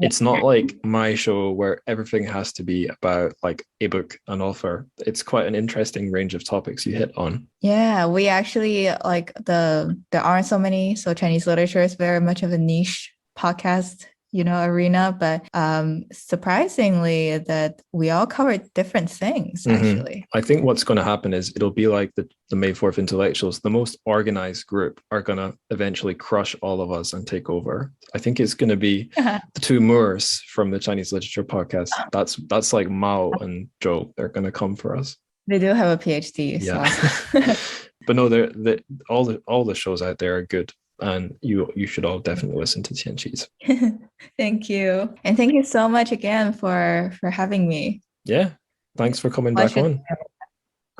Speaker 1: it's not like my show where everything has to be about like a book, an author. It's quite an interesting range of topics you hit on. Yeah,
Speaker 2: we actually there aren't so many. So Chinese literature is very much of a niche podcast arena, but surprisingly that we all cover different things actually.
Speaker 1: I think what's going to happen is it'll be like the May 4th intellectuals. The most organized group are going to eventually crush all of us and take over. I think it's going to be the two Moors from the Chinese Literature podcast. That's like Mao and Zhou. They're going to come for us.
Speaker 2: They do have a PhD.
Speaker 1: Yeah. So. But no, all the shows out there are good. And you should all definitely listen to Tianqi's.
Speaker 2: Thank you. And thank you so much again for having me.
Speaker 1: Yeah. Thanks for coming back on.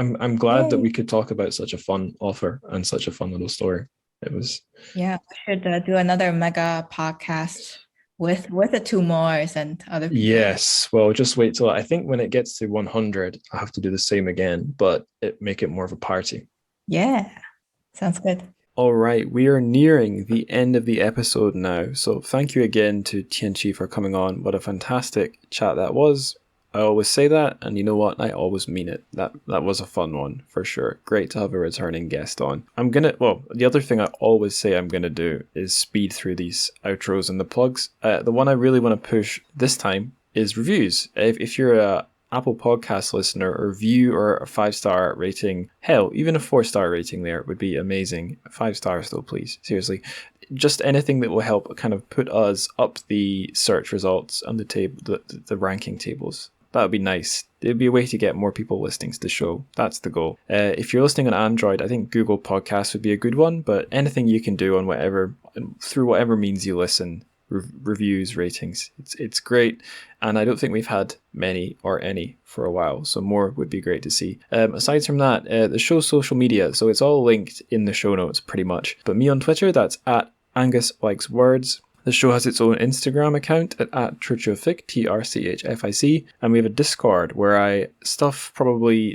Speaker 1: I'm glad that we could talk about such a fun author and such a fun little story. It was. Yeah, we should do another mega podcast with the two Moors and other people. Yes. Well, just wait till I think when it gets to 100, I have to do the same again, but make it more of a party. Yeah. Sounds good. All right, we are nearing the end of the episode now. So thank you again to Tianqi for coming on. What a fantastic chat that was. I always say that, and you know what? I always mean it. That was a fun one, for sure. Great to have a returning guest on. The other thing I always say I'm going to do is speed through these outros and the plugs. The one I really want to push this time is reviews. If you're a Apple Podcast listener, a review or a 5-star rating, hell, even a 4-star rating there would be amazing. 5 stars though, please. Seriously. Just anything that will help kind of put us up the search results on the ranking tables. That would be nice. It would be a way to get more people listening to the show. That's the goal. If you're listening on Android, I think Google Podcasts would be a good one, but anything you can do on through whatever means you listen, reviews, ratings, it's great. And I don't think we've had many or any for a while, so more would be great to see. Aside from that, the show's social media, so it's all linked in the show notes pretty much. But me on Twitter, that's at Angus Likes Words. The show has its own Instagram account at Trchfic, TRCHFIC, and we have a Discord where that's probably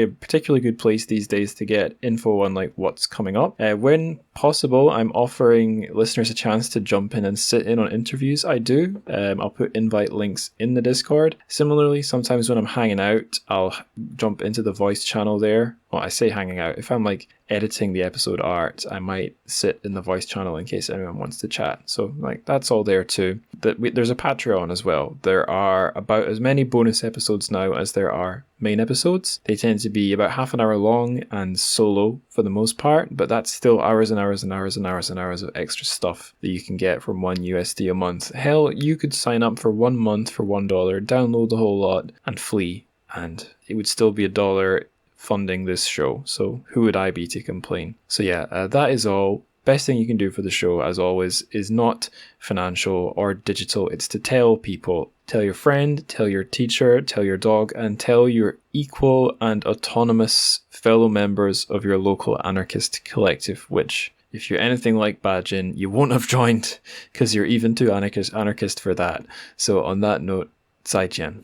Speaker 1: a particularly good place these days to get info on like what's coming up. When possible, I'm offering listeners a chance to jump in and sit in on interviews I do. I'll put invite links in the Discord. Similarly, sometimes when I'm hanging out, I'll jump into the voice channel there. Well, I say hanging out. If I'm like editing the episode art, I might sit in the voice channel in case anyone wants to chat. So like that's all there too. There's a Patreon as well. There are about as many bonus episodes now as there are main episodes. They tend to be about half an hour long and solo for the most part, but that's still hours and hours and hours and hours and hours of extra stuff that you can get from $1 a month. Hell, you could sign up for 1 month for $1, download the whole lot and flee, and it would still be $1 funding this show. So who would I be to complain? So yeah, that is all. Best thing you can do for the show, as always, is not financial or digital. It's to tell people. Tell your friend, tell your teacher, tell your dog, and tell your equal and autonomous fellow members of your local anarchist collective, which, if you're anything like Bajin, you won't have joined because you're even too anarchist for that. So on that note, 再见.